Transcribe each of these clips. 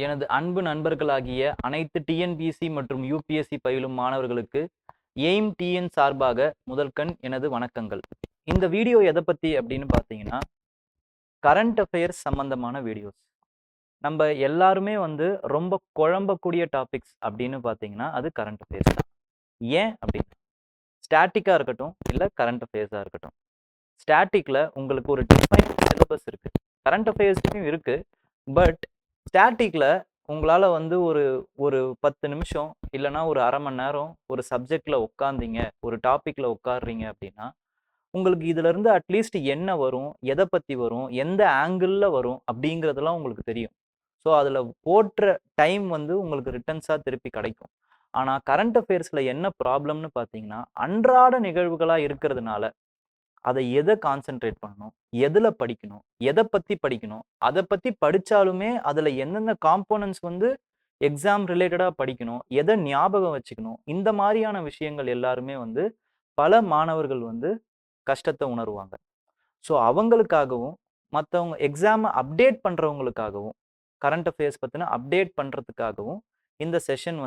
எனது அன்பு நண்பர்களாகிய அனைத்து டிஎன்பிஎஸ்சி மற்றும் யூபிஎஸ்சி பயிலும் மாணவர்களுக்கு எய்ம் டிஎன் சார்பாக முதல்கண் எனது வணக்கங்கள். இந்த வீடியோ எதை பத்தி அப்படின்னு பார்த்தீங்கன்னா, கரண்ட் அஃபேர்ஸ் சம்பந்தமான வீடியோஸ். நம்ம எல்லாருமே ரொம்ப குழம்பக்கூடிய டாபிக்ஸ் அப்படின்னு பார்த்தீங்கன்னா அது கரண்ட் அஃபேர்ஸ் தான். ஏன் அப்படின்னா, ஸ்டாட்டிக்கா இருக்கட்டும் இல்லை கரண்ட் அஃபேர்ஸாக இருக்கட்டும், ஸ்டாட்டிக்ல உங்களுக்கு ஒரு டிஃபைன் சிலபஸ் இருக்கு, கரண்ட் அஃபேர்ஸ்லையும் இருக்கு. பட் ஸ்டாட்டிக்ல உங்களால் ஒரு ஒரு 10 நிமிஷம் இல்லைன்னா ஒரு அரை மணி நேரம் ஒரு சப்ஜெக்ட்ல உட்காந்தீங்க, ஒரு டாபிக்ல உட்காடுறீங்க அப்படின்னா உங்களுக்கு இதுல இருந்து அட்லீஸ்ட் என்ன வரும், எதை பத்தி வரும், எந்த ஆங்கிள் வரும் அப்படிங்கிறதெல்லாம் உங்களுக்கு தெரியும். ஸோ அதில் போட்டுற டைம் உங்களுக்கு ரிட்டர்ன்ஸாக திருப்பி கிடைக்கும். ஆனால் கரண்ட் அஃபேர்ஸில் என்ன ப்ராப்ளம்னு பார்த்தீங்கன்னா, அன்றாட நிகழ்வுகளாக இருக்கிறதுனால அதை எதை கான்சென்ட்ரேட் பண்ணணும், எதில் படிக்கணும், எதை பற்றி படிக்கணும், அதை பற்றி படித்தாலுமே அதில் எந்தெந்த காம்போனன்ட்ஸ் எக்ஸாம் ரிலேட்டடாக படிக்கணும், எதை ஞாபகம் வச்சுக்கணும், இந்த மாதிரியான விஷயங்கள் எல்லாருமே பல மாணவர்கள் கஷ்டத்தை உணருவாங்க. ஸோ அவங்களுக்காகவும் மற்றவங்க எக்ஸாமை அப்டேட் பண்ணுறவங்களுக்காகவும் கரண்ட் அஃபேர்ஸ் பற்றின அப்டேட் பண்ணுறதுக்காகவும் இந்த செஷன்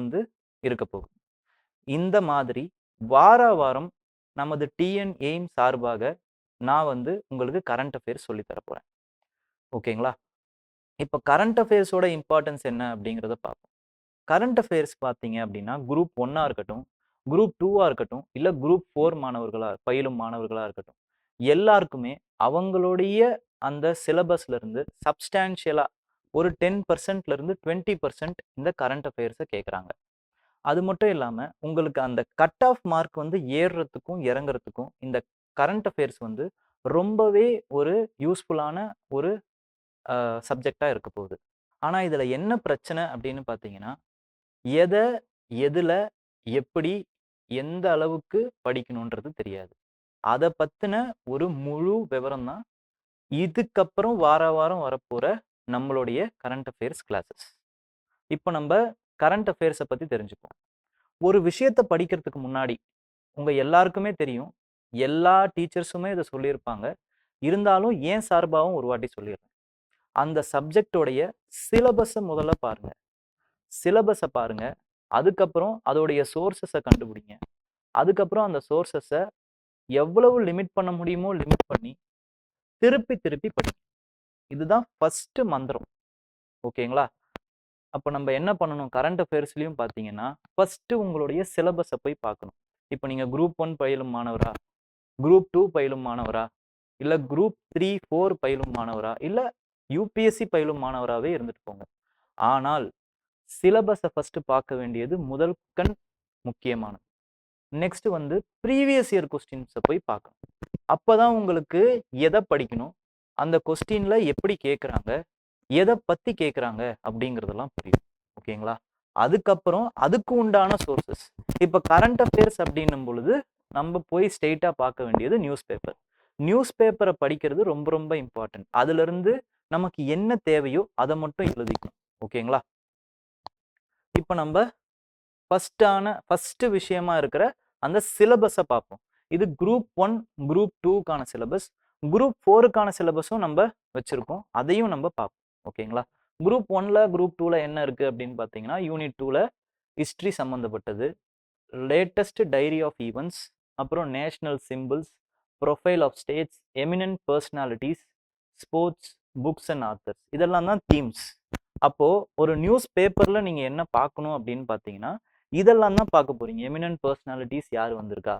இருக்க போகுது. இந்த மாதிரி வார வாரம் நமது டிஎன் எய்ம் சார்பாக நான் உங்களுக்கு கரண்ட் அஃபேர்ஸ் சொல்லித்தர போகிறேன். ஓகேங்களா? இப்போ கரண்ட் அஃபேர்ஸோட இம்பார்ட்டன்ஸ் என்ன அப்படிங்கிறத பார்ப்போம். கரண்ட் அஃபேர்ஸ் பார்த்தீங்க அப்படின்னா குரூப் 1ஆக இருக்கட்டும், குரூப் 2ஆக இருக்கட்டும், இல்லை குரூப் 4 மாணவர்களாக பயிலும் மாணவர்களாக இருக்கட்டும், எல்லாருக்குமே அவங்களுடைய அந்த சிலபஸ்லேருந்து சப்ஸ்டான்ஷியலாக ஒரு 10%லேருந்து 20% இந்த கரண்ட் அஃபேர்ஸை கேட்குறாங்க. அது மட்டும் இல்லாமல் உங்களுக்கு அந்த கட் ஆஃப் மார்க் ஏறுறதுக்கும் இறங்குறதுக்கும் இந்த கரண்ட் அஃபேர்ஸ் ரொம்பவே ஒரு யூஸ்ஃபுல்லான ஒரு சப்ஜெக்டாக இருக்க போகுது. ஆனால் இதில் என்ன பிரச்சனை அப்படின்னு பார்த்தீங்கன்னா, எதை எதில் எப்படி எந்த அளவுக்கு படிக்கணுன்றது தெரியாது. அதை பற்றின ஒரு முழு விவரம் தான் இதுக்கப்புறம் வார வாரம் வரப்போகிற நம்மளுடைய கரண்ட் அஃபேர்ஸ் கிளாஸஸ். இப்போ நம்ம கரண்ட் அஃபேர்ஸை பற்றி தெரிஞ்சுப்போம். ஒரு விஷயத்தை படிக்கிறதுக்கு முன்னாடி உங்கள் எல்லாருக்குமே தெரியும், எல்லா டீச்சர்ஸுமே இதை சொல்லியிருப்பாங்க. இருந்தாலும் ஏன் சார்பாகவும் ஒரு வாட்டி சொல்லிடுறேன். அந்த சப்ஜெக்டோடைய சிலபஸை முதல்ல பாருங்க. சிலபஸை பாருங்க, அதுக்கப்புறம் அதோடைய சோர்சஸை கண்டுபிடிங்க. அதுக்கப்புறம் அந்த சோர்சஸை எவ்வளவு லிமிட் பண்ண முடியுமோ லிமிட் பண்ணி திருப்பி திருப்பி படிங்க. இதுதான் ஃபர்ஸ்ட் மந்திரம். ஓகேங்களா? அப்போ நம்ம என்ன பண்ணணும், கரண்ட் அஃபேர்ஸ்லையும் பார்த்தீங்கன்னா ஃபர்ஸ்ட் உங்களுடைய சிலபஸை போய் பார்க்கணும். இப்போ நீங்கள் குரூப் 1 பயிலும் மாணவரா, குரூப் 2 பயிலும் மாணவரா, இல்லை குரூப் 3, 4 பயிலும் மாணவரா, இல்லை யூபிஎஸ்சி பயிலும் மாணவராகவே இருந்துட்டு போங்க. ஆனால் சிலபஸை ஃபர்ஸ்ட் பார்க்க வேண்டியது முதல் கண் முக்கியமானது. நெக்ஸ்ட் ப்ரீவியஸ் இயர் கொஸ்டின்ஸை போய் பார்க்கணும். அப்போதான் உங்களுக்கு எதை படிக்கணும், அந்த கொஸ்டின்ல எப்படி கேட்குறாங்க, எதை பற்றி கேட்குறாங்க அப்படிங்கிறதெல்லாம் புரியும். ஓகேங்களா? அதுக்கப்புறம் அதுக்கு உண்டான சோர்சஸ். இப்போ கரண்ட் அஃபேர்ஸ் அப்படின்னும் பொழுது நம்ம போய் ஸ்ட்ரெயிட்டாக பார்க்க வேண்டியது நியூஸ் பேப்பர். நியூஸ் பேப்பரை படிக்கிறது ரொம்ப ரொம்ப இம்பார்ட்டன்ட். அதுலேருந்து நமக்கு என்ன தேவையோ அதை மட்டும் எழுதிக்கணும். ஓகேங்களா? இப்போ நம்ம ஃபர்ஸ்ட் விஷயமா இருக்கிற அந்த சிலபஸை பார்ப்போம். இது குரூப் 1 குரூப் 2க்கான சிலபஸ். குரூப் 4க்கான சிலபஸும் நம்ம வச்சிருக்கோம், அதையும் நம்ம பார்ப்போம். ஓகேங்களா? குரூப் 1ல குரூப் 2ல என்ன இருக்கு அப்படின்னு பார்த்தீங்கன்னா, யூனிட் 2ல ஹிஸ்ட்ரி சம்மந்தப்பட்டது, லேட்டஸ்ட் டைரி ஆஃப் ஈவெண்ட்ஸ், அப்புறம் national symbols, profile of states, eminent personalities, sports, books and authors, இதெல்லாம் தான் தீம்ஸ். அப்போ ஒரு நியூஸ் பேப்பர்ல நீங்க என்ன பார்க்கணும் அப்படின்னு பார்த்தீங்கன்னா இதெல்லாம் தான் பார்க்க போறீங்க. எமினன்ட் பர்சனாலிட்டிஸ் யார் வந்திருக்கா,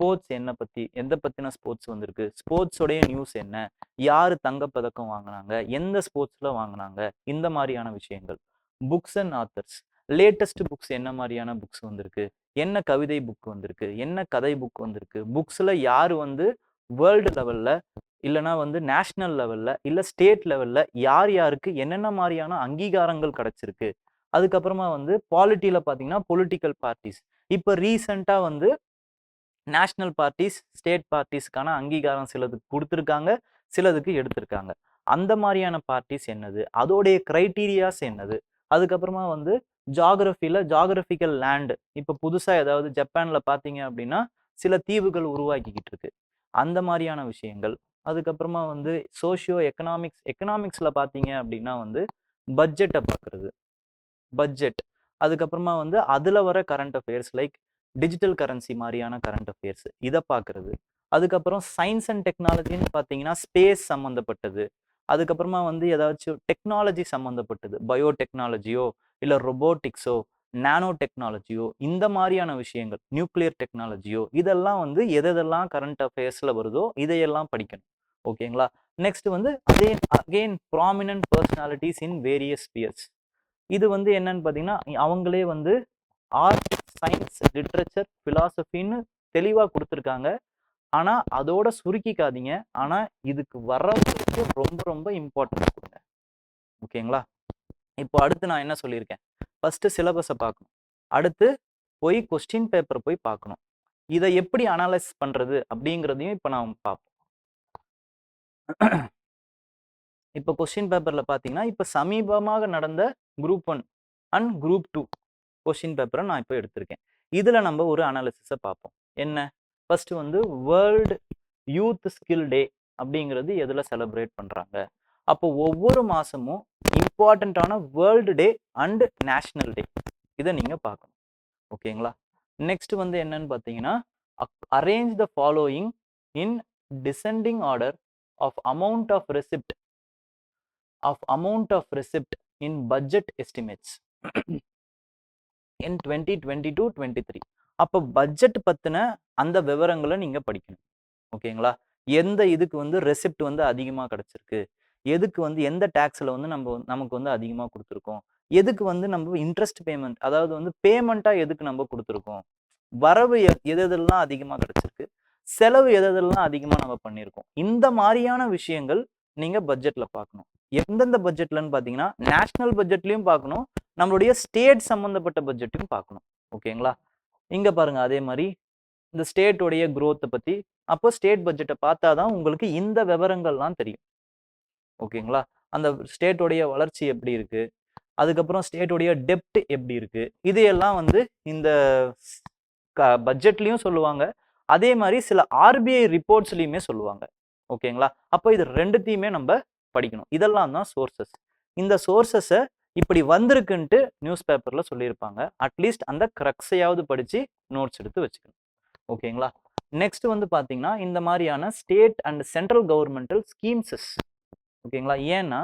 ஸ்போர்ட்ஸ் என்ன பத்தி, எந்த பத்தின ஸ்போர்ட்ஸ் வந்திருக்கு, ஸ்போர்ட்ஸோடைய நியூஸ் என்ன, யாரு தங்கப்பதக்கம் வாங்கினாங்க, எந்த ஸ்போர்ட்ஸ்ல வாங்கினாங்க, இந்த மாதிரியான விஷயங்கள். Books and authors, latest books என்ன மாதிரியான புக்ஸ் வந்திருக்கு, என்ன கவிதை புக் வந்திருக்கு, என்ன கதை புக் வந்திருக்கு, புக்ஸ்ல யாரு வேர்ல்டு லெவல்ல இல்லைனா நேஷனல் லெவல்ல இல்லை ஸ்டேட் லெவல்ல யார் யாருக்கு என்னென்ன மாதிரியான அங்கீகாரங்கள் கிடைச்சிருக்கு. அதுக்கப்புறமா பாலிட்டியில பார்த்தீங்கன்னா பொலிட்டிக்கல் பார்ட்டிஸ், இப்போ ரீசெண்டாக நேஷனல் பார்ட்டிஸ், ஸ்டேட் பார்ட்டிஸ்க்கான அங்கீகாரம் சிலதுக்கு கொடுத்துருக்காங்க, சிலதுக்கு எடுத்திருக்காங்க. அந்த மாதிரியான பார்ட்டிஸ் என்னது, அதோடைய கிரைட்டீரியாஸ் என்னது. அதுக்கப்புறமா ஜாகிரபியில் ஜாகிரபிக்கல் லேண்டு, இப்போ புதுசாக ஏதாவது ஜப்பானில் பார்த்தீங்க அப்படின்னா சில தீவுகள் உருவாக்கிக்கிட்டு இருக்கு, அந்த மாதிரியான விஷயங்கள். அதுக்கப்புறமா சோஷியோ எக்கனாமிக்ஸில் பார்த்தீங்க அப்படின்னா பட்ஜெட்டை பார்க்குறது, பட்ஜெட். அதுக்கப்புறமா வந்து அதில் வர current affairs like digital currency மாதிரியான கரண்ட் அஃபேர்ஸ் இதை பார்க்குறது. அதுக்கப்புறம் சயின்ஸ் அண்ட் டெக்னாலஜின்னு பார்த்தீங்கன்னா ஸ்பேஸ் சம்மந்தப்பட்டது. அதுக்கப்புறமா வந்து ஏதாச்சும் டெக்னாலஜி சம்மந்தப்பட்டது, பயோடெக்னாலஜியோ இல்லை ரொபோட்டிக்ஸோ நானோ டெக்னாலஜியோ இந்த மாதிரியான விஷயங்கள், நியூக்ளியர் டெக்னாலஜியோ இதெல்லாம் வந்து எதெல்லாம் கரண்ட் அஃபேர்ஸில் வருதோ இதையெல்லாம் படிக்கணும். ஓகேங்களா. நெக்ஸ்ட் வந்து again prominent personalities in various Spears. இது வந்து என்னன்னு பார்த்தீங்கன்னா அவங்களே வந்து ஆர்ட், சயின்ஸ், லிட்ரேச்சர், ஃபிலாசபின்னு தெளிவாக கொடுத்துருக்காங்க. ஆனால் அதோட சுருக்கிக்காதீங்க. ஆனால் இதுக்கு வர்றவங்களுக்கு ரொம்ப ரொம்ப இம்பார்ட்டன்ஸ் கொடுங்க. ஓகேங்களா. இப்போ அடுத்து நான் என்ன சொல்லியிருக்கேன், ஃபர்ஸ்ட் சிலபஸை பார்க்கணும், அடுத்து போய் கொஸ்டின் பேப்பரை போய் பார்க்கணும். இதை எப்படி அனலைஸ் பண்றது அப்படிங்கிறதையும் இப்போ நான் பார்ப்போம். இப்போ கொஸ்டின் பேப்பர்ல பார்த்தீங்கன்னா இப்போ சமீபமாக நடந்த குரூப் 1 அண்ட் குரூப் 2 கொஸ்டின் பேப்பரை நான் இப்போ எடுத்திருக்கேன். இதில் நம்ம ஒரு அனாலிசிஸை பார்ப்போம். என்ன, ஃபர்ஸ்ட் வந்து வேர்ல்டு யூத் ஸ்கில் டே அப்படிங்கிறது எதில் செலிப்ரேட் பண்ணுறாங்க. அப்போ ஒவ்வொரு மாதமும் இம்பார்ட்டண்ட்டான world day and national day இதை நீங்கள் பார்க்கணும். ஓகேங்களா. நெக்ஸ்ட் வந்து என்னன்னு பார்த்தீங்கன்னா arrange the following in descending order of amount of receipt in budget estimates in 2022-23. அப்போ பட்ஜெட் பற்றின அந்த விவரங்களை நீங்கள் படிக்கணும். ஓகேங்களா. எந்த இதுக்கு வந்து ரெசிப்ட் வந்து அதிகமாக கிடச்சிருக்கு, எதுக்கு வந்து எந்த டேக்ஸில் வந்து நமக்கு வந்து அதிகமாக கொடுத்துருக்கோம், எதுக்கு வந்து நம்ம இன்ட்ரெஸ்ட் பேமெண்ட் அதாவது வந்து பேமெண்ட்டாக எதுக்கு நம்ம கொடுத்துருக்கோம், வரவு எதெல்லாம் அதிகமாக கிடச்சிருக்கு, செலவு எதெல்லாம் அதிகமாக நம்ம பண்ணியிருக்கோம். இந்த மாதிரியான விஷயங்கள் நீங்கள் பட்ஜெட்டில் பார்க்கணும். எந்தெந்த பட்ஜெட்லன்னு பார்த்தீங்கன்னா நேஷனல் பட்ஜெட்லையும் பார்க்கணும், நம்மளுடைய ஸ்டேட் சம்மந்தப்பட்ட பட்ஜெட்டையும் பார்க்கணும். ஓகேங்களா. இங்கே பாருங்க அதே மாதிரி இந்த ஸ்டேட்டோடைய குரோத்தை பற்றி, அப்போ ஸ்டேட் பட்ஜெட்டை பார்த்தா தான் உங்களுக்கு இந்த விவரங்கள்லாம் தெரியும். ஓகேங்களா. அந்த ஸ்டேட்டோடைய வளர்ச்சி எப்படி இருக்கு, அதுக்கப்புறம் ஸ்டேட்டோடைய டெப்ட் எப்படி இருக்கு, இதையெல்லாம் வந்து இந்த பட்ஜெட்லையும் சொல்லுவாங்க. அதே மாதிரி சில ஆர்பிஐ ரிப்போர்ட்ஸ்லையுமே சொல்லுவாங்க. ஓகேங்களா. அப்போ இது ரெண்டுத்தையுமே நம்ம படிக்கணும். இதெல்லாம் தான் சோர்சஸ். இந்த சோர்சஸை இப்படி வந்திருக்குன்ட்டு நியூஸ் பேப்பரில் சொல்லியிருப்பாங்க. அட்லீஸ்ட் அந்த க்ரக்ஸையாவது படித்து நோட்ஸ் எடுத்து வச்சுக்கணும். ஓகேங்களா. நெக்ஸ்ட் வந்து பார்த்தீங்கன்னா இந்த மாதிரியான ஸ்டேட் அண்ட் சென்ட்ரல் கவர்மெண்டல் ஸ்கீம்ஸஸ். ஓகேங்களா. ஏன்னா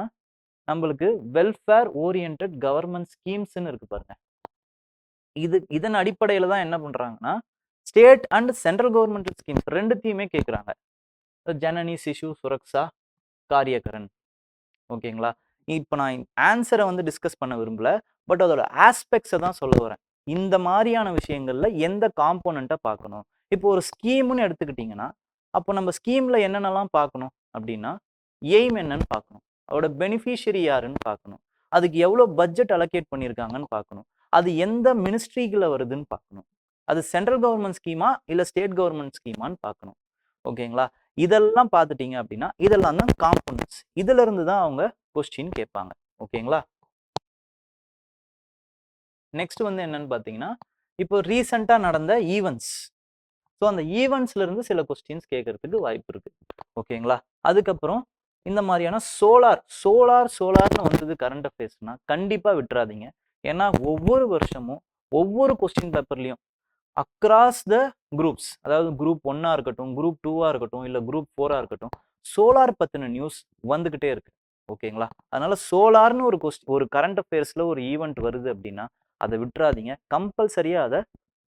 நம்மளுக்கு வெல்ஃபேர் ஓரியன்ட் கவர்மெண்ட் ஸ்கீம்ஸ்ன்னு இருக்கு பாருங்க. இதன் அடிப்படையில் தான் என்ன பண்ணுறாங்கன்னா state and central governmental schemes ரெண்டுத்தையுமே கேட்குறாங்க. ஜனனி சிசு சுரக்ஷா காரியகரன். ஓகேங்களா. இப்போ நான் ஆன்சரை வந்து டிஸ்கஸ் பண்ண விரும்பல, பட் அதோட ஆஸ்பெக்ட்ஸை தான் சொல்ல வரேன். இந்த மாதிரியான விஷயங்கள்ல எந்த காம்போனண்ட்டை பார்க்கணும். இப்போ ஒரு ஸ்கீம்னு எடுத்துக்கிட்டிங்கன்னா அப்போ நம்ம ஸ்கீமில் என்னென்னலாம் பார்க்கணும் அப்படின்னா எய்ம் என்னன்னு பார்க்கணும், அதோட பெனிஃபிஷியரி யாருன்னு பார்க்கணும், அதுக்கு எவ்வளோ பட்ஜெட் அலோகேட் பண்ணியிருக்காங்கன்னு பார்க்கணும், அது எந்த மினிஸ்ட்ரிகளை வருதுன்னு பார்க்கணும், அது சென்ட்ரல் கவர்மெண்ட் ஸ்கீமா இல்லை ஸ்டேட் கவர்மெண்ட் ஸ்கீமான்னு பார்க்கணும். ஓகேங்களா. இதெல்லாம் பார்த்துட்டீங்க அப்படின்னா இதெல்லாம் தான் காம்போனன்ட்ஸ். இதுல இருந்து தான் அவங்க கொஸ்டின் கேட்பாங்க. ஓகேங்களா. நெக்ஸ்ட் வந்து என்னன்னு பார்த்தீங்கன்னா இப்போ ரீசெண்டாக நடந்த ஈவெண்ட்ஸ். ஸோ அந்த ஈவெண்ட்ஸ்ல இருந்து சில கொஸ்டின்ஸ் கேட்கறதுக்கு வாய்ப்பு இருக்கு. ஓகேங்களா. அதுக்கப்புறம் இந்த மாதிரியான சோலார்னு வந்தது கரண்ட் அஃபேர்ஸ்னா கண்டிப்பா விட்டுறாதீங்க. ஏன்னா ஒவ்வொரு வருஷமும் ஒவ்வொரு கொஸ்டின் பேப்பர்லையும் அக்ராஸ் த குரூப்ஸ், அதாவது குரூப் 1 இருக்கட்டும், குரூப் 2 இருக்கட்டும், இல்லை குரூப் 4 இருக்கட்டும், சோலார் பத்தின நியூஸ் வந்துகிட்டே இருக்கு. ஓகேங்களா. அதனால சோலார்னு ஒரு கரண்ட் அஃபேர்ஸ்ல ஒரு ஈவெண்ட் வருது அப்படின்னா அதை விட்டுறாதீங்க, கம்பல்சரியா அதை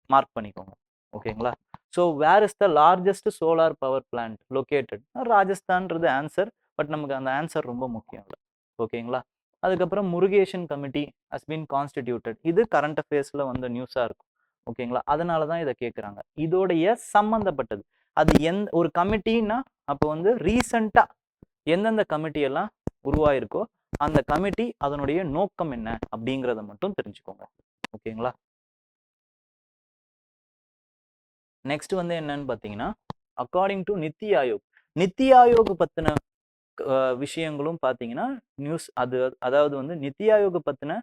மார்க் பண்ணிக்கோங்க. ஓகேங்களா. So where is the largest solar power plant located, ராஜஸ்தான்றது ஆன்சர், பட் நமக்கு அந்த ஆன்சர் ரொம்ப முக்கியம் இல்லை. ஓகேங்களா. அதுக்கப்புறம் Murugesan committee has been constituted, இது கரண்ட் அஃபேர்ஸ்ல வந்த நியூஸா இருக்கும். ஓகேங்களா. அதனால தான் இதை கேட்குறாங்க. இதோடைய சம்பந்தப்பட்டது அது ஒரு கமிட்டின்னா அப்போ வந்து ரீசண்டா எந்தெந்த கமிட்டி எல்லாம் உருவாயிருக்கோ அந்த கமிட்டி அதனுடைய நோக்கம் என்ன அப்படிங்கிறத மட்டும் தெரிஞ்சுக்கோங்க. ஓகேங்களா. நெக்ஸ்ட் வந்து என்னன்னு பார்த்தீங்கன்னா அக்கார்டிங் டு நித்தி ஆயோக் பத்தின விஷயங்களும் பார்த்தீங்கன்னா நியூஸ் அதாவது வந்து நித்தி ஆயோக் பத்தின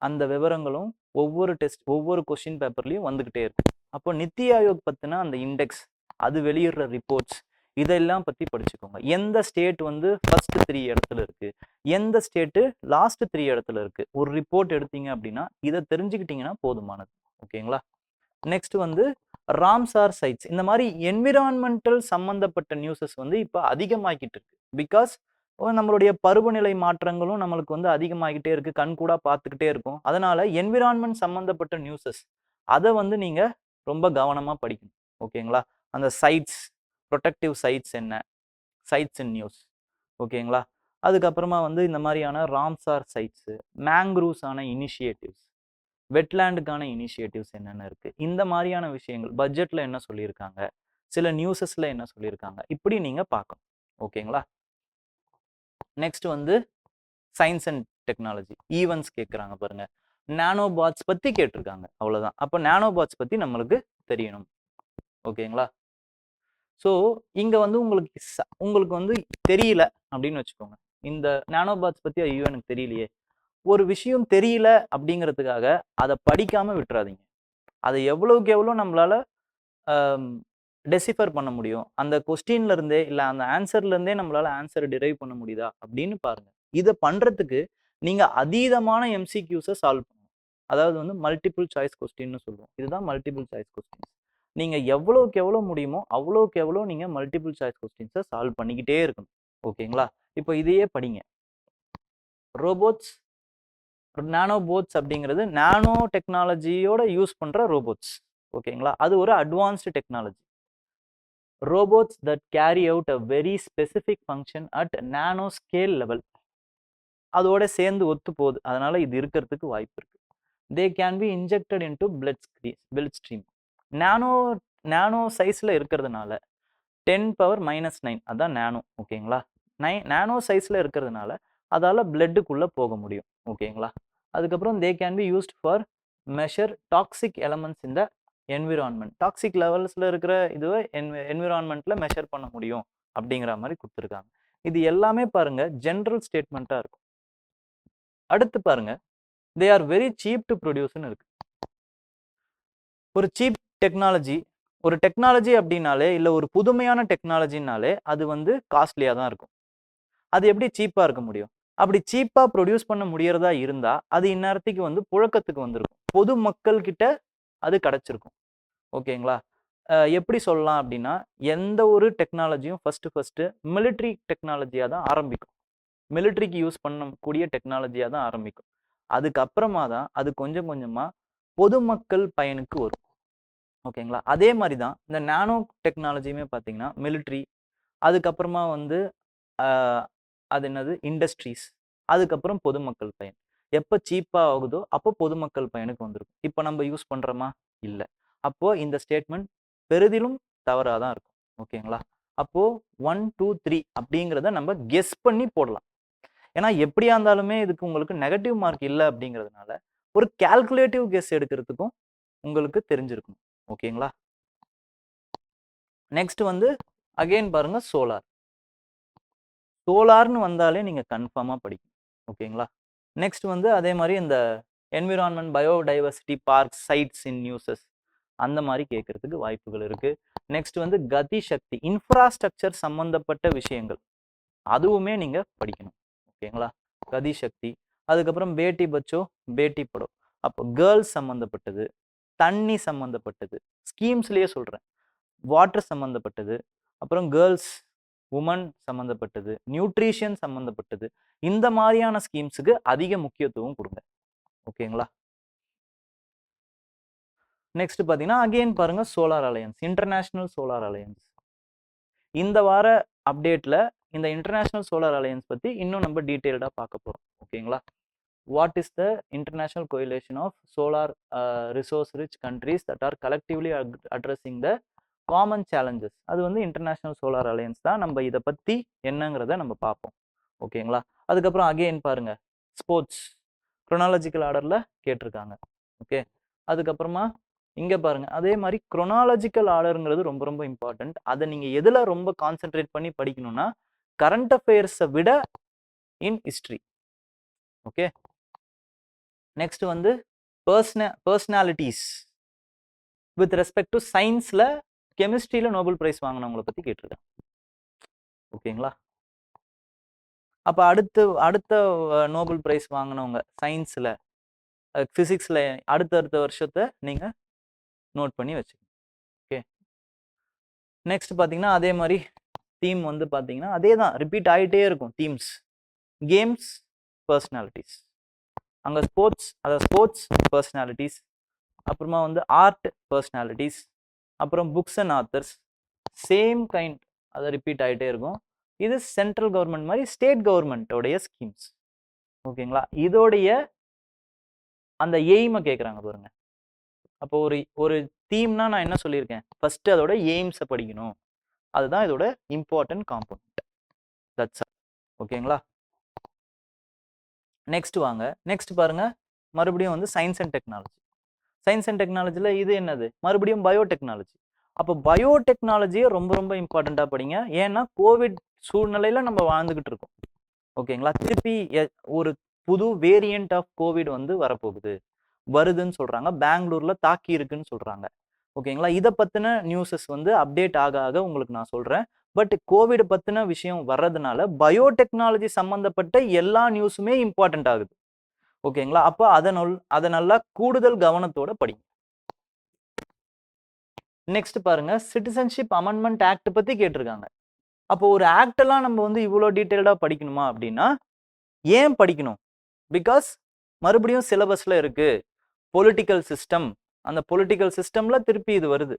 அந்த விவரங்களும் ஒவ்வொரு கொஸ்டின் பேப்பர்லையும் வந்துகிட்டே இருக்கு. அப்போ நித்தி ஆயோக் பத்தின அந்த இண்டெக்ஸ், அது வெளியிடுற ரிப்போர்ட்ஸ், இதெல்லாம் பத்தி படிச்சுக்கோங்க. எந்த ஸ்டேட் வந்து ஃபர்ஸ்ட் 3 இடத்துல இருக்கு, எந்த ஸ்டேட்டு லாஸ்ட் 3 இடத்துல இருக்கு. ஒரு ரிப்போர்ட் எடுத்தீங்க அப்படின்னா இதை தெரிஞ்சுக்கிட்டீங்கன்னா போதுமானது. ஓகேங்களா? நெக்ஸ்ட் வந்து ராம்சார் சைட்ஸ். இந்த மாதிரி என்விரான்மெண்டல் சம்பந்தப்பட்ட நியூஸஸ் வந்து இப்போ அதிகமாகிட்டு இருக்கு. பிகாஸ் நம்மளுடைய பருவநிலை மாற்றங்களும் நம்மளுக்கு வந்து அதிகமாகிட்டே இருக்கு, கண்கூடா பார்த்துக்கிட்டே இருக்கும். அதனால என்விரான்மெண்ட் சம்பந்தப்பட்ட நியூஸஸ் அதை வந்து நீங்க ரொம்ப கவனமா படிக்கணும். ஓகேங்களா? அந்த சைட்ஸ், ப்ரொடெக்டிவ் சைட்ஸ் என்ன, சைட்ஸ் இன் நியூஸ். ஓகேங்களா? அதுக்கப்புறமா வந்து இந்த மாதிரியான ராம்சார் சைட்ஸ், மேங்க்ரூவ்ஸ் ஆன இனிஷியேட்டிவ்ஸ், வெட்லேண்டுக்கான இனிஷியேட்டிவ்ஸ் என்னென்ன இருக்கு, இந்த மாதிரியான விஷயங்கள் பட்ஜெட்ல என்ன சொல்லியிருக்காங்க, சில நியூஸஸ்ல என்ன சொல்லியிருக்காங்க, இப்படி நீங்க பார்க்கணும். ஓகேங்களா? நெக்ஸ்ட் வந்து சயின்ஸ் அண்ட் டெக்னாலஜி ஈவெண்ட்ஸ் கேட்குறாங்க பாருங்க. நானோ பாட்ஸ் பத்தி கேட்டிருக்காங்க, அவ்வளவுதான். அப்போ நானோ பாட்ஸ் பத்தி நம்மளுக்கு தெரியணும். ஓகேங்களா? ஸோ இங்க வந்து உங்களுக்கு வந்து தெரியல அப்படின்னு வச்சுக்கோங்க. இந்த நானோ பாட்ஸ் பத்தி ஐயோ எனக்கு தெரியலையே, ஒரு விஷயம் தெரியல அப்படிங்கிறதுக்காக அதை படிக்காம விட்டுறாதீங்க. அதை எவ்வளவுக்கு எவ்வளோ நம்மளால டெசிஃபர் பண்ண முடியும், அந்த கொஸ்டின்ல இருந்தே இல்லை அந்த ஆன்சர்ல இருந்தே நம்மளால ஆன்சர் டிரைவ் பண்ண முடியுதா அப்படின்னு பாருங்க. இதை பண்றதுக்கு நீங்க அதீதமான எம்சிக்யூஸை சால்வ் பண்ணணும். அதாவது வந்து மல்டிபிள் சாய்ஸ் கொஸ்டின்னு சொல்லுவோம். இதுதான் மல்டிபிள் சாய்ஸ் கொஸ்டின். நீங்க எவ்வளவுக்கு எவ்வளோ முடியுமோ அவ்வளோக்கு எவ்வளோ நீங்க மல்டிபிள் சாய்ஸ் கொஸ்டின்ஸை சால்வ் பண்ணிக்கிட்டே இருக்கணும். ஓகேங்களா? இப்போ இதையே படிங்க. ரோபோட்ஸ், நானோ போட்ஸ் அப்படிங்கிறது நானோ டெக்னாலஜியோட யூஸ் பண்ற ரோபோட்ஸ். ஓகேங்களா? அது ஒரு advanced technology. robots that carry out a very specific function at nano scale level. அதோட சேர்ந்து ஒத்து போகுது, அதனால இது இருக்கிறதுக்கு வாய்ப்பு இருக்கு. they can be injected into blood stream. நானோ சைஸ்ல இருக்கிறதுனால 10⁻⁹ அதான் நானோ. ஓகேங்களா? நானோ சைஸ்ல இருக்கிறதுனால அதால பிளட்டுக்குள்ள போக முடியும். ஓகேங்களா? அதுக்கப்புறம் they can be used for measure toxic elements in the environment. Toxic லெவல்ஸ்ல இருக்கிற இதுவை என்விரான்மெண்ட்ல மெஷர் பண்ண முடியும் அப்படிங்கிற மாதிரி கொடுத்துருக்காங்க. இது எல்லாமே பாருங்க ஜெனரல் ஸ்டேட்மெண்ட்டா இருக்கும். அடுத்து பாருங்க, they are very cheap to ப்ரொடியூஸ்னு இருக்கு. ஒரு சீப் டெக்னாலஜி, ஒரு டெக்னாலஜி அப்படின்னாலே இல்லை ஒரு புதுமையான டெக்னாலஜினாலே அது வந்து காஸ்ட்லியாக தான் இருக்கும். அது எப்படி சீப்பாக இருக்க முடியும்? அப்படி சீப்பாக ப்ரொடியூஸ் பண்ண முடியறதா இருந்தா அது இந்நேரத்துக்கு வந்து புழக்கத்துக்கு வந்திருக்கும், பொது மக்கள் கிட்ட அது கிடைச்சிருக்கும். ஓகேங்களா? எப்படி சொல்லலாம் அப்படின்னா, எந்த ஒரு டெக்னாலஜியும் ஃபர்ஸ்ட் மிலிட்ரி டெக்னாலஜியாக தான் ஆரம்பிக்கும். மிலிட்ரிக்கு யூஸ் பண்ணக்கூடிய டெக்னாலஜியாக தான் ஆரம்பிக்கும். அதுக்கப்புறமா தான் அது கொஞ்சம் கொஞ்சமா பொதுமக்கள் பயனுக்கு வரும். ஓகேங்களா? அதே மாதிரி தான் இந்த நானோ டெக்னாலஜியுமே பார்த்தீங்கன்னா மிலிட்ரி, அதுக்கப்புறமா வந்து அது என்னது இண்டஸ்ட்ரீஸ், அதுக்கப்புறம் பொதுமக்கள் பயன். எப்போ சீப்பாக ஆகுதோ அப்போ பொதுமக்கள் பயனுக்கு வந்துருக்கும். இப்போ நம்ம யூஸ் பண்ணுறோமா? இல்லை. அப்போ இந்த ஸ்டேட்மெண்ட் பெரிதிலும் தவறாக தான் இருக்கும். ஓகேங்களா? அப்போ 1 2 3 அப்படிங்கிறத நம்ம கெஸ் பண்ணி போடலாம். ஏன்னா எப்படியா இருந்தாலுமே இதுக்கு உங்களுக்கு நெகட்டிவ் மார்க் இல்லை அப்படிங்கிறதுனால ஒரு கால்குலேட்டிவ் கெஸ் எடுக்கிறதுக்கும் உங்களுக்கு தெரிஞ்சிருக்கும். ஓகேங்களா? நெக்ஸ்ட் வந்து அகைன் பாருங்க சோலார். சோலார்னு வந்தாலே நீங்க கன்ஃபார்மா படிக்கணும். ஓகேங்களா? நெக்ஸ்ட் வந்து அதே மாதிரி இந்த என்விரான்மெண்ட், பயோடைவர்சிட்டி, பார்க்ஸ், சைட்ஸ் இன் நியூஸஸ் அந்த மாதிரி கேட்கறதுக்கு வாய்ப்புகள் இருக்கு. நெக்ஸ்ட் வந்து கதி சக்தி, இன்ஃப்ராஸ்ட்ரக்சர் சம்பந்தப்பட்ட விஷயங்கள் அதுவுமே நீங்க படிக்கணும். ஓகேங்களா? கதி சக்தி, அதுக்கப்புறம் பேட்டி பச்சோ பேட்டி படோ, அப்போ கேர்ள்ஸ் சம்பந்தப்பட்டது, தண்ணி சம்பந்தப்பட்டது, ஸ்கீம்ஸ்லயே சொல்றேன், வாட்டர் சம்பந்தப்பட்டது, அப்புறம் கேர்ள்ஸ் உமன் சம்பந்தப்பட்டது, நியூட்ரிஷன் சம்பந்தப்பட்டது, இந்த மாதிரியான ஸ்கீம்ஸுக்கு அதிக முக்கியத்துவம் கொடுங்க. ஓகேங்களா? நெக்ஸ்ட் பாத்தீங்கன்னா அகைன் பாருங்க solar alliance, international solar alliance. இந்த வார அப்டேட்ல இந்த இன்டர்நேஷனல் சோலார் அலையன்ஸ் பத்தி இன்னும் நம்ம டீடைல்டா பார்க்க போறோம். ஓகேங்களா? What is the international coalition of solar resource rich countries that are collectively addressing the common challenges. அது வந்து இன்டர்நேஷனல் சோலார் அலையன்ஸ் தான். நம்ம இதை பத்தி என்னங்கிறத நம்ம பார்ப்போம். ஓகேங்களா? அதுக்கப்புறம் அகைன் பாருங்க ஸ்போர்ட்ஸ், குரோனாலஜிக்கல் ஆர்டர்ல கேட்டிருக்காங்க. ஓகே. அதுக்கப்புறமா இங்க பாருங்க அதே மாதிரி குரோனாலஜிக்கல் ஆர்டருங்கிறது ரொம்ப ரொம்ப இம்பார்ட்டன்ட். அதை நீங்க எதுல ரொம்ப கான்சென்ட்ரேட் பண்ணி படிக்கணும்னா கரண்ட் அஃபேர்ஸை விட இன் ஹிஸ்டரி. ஓகே. நெக்ஸ்ட் வந்து பர்சனாலிட்டிஸ் வித் ரெஸ்பெக்ட் டு சயின்ஸ்ல, கெமிஸ்ட்ரியில நோபல் பிரைஸ் வாங்கினவங்களை பத்தி கேட்டிருக்காங்க. ஓகேங்களா? அப்ப அடுத்த நோபல் பிரைஸ் வாங்கினவங்க சயின்ஸ்ல, பிசிக்ஸ்ல அடுத்த வருஷத்தை நீங்க நோட் பண்ணி வச்சுக்கோங்க. ஓகே. நெக்ஸ்ட் பாத்தீங்கன்னா அதே மாதிரி தீம் வந்து பாத்தீங்கன்னா அதே தான் ரிப்பீட் ஆகிட்டே இருக்கும். தீம்ஸ், கேம்ஸ், பர்சனாலிட்டிஸ், அங்க ஸ்போர்ட்ஸ் பர்சனாலிட்டிஸ், அப்புறமா வந்து ஆர்ட் பர்சனாலிட்டிஸ், அப்புறம் books and authors, same kind அதை ரிப்பீட் ஆகிட்டே இருக்கும். இது சென்ட்ரல் கவர்மெண்ட் மாதிரி ஸ்டேட் கவர்மெண்ட்டோடைய ஸ்கீம்ஸ். ஓகேங்களா? இதோடைய அந்த எய்மை கேட்குறாங்க பாருங்க. அப்போ ஒரு தீம்னா நான் என்ன சொல்லியிருக்கேன், ஃபர்ஸ்ட் அதோட எய்ம்ஸை படிக்கணும். அதுதான் இதோட இம்பார்ட்டன்ட் காம்பனன்ட். That's all. ஓகேங்களா? நெக்ஸ்ட் வாங்க. நெக்ஸ்ட் பாருங்க, மறுபடியும் வந்து science and technology. Science and டெக்னாலஜியில் இது என்னது, மறுபடியும் பயோடெக்னாலஜி. அப்போ பயோடெக்னாலஜியை ரொம்ப ரொம்ப இம்பார்ட்டண்ட்டாக படிங்க. ஏன்னா கோவிட் சூழ்நிலையில் நம்ம வாழ்ந்துகிட்டு இருக்கோம். ஓகேங்களா? திருப்பி ஒரு புது வேரியன்ட் ஆஃப் கோவிட் வந்து வருதுன்னு சொல்றாங்க. பெங்களூர்ல தாக்கி இருக்குன்னு சொல்றாங்க. ஓகேங்களா? இதை பத்தின நியூஸஸ் வந்து அப்டேட் ஆக உங்களுக்கு நான் சொல்றேன். பட் கோவிட் பத்தின விஷயம் வர்றதுனால பயோடெக்னாலஜி சம்பந்தப்பட்ட எல்லா நியூஸுமே இம்பார்ட்டன்ட் ஆகுது. ஓகேங்களா? அப்போ அதை நல்லா கூடுதல் கவனத்தோட படிங்க. நெக்ஸ்ட் பாருங்க, சிட்டிசன்ஷிப் அமெண்ட்மெண்ட் ஆக்ட் பத்தி கேட்டிருக்காங்க. அப்போ ஒரு ஆக்ட் எல்லாம் நம்ம வந்து இவ்வளோ டீட்டெயில்டா படிக்கணுமா அப்படின்னா, ஏன் படிக்கணும்? பிகாஸ் மறுபடியும் சிலபஸ்ல இருக்கு. பொலிட்டிக்கல் சிஸ்டம், அந்த பொலிட்டிக்கல் சிஸ்டம்ல திருப்பி இது வருது.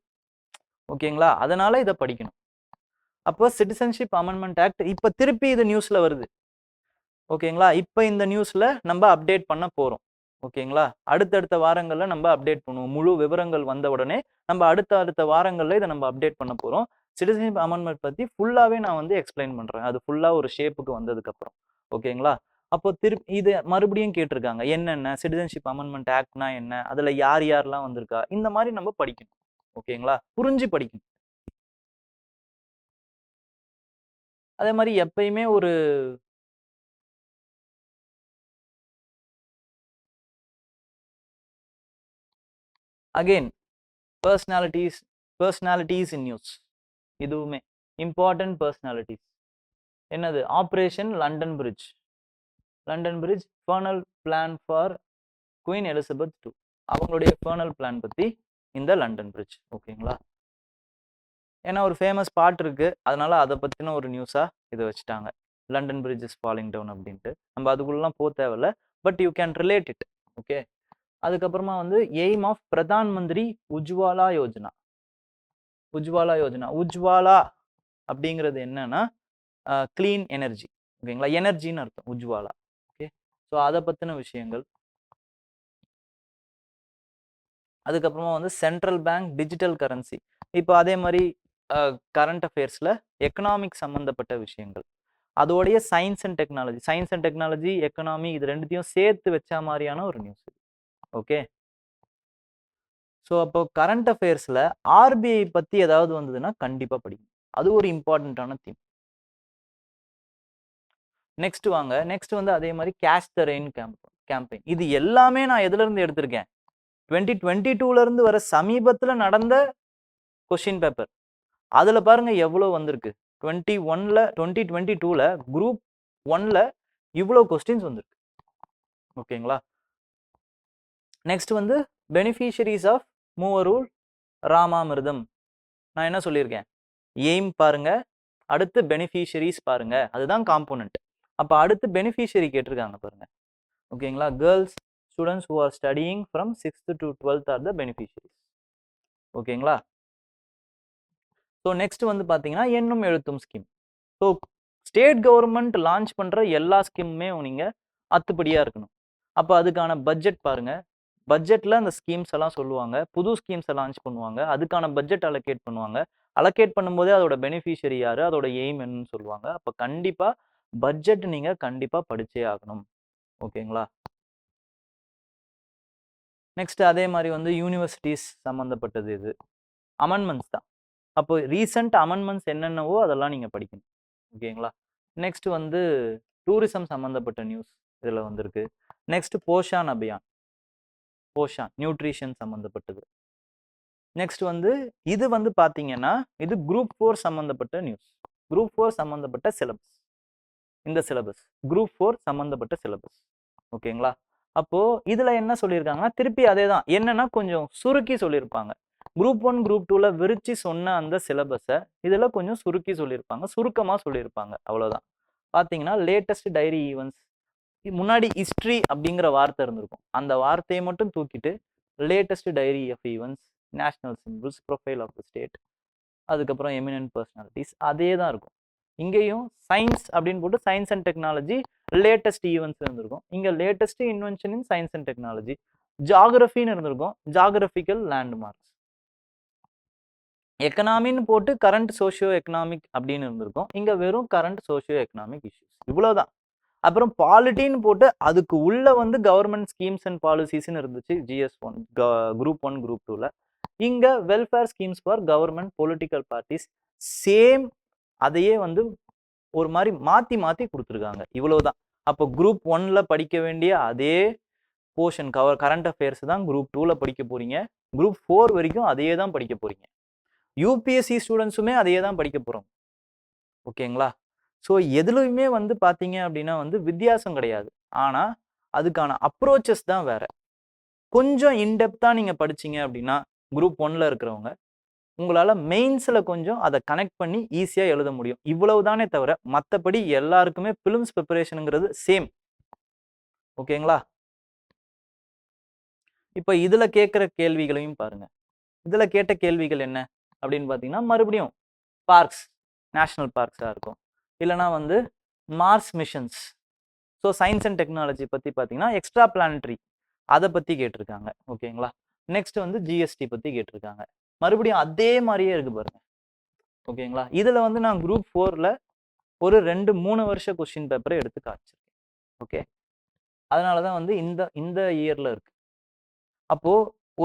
ஓகேங்களா? அதனால இதை படிக்கணும். அப்போ சிட்டிசன்ஷிப் அமெண்ட்மெண்ட் ஆக்ட் இப்ப திருப்பி இது நியூஸ்ல வருது. ஓகேங்களா? இப்ப இந்த நியூஸ்ல நம்ம அப்டேட் பண்ண போறோம். ஓகேங்களா? அடுத்தடுத்த வாரங்கள்ல நம்ம அப்டேட் பண்ணுவோம். முழு விவரங்கள் வந்த உடனே நம்ம அடுத்த வாரங்கள்ல இதை நம்ம அப்டேட் பண்ண போறோம். சிட்டிசன்ஷிப் அமெண்ட்மெண்ட் பத்தி ஃபுல்லாவே நான் வந்து எக்ஸ்பிளைன் பண்றேன். அது ஃபுல்லா ஒரு ஷேப்புக்கு வந்ததுக்கு அப்புறம். ஓகேங்களா? அப்போ இது மறுபடியும் கேட்டிருக்காங்க, என்னென்ன சிட்டிசன்ஷிப் அமெண்ட்மெண்ட் ஆக்ட்னா என்ன, அதுல யாரெல்லாம் வந்திருக்கா, இந்த மாதிரி நம்ம படிக்கணும். ஓகேங்களா? புரிஞ்சு படிக்கணும். அதே மாதிரி எப்பயுமே ஒரு அகைன் பர்சனாலிட்டிஸ் இன் நியூஸ், இதுவுமே இம்பார்ட்டன்ட் பர்சனாலிட்டிஸ். என்னது, operation London Bridge funeral plan for Queen Elizabeth II, அவங்களுடைய ஃபர்னல் பிளான் பத்தி இந்த லண்டன் பிரிட்ஜ். ஓகேங்களா? ஏன்னா ஒரு ஃபேமஸ் பாட்டு இருக்கு, அதனால அதை பத்தின ஒரு நியூஸா இதை வச்சுட்டாங்க, London bridge is falling down அப்படின்ட்டு. நம்ம அதுக்குள்ளலாம் போக தேவையில்ல, but you can relate it. Okay. அதுக்கப்புறமா வந்து எய்ம் ஆஃப் பிரதான் மந்திரி உஜ்வாலா யோஜனா. உஜ்வாலா அப்படிங்கிறது என்னன்னா கிளீன் எனர்ஜி. ஓகேங்களா? எனர்ஜின்னு அர்த்தம் உஜ்வாலா. ஓகே. ஸோ அதை பத்தின விஷயங்கள். அதுக்கப்புறமா வந்து சென்ட்ரல் பேங்க் டிஜிட்டல் கரன்சி. இப்போ அதே மாதிரி கரண்ட் அஃபேர்ஸ்ல எக்கனாமிக் சம்பந்தப்பட்ட விஷயங்கள், அதோடைய சயின்ஸ் அண்ட் டெக்னாலஜி, எக்கனாமி, இது ரெண்டுத்தையும் சேர்த்து வச்ச மாதிரியான ஒரு நியூஸ். ஓகே. ஸோ அப்போ கரண்ட் அஃபேர்ஸ்ல ஆர்பிஐ பத்தி ஏதாவது வந்ததுன்னா கண்டிப்பா படிக்கணும். அது ஒரு இம்பார்ட்டன்டான தீம். நெக்ஸ்ட் வாங்க. நெக்ஸ்ட் வந்து அதே மாதிரி கேஷ் த ரெயின் கேம்பெயின். இது எல்லாமே நான் எதுல இருந்து எடுத்திருக்கேன், 2022ல இருந்து வர சமீபத்துல நடந்த கொஸ்டின் பேப்பர். அதுல பாருங்க எவ்வளவு வந்திருக்கு. 2022ல குரூப் 1ல இவ்வளவு கொஸ்டின்ஸ் வந்திருக்கு. ஓகேங்களா? நெக்ஸ்ட் வந்து பெனிஃபிஷரிஸ் ஆஃப் மூவரூர் ராமாமிர்தம். நான் என்ன சொல்லியிருக்கேன், எய்ம் பாருங்க, அடுத்து பெனிஃபிஷரிஸ் பாருங்க, அதுதான் காம்போனன்ட். அப்ப அடுத்து பெனிஃபிஷரி கேட்டிருக்காங்க பாருங்க. ஓகேங்களா? Girls students who are studying from 6th to 12th are the beneficiaries. ஓகேங்களா? ஸோ நெக்ஸ்ட் வந்து பாத்தீங்கன்னா எண்ணும் எழுத்தும் scheme. So state government launch பண்ற எல்லா ஸ்கீமுமே நீங்க அத்துப்படியா இருக்கணும். அப்ப அதுக்கான பட்ஜெட் பாருங்க. பட்ஜெட்ல அந்த ஸ்கீம்ஸ் எல்லாம் சொல்லுவாங்க, புது ஸ்கீம்ஸ் லான்ச் பண்ணுவாங்க, அதுக்கான பட்ஜெட் அலோகேட் பண்ணுவாங்க. அலோகேட் பண்ணும்போதே அதோட பெனிஃபிஷரி யாரு, அதோட எய்ம் என்னன்னு சொல்லுவாங்க. அப்ப கண்டிப்பா பட்ஜெட் நீங்க கண்டிப்பா படிச்சே ஆகணும். ஓகேங்களா? நெக்ஸ்ட் அதே மாதிரி வந்து யூனிவர்சிட்டிஸ் சம்பந்தப்பட்டது, இது அமெண்ட்மெண்ட்ஸ் தான். அப்போ ரீசெண்ட் அமெண்ட்மெண்ட்ஸ் என்னென்னவோ அதெல்லாம் நீங்க படிக்கணும். ஓகேங்களா? நெக்ஸ்ட் வந்து டூரிசம் சம்பந்தப்பட்ட நியூஸ் இதுல வந்திருக்கு. நெக்ஸ்ட் போஷான் அபியான், நியூட்ரிஷன் சம்பந்தப்பட்டது. நெக்ஸ்ட் வந்து இது வந்து பாத்தீங்கன்னா இது குரூப் 4 சம்பந்தப்பட்ட நியூஸ். குரூப் 4 சம்பந்தப்பட்ட சிலபஸ். இந்த சிலபஸ் குரூப் 4 சம்பந்தப்பட்ட சிலபஸ். ஓகேங்களா? அப்போ இதுல என்ன சொல்லியிருக்காங்கன்னா திருப்பி அதே தான். என்னன்னா கொஞ்சம் சுருக்கி சொல்லியிருப்பாங்க. குரூப் 1 குரூப் 2ல விரிச்சு சொன்ன அந்த சிலபஸை இதுல கொஞ்சம் சுருக்கி சொல்லியிருப்பாங்க. சுருக்கமா சொல்லியிருப்பாங்க. அவ்வளவுதான். பாத்தீங்கன்னா லேட்டஸ்ட் டைரி ஈவெண்ட்ஸ், முன்னாடி ஹிஸ்டரி அப்படிங்கிற வார்த்தை இருந்திருக்கும். அந்த வார்த்தையை மட்டும் தூக்கிட்டு latest diary of events, national symbols, profile of the state, அதுக்கப்புறம் எமினன்ட் பர்சனாலிட்டிஸ், அதே தான் இருக்கும். இங்கேயும் சயின்ஸ் அப்படின்னு போட்டு science and technology latest events இருந்திருக்கும். இங்க latest invention in science and technology. ஜியாகிரபின்னு இருந்திருக்கும், ஜியாகிரபிக்கல் லேண்ட்மார்க்ஸ். எக்கனாமின்னு போட்டு கரண்ட் சோஷியோ எக்கனாமிக் அப்படின்னு இருந்திருக்கும். இங்க வெறும் கரண்ட் சோஷியோ எக்கனாமிக் இஷ்யூஸ், இவ்வளவுதான். அப்புறம் பாலிட்டின்னு போட்டு அதுக்கு உள்ள வந்து கவர்மெண்ட் ஸ்கீம்ஸ் அண்ட் பாலிசிஸ்ன்னு இருந்துச்சு GS1 குரூப் 1 குரூப் 2ல. இங்க welfare schemes for government political parties. Same அதையே வந்து ஒரு மாதிரி மாத்தி மாத்தி கொடுத்துருக்காங்க. இவ்வளவுதான். அப்போ குரூப் 1ல படிக்க வேண்டிய அதே போர்ஷன் கரண்ட் அஃபேர்ஸ் தான் குரூப் 2ல படிக்க போறீங்க. குரூப் 4 வரைக்கும் அதையே தான் படிக்க போறீங்க. யூபிஎஸ்சி ஸ்டூடெண்ட்ஸுமே அதையே தான் படிக்க போறோம். ஓகேங்களா? ஸோ எதுலையுமே வந்து பார்த்தீங்க அப்படின்னா வந்து வித்தியாசம் கிடையாது. ஆனால் அதுக்கான அப்ரோச்சஸ் தான் வேற. கொஞ்சம் இன்டெப்த்தாக நீங்கள் படிச்சீங்க அப்படின்னா குரூப் 1ல இருக்கிறவங்க உங்களால் மெயின்ஸில் கொஞ்சம் அதை கனெக்ட் பண்ணி ஈஸியாக எழுத முடியும். இவ்வளவு தானே தவிர மற்றபடி எல்லாருக்குமே பிலிம்ஸ் ப்ரிப்பரேஷனுங்கிறது சேம். ஓகேங்களா? இப்போ இதில் கேட்குற கேள்விகளையும் பாருங்க. இதில் கேட்ட கேள்விகள் என்ன அப்படின்னு பார்த்தீங்கன்னா மறுபடியும் பார்க்ஸ், நேஷனல் பார்க்ஸாக இருக்கும், இல்லைனா வந்து Mars missions. So science and technology பற்றி பார்த்தீங்கன்னா எக்ஸ்ட்ரா பிளானட்டரி அதை பற்றி கேட்டிருக்காங்க. ஓகேங்களா? நெக்ஸ்ட் வந்து ஜிஎஸ்டி பற்றி கேட்டிருக்காங்க. மறுபடியும் அதே மாதிரியே இருக்கு பாருங்க. ஓகேங்களா? இதில் வந்து நான் குரூப் 4ல ஒரு 2-3 வருஷ கொஸ்டின் பேப்பரை எடுத்து காமிச்சிருக்கேன். ஓகே, அதனால தான் வந்து இந்த இயரில் இருக்கு. அப்போ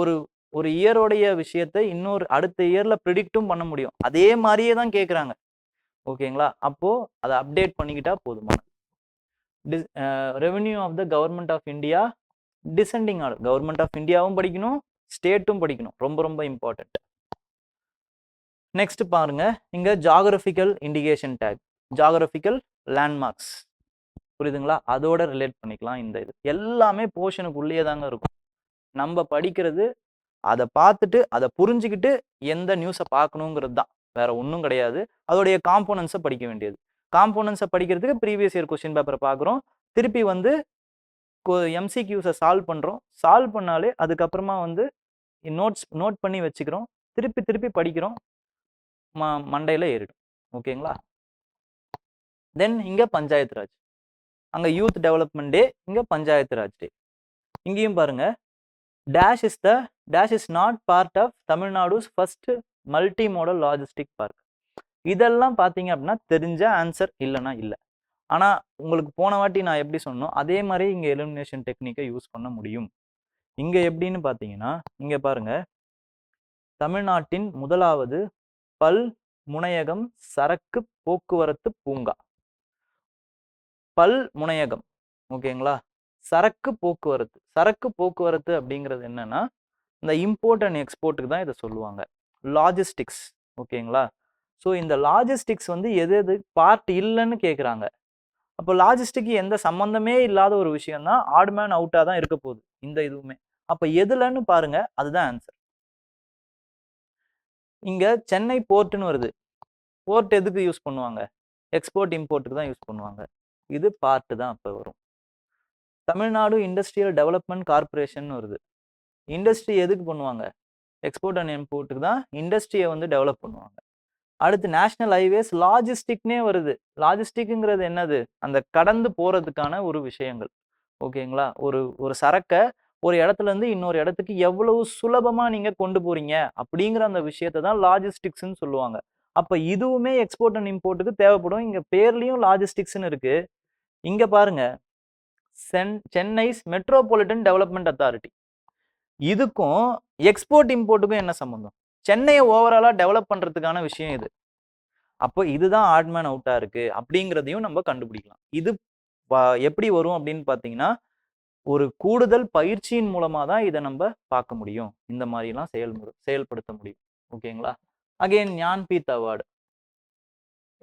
ஒரு ஒரு இயரோடைய விஷயத்தை இன்னொரு அடுத்த இயர்ல ப்ரிடிக்டும் பண்ண முடியும். அதே மாதிரியே தான் கேட்குறாங்க. ஓகேங்களா? அப்போ அதை அப்டேட் பண்ணிக்கிட்டா போதுமான. Revenue of the government of India descending order. Government of இந்தியாவும் படிக்கணும், ஸ்டேட்டும் படிக்கணும். ரொம்ப ரொம்ப இம்பார்ட்டன்ட். நெக்ஸ்ட் பாருங்க, இங்க geographical indication take, geographical landmarks. புரியுதுங்களா? அதோட ரிலேட் பண்ணிக்கலாம். இந்த இது எல்லாமே போர்ஷனுக்குள்ளேயே தாங்க இருக்கும். நம்ம படிக்கிறது அதை பார்த்துட்டு அதை புரிஞ்சுக்கிட்டு எந்த நியூஸை பார்க்கணுங்கிறது தான், வேற ஒன்றும் கிடையாது. அதோடைய காம்போனன்ஸை படிக்க வேண்டியது. காம்போனன்ஸை படிக்கிறதுக்கு ப்ரீவியஸ் இயர் கொஸ்டின் பேப்பரை பார்க்குறோம், திருப்பி வந்து எம்சிக்யூஸை சால்வ் பண்ணுறோம். சால்வ் பண்ணாலே அதுக்கப்புறமா வந்து நோட் பண்ணி வச்சுக்கிறோம், திருப்பி திருப்பி படிக்கிறோம், மண்டையில் ஏறிடும். ஓகேங்களா? தென் இங்கே பஞ்சாயத்து ராஜ், அங்கே யூத் டெவலப்மெண்ட் டே, இங்கே பஞ்சாயத்து ராஜ் டே. இங்கேயும் பாருங்க, dash is not part of Tamil Nadu's first multi modal logistic park. இதெல்லாம் பார்த்தீங்க அப்படின்னா தெரிஞ்ச ஆன்சர், இல்லைன்னா இல்லை. ஆனால் உங்களுக்கு போன வாட்டி நான் எப்படி சொன்னோம் அதே மாதிரி இங்கே எலிமினேஷன் டெக்னிக்கை யூஸ் பண்ண முடியும். இங்கே எப்படின்னு பார்த்தீங்கன்னா, இங்கே பாருங்க, தமிழ்நாட்டின் முதலாவது பல் முனையகம் சரக்கு போக்குவரத்து பூங்கா. பல் முனையகம். ஓகேங்களா? சரக்கு போக்குவரத்து. சரக்கு போக்குவரத்து அப்படிங்கிறது என்னன்னா இந்த இம்போர்ட் அண்ட் எக்ஸ்போர்ட்டுக்கு தான் இதை சொல்லுவாங்க, லாஜிஸ்டிக்ஸ். ஓகேங்களா? ஸோ இந்த லாஜிஸ்டிக்ஸ் வந்து எது எது பார்ட் இல்லைன்னு கேட்குறாங்க. அப்போ லாஜிஸ்டிக் எந்த சம்பந்தமே இல்லாத ஒரு விஷயம் தான், ஆட்மேன் அவுட்டாக தான் இருக்க போகுது இந்த இதுவுமே. அப்போ எதுலன்னு பாருங்க, அதுதான் ஆன்சர். இங்க சென்னை போர்ட்னு வருது. போர்ட் எதுக்கு யூஸ் பண்ணுவாங்க? எக்ஸ்போர்ட் இம்போர்ட்டுக்கு தான் யூஸ் பண்ணுவாங்க. இது பார்ட் தான் அப்போ வரும். தமிழ்நாடு இண்டஸ்ட்ரியல் டெவலப்மெண்ட் கார்பரேஷன் வருது. இண்டஸ்ட்ரி எதுக்கு பண்ணுவாங்க? எக்ஸ்போர்ட் அண்ட் இம்போர்ட்டுக்கு தான் இண்டஸ்ட்ரியை வந்து டெவலப் பண்ணுவாங்க. அடுத்து நேஷனல் ஹைவேஸ் லாஜிஸ்டிக்னே வருது. லாஜிஸ்டிக்ங்கிறது என்னது? அந்த கடந்து போறதுக்கான ஒரு விஷயங்கள். ஓகேங்களா? ஒரு சரக்கை ஒரு இடத்துல இருந்து இன்னொரு இடத்துக்கு எவ்வளவு சுலபமா நீங்க கொண்டு போறீங்க அப்படிங்கிற அந்த விஷயத்தை தான் லாஜிஸ்டிக்ஸ்ன்னு சொல்லுவாங்க. அப்ப இதுவுமே எக்ஸ்போர்ட் அண்ட் இம்போர்ட்டுக்கு தேவைப்படும். இங்க பேர்லயும் லாஜிஸ்டிக்ஸ்ன்னு இருக்கு. இங்க பாருங்க, சென்னைஸ் மெட்ரோபாலிட்டன் டெவலப்மெண்ட் அத்தாரிட்டி. இதுக்கும் எக்ஸ்போர்ட் இம்போர்ட்டுக்கும் என்ன சம்பந்தம்? சென்னையை ஓவராலா டெவலப் பண்றதுக்கான விஷயம் இது. அப்போ இதுதான் ஆட்மேன் அவுட்டா இருக்கு அப்படிங்கிறதையும் நம்ம கண்டுபிடிக்கலாம். இது எப்படி வரும் அப்படின்னு பார்த்தீங்கன்னா, ஒரு கூடுதல் பயிற்சியின் மூலமா தான் இதை நம்ம பார்க்க முடியும். இந்த மாதிரிலாம் செயல்படுத்த முடியும். ஓகேங்களா? Again Jnanpith award.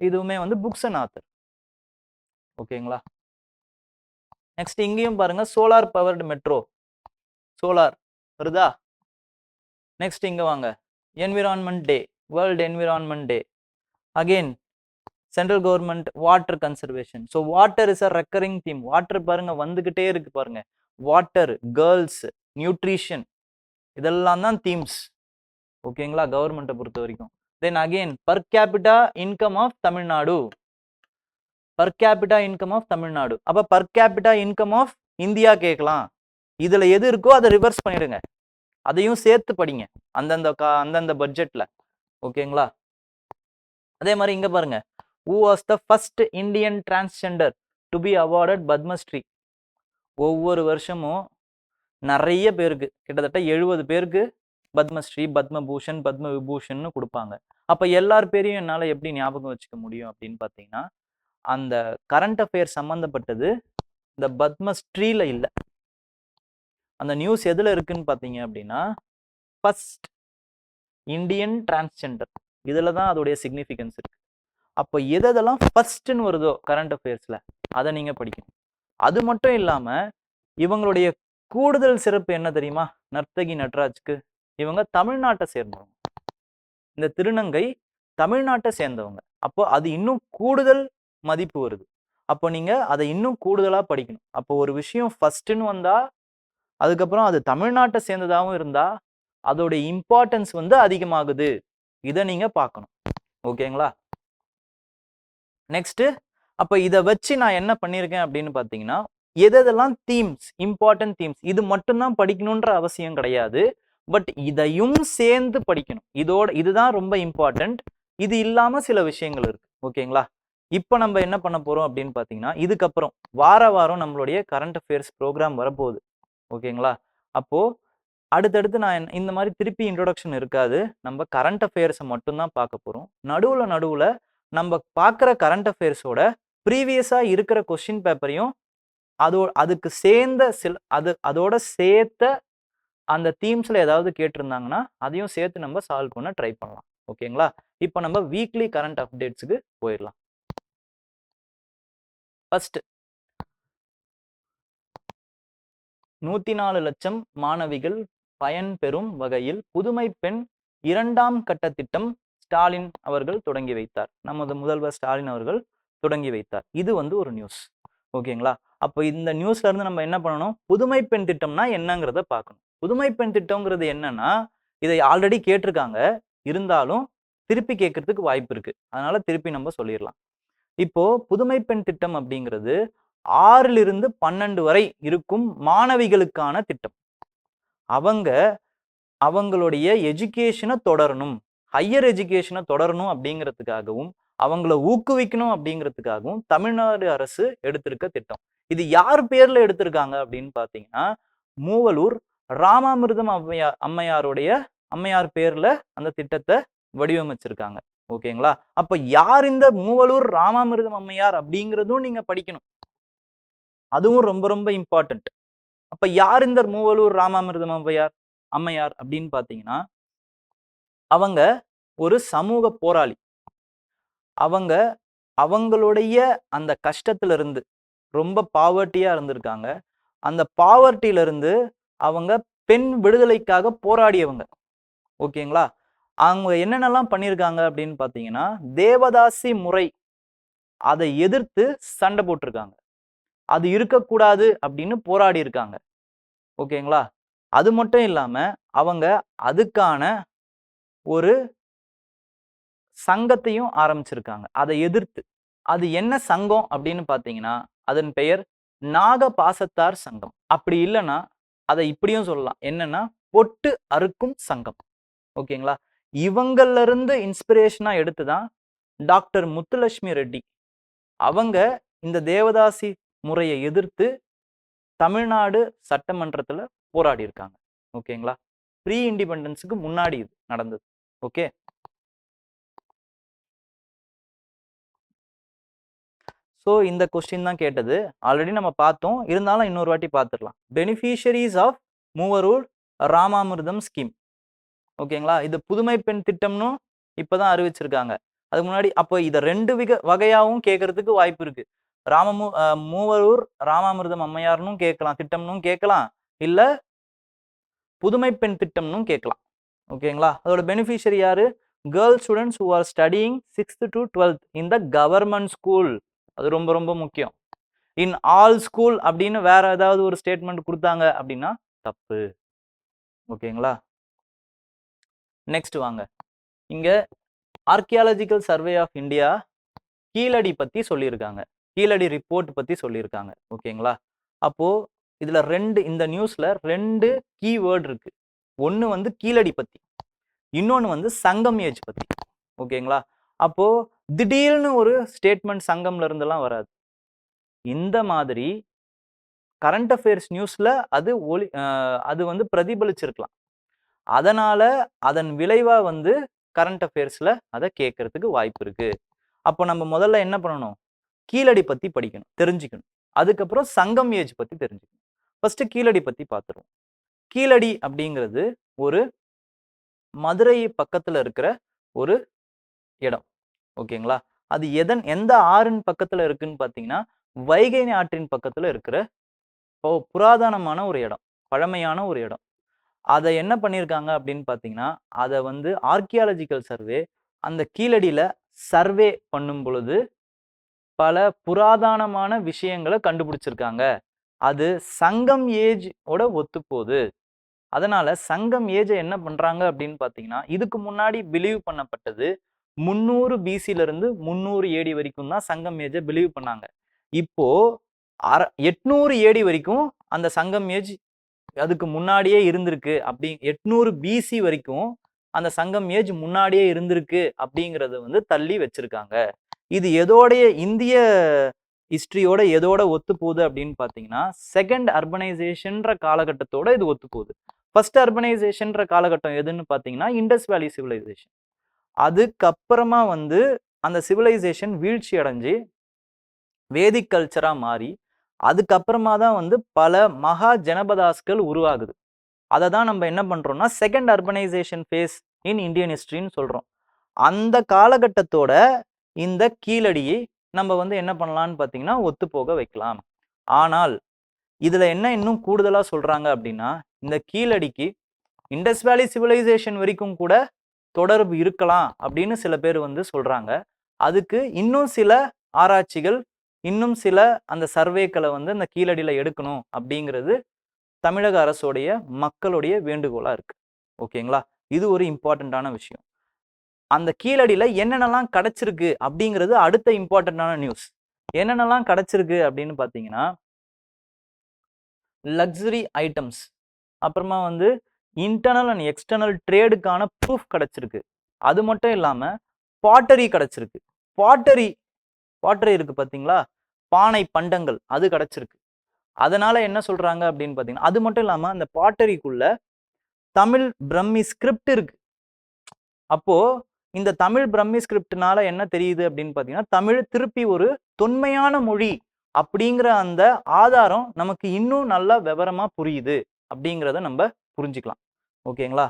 இதுவுமே வந்து புக்ஸ் அண்ட் ஆத்தர். ஓகேங்களா? நெக்ஸ்ட் இங்கேயும் பாருங்க சோலார் பவர்டு மெட்ரோ. சோலார் வருதா? நெக்ஸ்ட் இங்க வாங்க, environment day, world environment day. Again central government water conservation. So water is a recurring theme. Water பாருங்க வந்துகிட்டே இருக்கு பாருங்க. வாட்டர், கேர்ள்ஸ், நியூட்ரிஷன், இதெல்லாம் தான் தீம்ஸ். ஓகேங்களா? கவர்மெண்ட்டை பொறுத்த வரைக்கும். Then again per capita income of Tamil Nadu. Per capita income of Tamil Nadu. அப்ப per capita income of India கேட்கலாம். இதுல எது இருக்கோ அதை ரிவர்ஸ் பண்ணிடுங்க, அதையும் சேர்த்து படிங்க அந்தந்த பட்ஜெட்ல. ஓகேங்களா? அதே மாதிரி இங்க பாருங்க, who was the first Indian transgender to be awarded Padmashri. ஒவ்வொரு வருஷமும் நிறைய பேருக்கு, கிட்டத்தட்ட 70 பேருக்கு பத்மஸ்ரீ, பத்மபூஷன், பத்ம விபூஷன் கொடுப்பாங்க. அப்ப எல்லார் பேரையும் என்னால எப்படி ஞாபகம் வச்சுக்க முடியும் அப்படின்னு பாத்தீங்கன்னா, அந்த கரண்ட் அஃபேர் சம்பந்தப்பட்டது இந்த பத்மஸ்ரீல இல்ல. அந்த நியூஸ் எதுல இருக்குன்னு பாத்தீங்க அப்படின்னா, ஃபர்ஸ்ட் இந்தியன் டிரான்ஸ்ஜெண்டர், இதுல தான் அதோடைய சிக்னிஃபிகன்ஸ் இருக்கு. அப்போ எதெல்லாம் ஃபர்ஸ்ட்னு வருதோ கரண்ட் அஃபேர்ஸ்ல அதை நீங்க படிக்கணும். அது மட்டும் இல்லாம இவங்களுடைய கூடுதல் சிறப்பு என்ன தெரியுமா? நர்த்தகி நட்ராஜ்க்கு இவங்க தமிழ்நாட்டை சேர்ந்தவங்க. இந்த திருநங்கை தமிழ்நாட்டை சேர்ந்தவங்க. அப்போ அது இன்னும் கூடுதல் மதிப்பு வருது. அப்போ நீங்க அதை இன்னும் கூடுதலா படிக்கணும். அப்போ ஒரு விஷயம் ஃபர்ஸ்ட்னு வந்தா, அதுக்கப்புறம் அது தமிழ்நாட்டை சேர்ந்ததாகவும் இருந்தா அதோட இம்பார்ட்டன்ஸ் வந்து அதிகமாகுது. இதை நீங்க பார்க்கணும். ஓகேங்களா? நெக்ஸ்ட், அப்ப இதை வச்சு நான் என்ன பண்ணியிருக்கேன் அப்படின்னு பாத்தீங்கன்னா, எதெல்லாம் தீம்ஸ், இம்பார்ட்டன்ட் தீம்ஸ், இது மட்டும்தான் படிக்கணும்ன்ற அவசியம் கிடையாது. பட் இதையும் சேர்ந்து படிக்கணும். இதுதான் ரொம்ப இம்பார்ட்டன்ட். இது இல்லாம சில விஷயங்கள் இருக்கு. ஓகேங்களா? இப்போ நம்ம என்ன பண்ண போறோம் அப்படின்னு பாத்தீங்கன்னா, இதுக்கப்புறம் வாரம் நம்மளுடைய கரண்ட் அஃபேர்ஸ் ப்ரோக்ராம் வரப்போகுது. ஓகேங்களா? அப்போ அடுத்தடுத்து நான் இந்த மாதிரி திருப்பி இன்ட்ரோடக்ஷன் இருக்காது. நம்ம கரண்ட் அஃபேர்ஸை மட்டும்தான் பார்க்க போறோம். நடுவுல நம்ம பார்க்குற கரண்ட் அஃபேர்ஸோட ப்ரீவியஸா இருக்கிற கொஸ்டின் பேப்பரையும் அதுக்கு சேர்ந்த அதோட சேர்த்த அந்த தீம்ஸ்ல ஏதாவது கேட்டிருந்தாங்கன்னா அதையும் சேர்த்து நம்ம சால்வ் பண்ண ட்ரை பண்ணலாம். ஓகேங்களா? இப்போ நம்ம வீக்லி கரண்ட் அப்டேட்ஸுக்கு போயிடலாம். ஃபர்ஸ்ட், 104 லட்சம் மாணவிகள் பயன்பெறும் வகையில் புதுமை பெண் 2ஆம் கட்ட திட்டம் ஸ்டாலின் அவர்கள் தொடங்கி வைத்தார். நமது முதல்வர் ஸ்டாலின் அவர்கள் தொடங்கி வைத்தார். இது வந்து ஒரு நியூஸ். ஓகேங்களா? அப்போ இந்த நியூஸ்ல இருந்து நம்ம என்ன பண்ணணும்? புதுமை பெண் திட்டம்னா என்னங்கிறத பார்க்கணும். புதுமை பெண் திட்டம்ங்கிறது என்னன்னா, இதை ஆல்ரெடி கேட்டிருக்காங்க, இருந்தாலும் திருப்பி கேட்கறதுக்கு வாய்ப்பு இருக்கு. அதனால திருப்பி நம்ம சொல்லிடலாம். இப்போ புதுமை பெண் திட்டம் அப்படிங்கிறது 6லிருந்து 12 வரை இருக்கும் மாணவிகளுக்கான திட்டம். அவங்களுடைய எஜுகேஷனை தொடரணும், ஹையர் எஜுகேஷனை தொடரணும் அப்படிங்கிறதுக்காகவும் அவங்கள ஊக்குவிக்கணும் அப்படிங்கிறதுக்காகவும் தமிழ்நாடு அரசு எடுத்திருக்க திட்டம். இது யார் பேர்ல எடுத்திருக்காங்க அப்படின்னு பாத்தீங்கன்னா, மூவலூர் ராமாமிர்தம் அம்மையார் பேர்ல அந்த திட்டத்தை வடிவமைச்சிருக்காங்க. ஓகேங்களா? அப்ப யார் இந்த மூவலூர் ராமாமிர்தம் அம்மையார் அப்படிங்கிறதும் நீங்க படிக்கணும். அதுவும் ரொம்ப ரொம்ப இம்பார்ட்டன்ட். அப்ப யார் இந்த மூவலூர் ராமாமிர்தம் அம்மையார் அப்படின்னு பாத்தீங்கன்னா, அவங்க ஒரு சமூக போராளி. அவங்களுடைய அந்த கஷ்டத்துல இருந்து, ரொம்ப பாவர்ட்டியா இருந்திருக்காங்க. அந்த பாவர்ட்டில இருந்து அவங்க பெண் விடுதலைக்காக போராடியவங்க. ஓகேங்களா? அவங்க என்னென்னலாம் பண்ணியிருக்காங்க அப்படின்னு பாத்தீங்கன்னா, தேவதாசி முறை அதை எதிர்த்து சண்டை போட்டிருக்காங்க. அது இருக்கக்கூடாது அப்படின்னு போராடி இருக்காங்க. ஓகேங்களா? அது மட்டும் இல்லாம அவங்க அதுக்கான ஒரு சங்கத்தையும் ஆரம்பிச்சிருக்காங்க அதை எதிர்த்து. அது என்ன சங்கம் அப்படின்னு பாத்தீங்கன்னா, அதன் பெயர் நாக பாசத்தார் சங்கம். அப்படி இல்லைன்னா அதை இப்படியும் சொல்லலாம், என்னன்னா பொட்டு அறுக்கும் சங்கம். ஓகேங்களா? இவங்கள்ல இருந்து இன்ஸ்பிரேஷனா எடுத்துதான் டாக்டர் முத்துலட்சுமி ரெட்டி அவங்க இந்த தேவதாசி முறையை எதிர்த்து தமிழ்நாடு சட்டமன்றத்துல போராடி இருக்காங்க. ஓகேங்களா? ப்ரீ இண்டிபெண்டன்ஸுக்கு முன்னாடி இது நடந்தது. ஓகே, ஸோ இந்த கொஸ்டின் தான் கேட்டது. ஆல்ரெடி நம்ம பார்த்தோம், இருந்தாலும் இன்னொரு வாட்டி பார்த்துடலாம். Beneficiaries of Moovalur Ramamirtham scheme. ஓகேங்களா? இது புதுமை பெண் திட்டம்னு இப்பதான் அறிவிச்சிருக்காங்க. அதுக்கு முன்னாடி அப்போ இதை 2 வகையாகவும் கேட்கறதுக்கு வாய்ப்பு இருக்கு. மூவரூர் ராமாமிர்தம் அம்மையார்னும் கேட்கலாம், திட்டம்னும் கேட்கலாம், இல்ல புதுமை பெண் திட்டம்னும் கேட்கலாம். ஓகேங்களா? அதோட பெனிஃபிஷியரி யாரு? Girl students who are studying 6th to 12th in the government school. அது ரொம்ப ரொம்ப முக்கியம். இன் ஆல் ஸ்கூல் அப்படின்னு வேற ஏதாவது ஒரு ஸ்டேட்மெண்ட் கொடுத்தாங்க அப்படின்னா தப்பு. ஓகேங்களா? நெக்ஸ்ட் வாங்க. இங்க archaeological survey of India Keezhadi பத்தி சொல்லியிருக்காங்க, கீழடி ரிப்போர்ட் பத்தி சொல்லியிருக்காங்க. ஓகேங்களா? அப்போ இதுல இந்த நியூஸ்ல 2 கீவேர்ட் இருக்கு. ஒன்னு வந்து கீழடி பத்தி, இன்னொன்னு வந்து சங்கம் ஏஜ் பத்தி. ஓகேங்களா? அப்போ திடீர்னு ஒரு ஸ்டேட்மெண்ட் சங்கம்ல இருந்தெல்லாம் வராது. இந்த மாதிரி கரண்ட் அஃபேர்ஸ் நியூஸ்ல அது வந்து பிரதிபலிச்சிருக்கலாம். அதனால அதன் விளைவா வந்து கரண்ட் அஃபேர்ஸ்ல அதை கேட்கறதுக்கு வாய்ப்பு இருக்கு. அப்போ நம்ம முதல்ல என்ன பண்ணணும்? கீழடி பத்தி படிக்கணும், தெரிஞ்சுக்கணும். அதுக்கப்புறம் சங்கம் ஏஜ் பத்தி தெரிஞ்சுக்கணும். ஃபர்ஸ்ட் கீழடி பத்தி பார்த்துருவோம். கீழடி அப்படிங்கிறது ஒரு மதுரை பக்கத்துல இருக்கிற ஒரு இடம். ஓகேங்களா? அது எந்த ஆறின் பக்கத்துல இருக்குன்னு பாத்தீங்கன்னா வைகை ஆற்றின் பக்கத்துல இருக்கிற புராதனமான ஒரு இடம், பழமையான ஒரு இடம். அதை என்ன பண்ணியிருக்காங்க அப்படின்னு பாத்தீங்கன்னா, அதை வந்து ஆர்கியாலஜிக்கல் சர்வே அந்த கீழடியில சர்வே பண்ணும் பொழுது பல புராதனமான விஷயங்களை கண்டுபிடிச்சிருக்காங்க. அது சங்கம் ஏஜ் ஓட ஒத்து போகுது. அதனால சங்கம் ஏஜ் என்ன பண்றாங்க அப்படின்னு பாத்தீங்கன்னா, இதுக்கு முன்னாடி பிலீவ் பண்ணப்பட்டது 300 பிசில இருந்து 300 ஏடி வரைக்கும் தான் சங்கம் ஏஜை பிலீவ் பண்ணாங்க. இப்போ 800 ஏடி வரைக்கும் அந்த சங்கம் ஏஜ் அதுக்கு முன்னாடியே இருந்திருக்கு. 800 பிசி வரைக்கும் அந்த சங்கம் ஏஜ் முன்னாடியே இருந்திருக்கு அப்படிங்கறத வந்து தள்ளி வச்சிருக்காங்க. இது எதோடைய இந்திய ஹிஸ்டரியோட எதோட ஒத்து போகுது அப்படின்னு பாத்தீங்கன்னா, செகண்ட் அர்பனைசேஷன்ற காலகட்டத்தோட இது ஒத்து போகுது. ஃபர்ஸ்ட் அர்பனைசேஷன்ற காலகட்டம் எதுன்னு பாத்தீங்கன்னா இண்டஸ் வேலி சிவிலைசேஷன். அதுக்கப்புறமா வந்து அந்த சிவிலைசேஷன் வீழ்ச்சி அடைஞ்சு வேதிக் கல்ச்சரா மாறி அதுக்கப்புறமா தான் வந்து பல மகா ஜனபதாஸ்கள் உருவாகுது. அதை தான் நம்ம என்ன பண்றோம்னா second urbanisation phase in Indian ஹிஸ்டரின்னு சொல்றோம். அந்த காலகட்டத்தோட இந்த கீழடியை நம்ம வந்து என்ன பண்ணலாம்னு பாத்தீங்கன்னா ஒத்து போக வைக்கலாம். ஆனால் இதுல என்ன இன்னும் கூடுதலா சொல்றாங்க அப்படின்னா, இந்த கீழடிக்கு இண்டஸ் வேலி சிவிலைசேஷன் வரைக்கும் கூட தொடர்பு இருக்கலாம் அப்படின்னு சில பேர் வந்து சொல்றாங்க. அதுக்கு இன்னும் சில ஆராய்ச்சிகள், இன்னும் சில அந்த சர்வேக்களை வந்து அந்த கீழடியில எடுக்கணும் அப்படிங்கிறது தமிழக அரசுடைய மக்களுடைய வேண்டுகோளா இருக்கு. ஓகேங்களா? இது ஒரு இம்பார்ட்டன்டான விஷயம். அந்த கீழடியில என்னென்னலாம் கிடைச்சிருக்கு அப்படிங்கிறது அடுத்த இம்பார்ட்டன்டான நியூஸ். என்னென்னலாம் கிடைச்சிருக்கு அப்படின்னு பாத்தீங்கன்னா, லக்ஸரி ஐட்டம்ஸ், அப்புறமா வந்து இன்டர்னல் அண்ட் எக்ஸ்டர்னல் ட்ரேடுக்கான ப்ரூஃப் கிடைச்சிருக்கு. அது மட்டும் இல்லாம பாட்டரி கிடைச்சிருக்கு. பாட்டரி இருக்கு பாத்தீங்களா, பானை பண்டங்கள், அது கிடைச்சிருக்கு. அதனால என்ன சொல்றாங்க அப்படின்னு பாத்தீங்கன்னா, அது மட்டும் இல்லாம அந்த பாட்டரிக்குள்ள தமிழ் பிரம்மி ஸ்கிரிப்ட் இருக்கு. அப்போ இந்த தமிழ் பிரம்மி ஸ்கிரிப்ட்னால என்ன தெரியுது அப்படின்னு பாத்தீங்கன்னா, தமிழ் திருப்பி ஒரு தொன்மையான மொழி அப்படிங்கிற அந்த ஆதாரம் நமக்கு இன்னும் நல்லா விவரமா புரியுது அப்படிங்கிறத நம்ம புரிஞ்சுக்கலாம். ஓகேங்களா?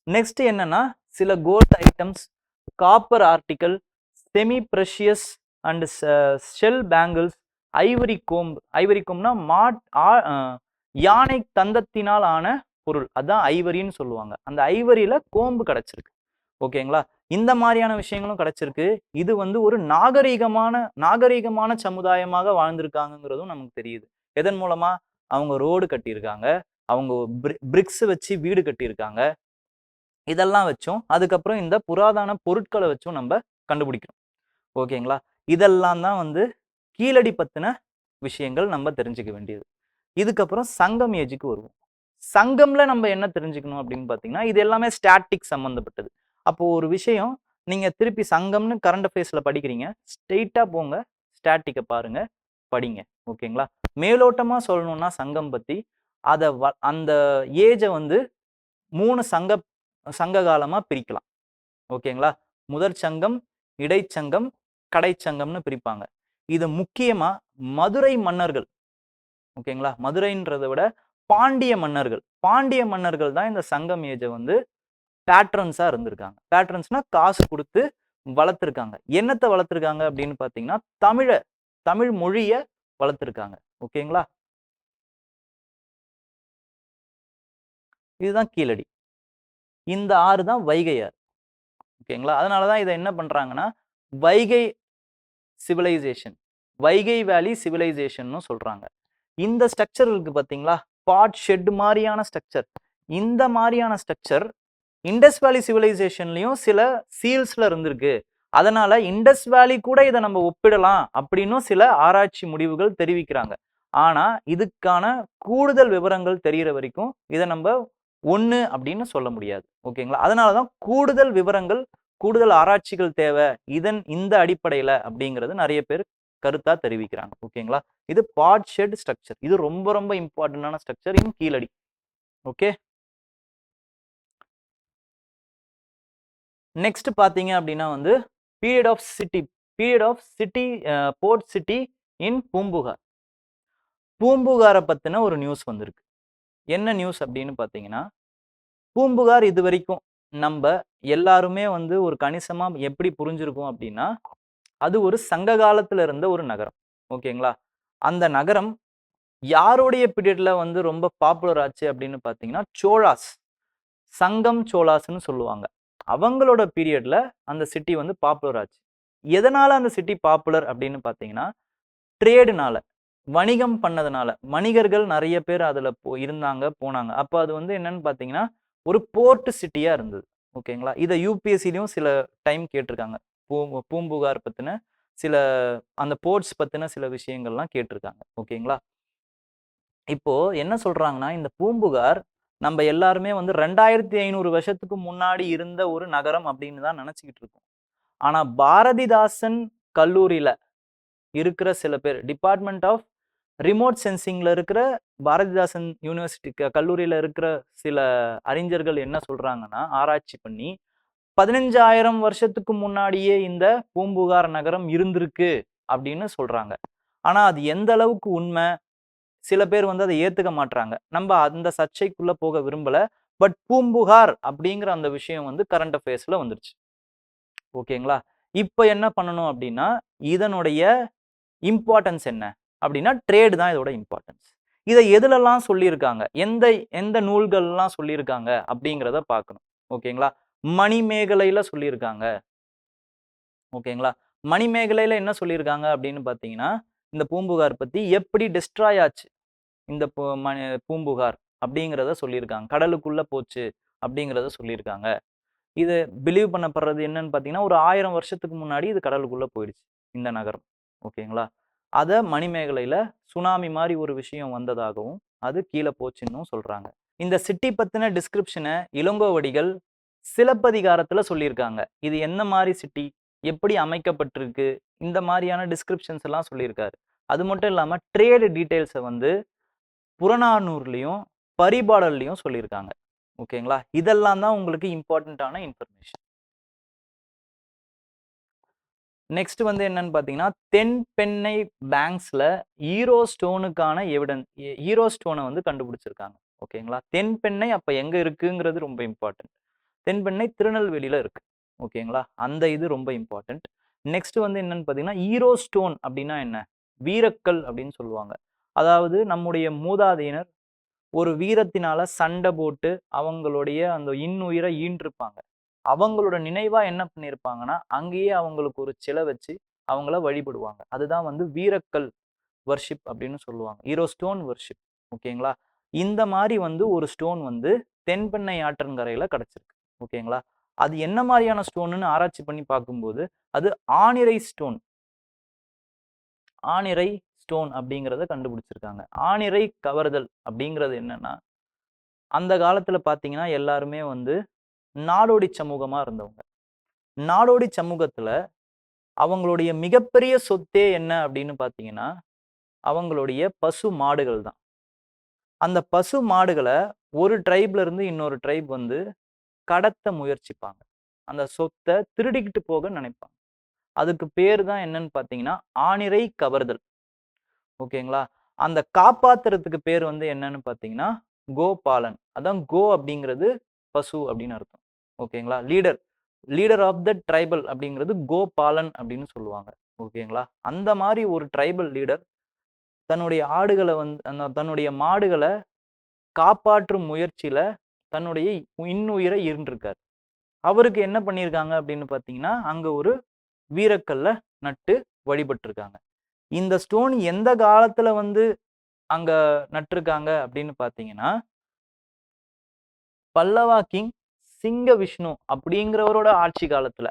நெக்ஸ்ட் என்னன்னா, சில gold items, copper article, semi precious and shell bangles, ivory கோம்னா யானை தந்தத்தினால் ஆன பொருள், அதான் ஐவரின்னு சொல்லுவாங்க. அந்த ஐவரியில கோம்பு கிடைச்சிருக்கு. ஓகேங்களா? இந்த மாதிரியான விஷயங்களும் கிடைச்சிருக்கு. இது வந்து ஒரு நாகரீகமான சமுதாயமாக வாழ்ந்திருக்காங்கிறதும் நமக்கு தெரியுது. எதன் மூலமா? அவங்க ரோடு கட்டியிருக்காங்க, அவங்க பிரிக்ஸ் வச்சு வீடு கட்டியிருக்காங்க. இதெல்லாம் வச்சும் அதுக்கப்புறம் இந்த புராதன பொருட்களை வச்சும் நம்ம கண்டுபிடிக்கிறோம். ஓகேங்களா? இதெல்லாம் தான் வந்து கீழடி பத்தின விஷயங்கள் நம்ம தெரிஞ்சுக்க வேண்டியது. இதுக்கப்புறம் சங்கம் ஏஜுக்கு வருவோம். சங்கம்ல நம்ம என்ன தெரிஞ்சுக்கணும் அப்படின்னு பாத்தீங்கன்னா, இது எல்லாமே ஸ்டாட்டிக் சம்பந்தப்பட்டது. அப்போ ஒரு விஷயம் நீங்க திருப்பி சங்கம்னு கரண்ட் அஃபேர்ஸ்ல படிக்கிறீங்க, ஸ்ட்ரெயிட்டா போங்க, ஸ்டாட்டிக்கை பாருங்க, படிங்க. ஓகேங்களா? மேலோட்டமா சொல்லணும்னா சங்கம் பத்தி அந்த ஏஜை வந்து 3 சங்க காலமா பிரிக்கலாம். ஓகேங்களா? முதற் சங்கம், இடைச்சங்கம், கடைச்சங்கம்னு பிரிப்பாங்க. இது முக்கியமா மதுரை மன்னர்கள், ஓகேங்களா, மதுரைன்றதை விட பாண்டிய மன்னர்கள் தான் இந்த சங்கம் ஏஜை வந்து பேட்ரன்ஸா இருந்திருக்காங்க. பேட்ரன்ஸ்னா காசு கொடுத்து வளர்த்துருக்காங்க. என்னத்தை வளர்த்துருக்காங்க அப்படின்னு பார்த்தீங்கன்னா, தமிழ் மொழியை வளர்த்துருக்காங்க. ஓகேங்களா? இதுதான் கீழடி. இந்த ஆறு தான் வைகை ஆறு. ஓகேங்களா? அதனால தான் இதை என்ன பண்றாங்கன்னா, வைகை சிவிலைசேஷன், வைகை வேலி சிவிலைசேஷன் சொல்றாங்க. இந்த ஸ்ட்ரக்சர் இருக்கு பாத்தீங்களா, பாட் ஷெட் மாதிரியான ஸ்ட்ரக்சர். இந்த மாதிரியான ஸ்ட்ரக்சர் இண்டஸ் வேலி சிவிலைசேஷன்லயும் சில சீல்ஸ்ல இருந்திருக்கு. அதனால இண்டஸ் வேலி கூட இதை நம்ம ஒப்பிடலாம் அப்படின்னு சில ஆராய்ச்சி முடிவுகள் தெரிவிக்கிறாங்க. ஆனா இதுக்கான கூடுதல் விவரங்கள் தெரியற வரைக்கும் இதை நம்ம ஒண்ணு அப்படின்னு சொல்ல முடியாது. ஓகேங்களா? அதனாலதான் கூடுதல் விவரங்கள், கூடுதல் ஆராய்ச்சிகள் தேவை இந்த அடிப்படையில அப்படிங்கிறது நிறைய பேர் கருத்தா தெரிவிக்கிறாங்க. ஓகேங்களா? இது பாட் ஷெட் ஸ்ட்ரக்சர். இது ரொம்ப ரொம்ப இம்பார்ட்டன்டான structure in Keeladi. Okay, next பாத்தீங்க அப்படின்னா வந்து period of city port city in Poompuhar. பூம்புகாரை பத்தின ஒரு நியூஸ் வந்திருக்கு. என்ன நியூஸ் அப்படின்னு பாத்தீங்கன்னா, பூம்புகார் இது வரைக்கும் நம்ம எல்லாருமே வந்து ஒரு கணிசமா எப்படி புரிஞ்சிருக்கும் அப்படின்னா, அது ஒரு சங்க காலத்துல இருந்த ஒரு நகரம். ஓகேங்களா? அந்த நகரம் யாருடைய பீரியட்ல வந்து ரொம்ப பாப்புலர் ஆச்சு அப்படின்னு பாத்தீங்கன்னா, சோழாஸ், சங்கம் சோழாஸ்ன்னு சொல்லுவாங்க. அவங்களோட பீரியட்ல அந்த சிட்டி வந்து பாப்புலர் ஆச்சு. எதனால அந்த சிட்டி பாப்புலர் அப்படின்னு பாத்தீங்கன்னா, ட்ரேடுனால, வணிகம் பண்ணதுனால. வணிகர்கள் நிறைய பேர் அதுல இருந்தாங்க, போனாங்க. அப்ப அது வந்து என்னன்னு பாத்தீங்கன்னா, ஒரு போர்ட் சிட்டியா இருந்தது. ஓகேங்களா? இதை யூபிஎஸ்சிலையும் சில டைம் கேட்டிருக்காங்க. பூம்புகார் பத்தின சில அந்த போர்ட்ஸ் பத்தின சில விஷயங்கள்லாம் கேட்டிருக்காங்க. ஓகேங்களா? இப்போ என்ன சொல்றாங்கன்னா, இந்த பூம்புகார் நம்ம எல்லாருமே வந்து 2500 வருஷத்துக்கு முன்னாடி இருந்த ஒரு நகரம் அப்படின்னு தான் நினைச்சுக்கிட்டு இருக்கோம். ஆனா பாரதிதாசன் கல்லூரியில இருக்கிற சில பேர், டிபார்ட்மெண்ட் ஆஃப் ரிமோட் சென்சிங்ல இருக்கிற பாரதிதாசன் யூனிவர்சிட்டி கல்லூரியில இருக்கிற சில அறிஞர்கள் என்ன சொல்றாங்கன்னா, ஆராய்ச்சி பண்ணி 15,000 வருஷத்துக்கு முன்னாடியே இந்த பூம்புகார் நகரம் இருந்திருக்கு அப்படின்னு சொல்றாங்க. ஆனா அது எந்த அளவுக்கு உண்மை, சில பேர் வந்து அதை ஏத்துக்க மாட்டாங்க. நம்ம அந்த சர்ச்சைக்குள்ள போக விரும்பல. பட் பூம்புகார் அப்படிங்கிற அந்த விஷயம் வந்து கரண்ட் அஃபேர்ஸ்ல வந்துருச்சு. ஓகேங்களா? இப்ப என்ன பண்ணணும் அப்படின்னா, இதனுடைய இம்பார்ட்டன்ஸ் என்ன அப்படின்னா, ட்ரேடு தான் இதோட இம்பார்ட்டன்ஸ். இதை எதுலெல்லாம் சொல்லியிருக்காங்க, எந்த எந்த நூல்கள்லாம் சொல்லியிருக்காங்க அப்படிங்கிறத பார்க்கணும். ஓகேங்களா? மணிமேகலையில சொல்லியிருக்காங்க. ஓகேங்களா? மணிமேகலையில என்ன சொல்லியிருக்காங்க அப்படின்னு பார்த்தீங்கன்னா, இந்த பூம்புகார் பத்தி எப்படி டிஸ்ட்ராய் ஆச்சு இந்த பூம்புகார் அப்படிங்கிறத சொல்லியிருக்காங்க. கடலுக்குள்ள போச்சு அப்படிங்கிறத சொல்லியிருக்காங்க. இது பிலீவ் பண்ணப்படுறது என்னன்னு பார்த்தீங்கன்னா, ஒரு 1000 வருஷத்துக்கு முன்னாடி இது கடலுக்குள்ள போயிடுச்சு இந்த நகரம். ஓகேங்களா? அத மணிமேகலையில சுனாமி மாதிரி ஒரு விஷயம் வந்ததாகவும், அது கீழ போச்சுன்னும் சொல்றாங்க. இந்த சிட்டி பத்தின டிஸ்கிரிப்ஷன இளங்கோவடிகள் சிலப்பதிகாரத்துல சொல்லியிருக்காங்க. இது என்ன மாதிரி சிட்டி, எப்படி அமைக்கப்பட்டிருக்கு, இந்த மாதிரியான டிஸ்கிரிப்ஷன்ஸ் எல்லாம் சொல்லியிருக்காரு. அது மட்டும் இல்லாம ட்ரேடு டீடைல்ஸ வந்து புறநானூறுலயும் பரிபாடல்லையும் சொல்லியிருக்காங்க. ஓகேங்களா? இதெல்லாம் தான் உங்களுக்கு இம்பார்ட்டன்டான இன்ஃபர்மேஷன். நெக்ஸ்ட் வந்து என்னன்னு பார்த்தீங்கன்னா, தென்பெண்ணை பேங்க்ஸ்ல ஈரோ ஸ்டோனுக்கான ஈரோ ஸ்டோனை வந்து கண்டுபிடிச்சிருக்காங்க. ஓகேங்களா? தென்பெண்ணை அப்ப எங்க இருக்குங்கிறது ரொம்ப இம்பார்ட்டன்ட். தென்பெண்ணை திருநெல்வேலியில இருக்கு. ஓகேங்களா? அந்த இது ரொம்ப இம்பார்ட்டன்ட். நெக்ஸ்ட் வந்து என்னன்னு பார்த்தீங்கன்னா, ஈரோ ஸ்டோன் அப்படின்னா என்ன? வீரக்கல் அப்படின்னு சொல்லுவாங்க. அதாவது நம்முடைய மூதாதையினர் ஒரு வீரத்தினால சண்டை போட்டு அவங்களுடைய அந்த இன்னுயிரை ஈன்றிருப்பாங்க. அவங்களோட நினைவா என்ன பண்ணியிருப்பாங்கன்னா, அங்கேயே அவங்களுக்கு ஒரு சிலை வச்சு அவங்கள வழிபடுவாங்க. அதுதான் வந்து வீரக்கல் வர்ஷிப் அப்படின்னு சொல்லுவாங்க. Hero stone worship. ஓகேங்களா? இந்த மாதிரி வந்து ஒரு ஸ்டோன் வந்து தென்பெண்ணை ஆற்றங்கரையில கிடைச்சிருக்கு. ஓகேங்களா? அது என்ன மாதிரியான ஸ்டோன்னு ஆராய்ச்சி பண்ணி பார்க்கும்போது, அது ஆணிரை ஸ்டோன். ஆணிரை ஸ்டோன் அப்படிங்கிறத கண்டுபிடிச்சிருக்காங்க. ஆணிரை கவர்தல் அப்படிங்கிறது என்னன்னா, அந்த காலத்துல பாத்தீங்கன்னா எல்லாருமே வந்து நாடோடி சமூகமா இருந்தவங்க. நாடோடி சமூகத்துல அவங்களுடைய மிகப்பெரிய சொத்தே என்ன அப்படின்னு பாத்தீங்கன்னா, அவங்களுடைய பசு மாடுகள் தான். அந்த பசு மாடுகளை ஒரு ட்ரைப்ல இருந்து இன்னொரு ட்ரைப் வந்து கடத்த முயற்சிப்பாங்க. அந்த சொத்தை திருடிக்கிட்டு போக நினைப்பாங்க. அதுக்கு பேர் தான் என்னன்னு பாத்தீங்கன்னா, ஆணிரை கவர்தல். ஓகேங்களா? அந்த காப்பாத்துறதுக்கு பேர் வந்து என்னன்னு பாத்தீங்கன்னா, கோபாலன். அதான் கோ அப்படிங்கிறது பசு அப்படின்னு அர்த்தம். ஓகேங்களா? Leader. Leader of the tribal அப்படிங்கிறது கோபாலன் அப்படின்னு சொல்லுவாங்க. ஓகேங்களா? அந்த மாதிரி ஒரு ட்ரைபல் லீடர் தன்னுடைய ஆடுகளை தன்னுடைய மாடுகளை காப்பாற்றும் முயற்சியில தன்னுடைய இன்னுயிரை ஈர்ந்திருக்காரு. அவருக்கு என்ன பண்ணியிருக்காங்க அப்படின்னு பார்த்தீங்கன்னா, அங்க ஒரு வீரக்கல்ல நட்டு வழிபட்டிருக்காங்க. இந்த ஸ்டோன் எந்த காலத்துல அங்க நட்டிருக்காங்க அப்படின்னு பார்த்தீங்கன்னா, பல்லவா கிங் சிங்க விஷ்ணு அப்படிங்கிறவரோட ஆட்சி காலத்துல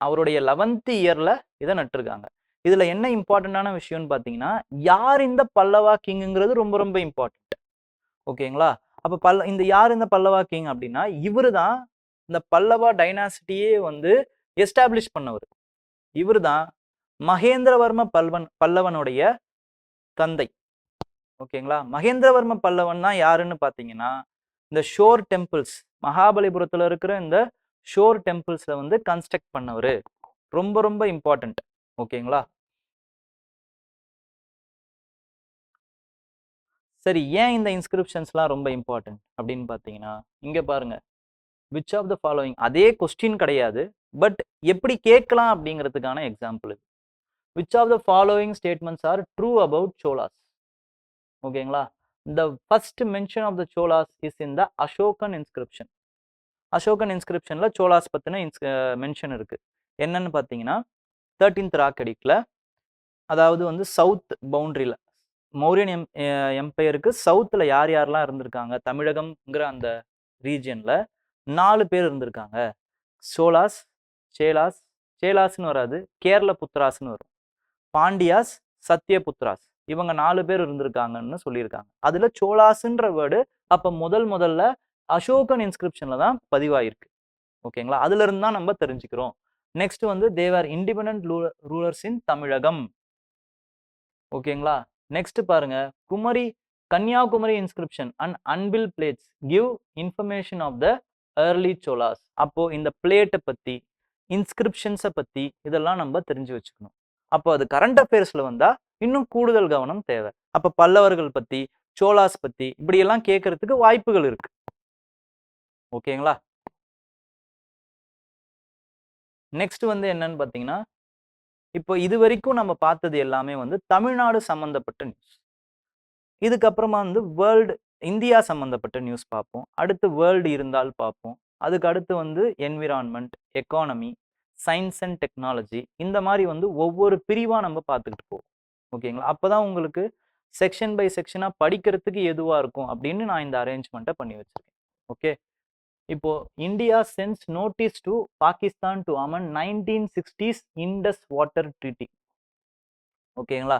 அவருடைய 11th இயர்ல இதை நட்டிருக்காங்க. இதுல என்ன இம்பார்ட்டன்டான விஷயம்னு பார்த்தீங்கன்னா, யார் இந்த பல்லவா கிங்ங்கிறது ரொம்ப ரொம்ப இம்பார்ட்டன்ட். ஓகேங்களா? அப்ப இந்த யார் இந்த பல்லவா கிங் அப்படின்னா, இவரு தான் இந்த பல்லவா டைனாசிட்டியே எஸ்டாப்ளிஷ் பண்ணவர். இவரு தான் மகேந்திரவர்ம பல்லவனுடைய தந்தை. ஓகேங்களா? மகேந்திரவர்ம பல்லவன் தான் யாருன்னு பாத்தீங்கன்னா, இந்த ஷோர் டெம்பிள்ஸ், மகாபலிபுரத்துல இருக்கிற இந்த ஷோர் டெம்பிள்ஸ்ல கன்ஸ்ட்ரக்ட் பண்ணவரு. ரொம்ப ரொம்ப இம்பார்ட்டன்ட். ஓகேங்களா? சரி, ஏன் இந்த இன்ஸ்கிரிப்ஷன்ஸ்லாம் ரொம்ப இம்பார்ட்டன்ட் அப்படின்னு பாத்தீங்கன்னா, இங்க பாருங்க. விச் ஆஃப் த ஃபாலோயிங், அதே கொஸ்டின் கிடையாது, பட் எப்படி கேட்கலாம் அப்படிங்கிறதுக்கான example. Which of the following statements are true about Cholas? ஓகேங்களா? The first mention of the Cholas is in the Ashokan inscription. Asokan இன்ஸ்கிரிப்ஷன்ல Cholas பத்தின மென்ஷன் இருக்கு. என்னன்னு பாத்தீங்கன்னா, 13th ராக் எடிக்ட்ல, அதாவது சவுத் பவுண்டரியில மௌரியன் எம்பையருக்கு சவுத்துல யார் யாரெல்லாம் இருந்திருக்காங்க, தமிழகம்ங்கிற அந்த ரீஜியன்ல 4 பேர் இருந்திருக்காங்க. சோலாஸ், சேலாஸ், சேலாஸ்ன்னு வராது, கேரள புத்ராஸ்ன்னு வரும். பாண்டியாஸ், சத்யபுத்ராஸ், இவங்க 4 பேர் இருந்திருக்காங்கன்னு சொல்லியிருக்காங்க. அதுல சோலாஸ்ன்ற வேர்டு அப்ப முதல்ல அசோகன் இன்ஸ்கிரிப்ஷன்ல தான் பதிவாயிருக்கு. ஓகேங்களா? அதுல இருந்து தான் நம்ம தெரிஞ்சுக்கிறோம். நெக்ஸ்ட் தேவர் இண்டிபெண்டன்ட் ரூலர்ஸ் இன் தமிழகம். ஓகேங்களா? நெக்ஸ்ட் பாருங்க, Kanniyakumari inscription and Anbil plates give information of the early Cholas. அப்போ இந்த பிளேட்டை பத்தி, இன்ஸ்கிரிப்ஷன்ஸை பத்தி இதெல்லாம் நம்ம தெரிஞ்சு வச்சுக்கணும். அப்போ அது கரண்ட் அஃபேர்ஸ்ல வந்தா இன்னும் கூடுதல் கவனம் தேவை. அப்ப பல்லவர்கள் பத்தி, சோலாஸ் பத்தி இப்படி எல்லாம் கேட்கறதுக்கு வாய்ப்புகள் இருக்கு. ஓகேங்களா? நெக்ஸ்ட் என்னன்னு பாத்தீங்கன்னா, இப்போ இது வரைக்கும் நம்ம பார்த்தது எல்லாமே தமிழ்நாடு சம்பந்தப்பட்ட நியூஸ். இதுக்கப்புறமா இந்தியா சம்பந்தப்பட்ட நியூஸ் பார்ப்போம். அடுத்து வேர்ல்டு இருந்தால் பார்ப்போம். அதுக்கு அடுத்து environment, economy, science and technology, இந்த மாதிரி ஒவ்வொரு பிரிவா நம்ம பார்த்துக்கிட்டு போவோம். ஓகேங்களா? அப்பதான் உங்களுக்கு செக்ஷன் பை செக்ஷனா படிக்கிறதுக்கு எதுவா இருக்கும் அப்படின்னு நான் இந்த அரேஞ்ச்மெண்ட்டை பண்ணி வச்சிருக்கேன். ஓகே, இப்போ India sends notice to Pakistan to amend 1960s Indus water treaty. ஓகேங்களா?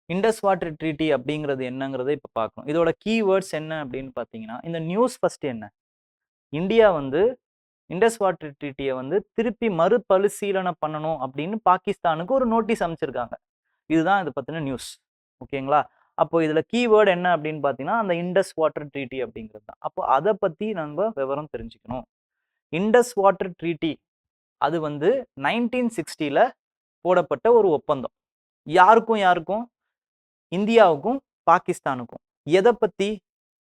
இண்டஸ் வாட்டர் ட்ரீட்டி அப்படிங்கிறது என்னங்கிறத இப்போ பார்க்கணும். இதோட கீவேர்ட்ஸ் என்ன அப்படின்னு பார்த்தீங்கன்னா, இந்த நியூஸ் ஃபர்ஸ்ட் என்ன, இந்தியா இண்டஸ் வாட்டர் ட்ரீட்டியை திருப்பி மறுபரிசீலனை பண்ணணும் அப்படின்னு பாகிஸ்தானுக்கு ஒரு நோட்டீஸ் அமைச்சிருக்காங்க. இதுதான் இதை பற்றின நியூஸ். ஓகேங்களா? அப்போ இதுல கீவேர்டு என்ன அப்படின்னு பார்த்தீங்கன்னா, அந்த இண்டஸ் வாட்டர் ட்ரீட்டி அப்படிங்கிறது தான். அப்போ அதை பத்தி நம்ம விவரம் தெரிஞ்சுக்கணும். இண்டஸ் வாட்டர் ட்ரீட்டி அது 1960ல போடப்பட்ட ஒரு ஒப்பந்தம். யாருக்கும் இந்தியாவுக்கும் பாகிஸ்தானுக்கும். எதை பத்தி?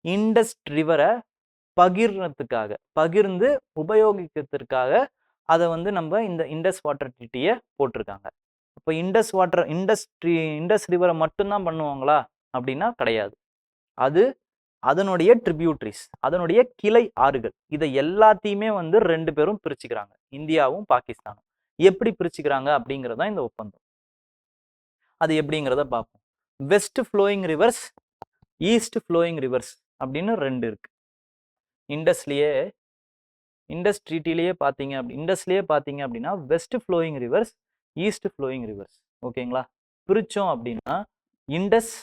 இண்டஸ் ரிவரை பகிர்ந்து உபயோகிக்கிறதுக்காக அதை நம்ம இந்த இண்டஸ் வாட்டர் ட்ரீட்டியை போட்டிருக்காங்க. இப்போ இண்டஸ் ரிவரை மட்டும்தான் பண்ணுவாங்களா அப்படின்னா கிடையாது. அதனுடைய ட்ரிபியூட்ரிஸ், அதனுடைய கிளை ஆறுகள், இதை எல்லாத்தையுமே 2 பேரும் பிரிச்சுக்கிறாங்க, இந்தியாவும் பாகிஸ்தானும். எப்படி பிரிச்சுக்கிறாங்க அப்படிங்கிறதா இந்த ஒப்பந்தம். அது எப்படிங்கிறத பார்ப்போம். West flowing rivers, east flowing rivers அப்படின்னு 2 இருக்கு. இண்டஸ் ட்ரீட்டிலேயே பார்த்தீங்க அப்படின்னா west flowing rivers, east flowing rivers. ஓகேங்களா? பிரிச்சோம் அப்படின்னா இண்டஸ்,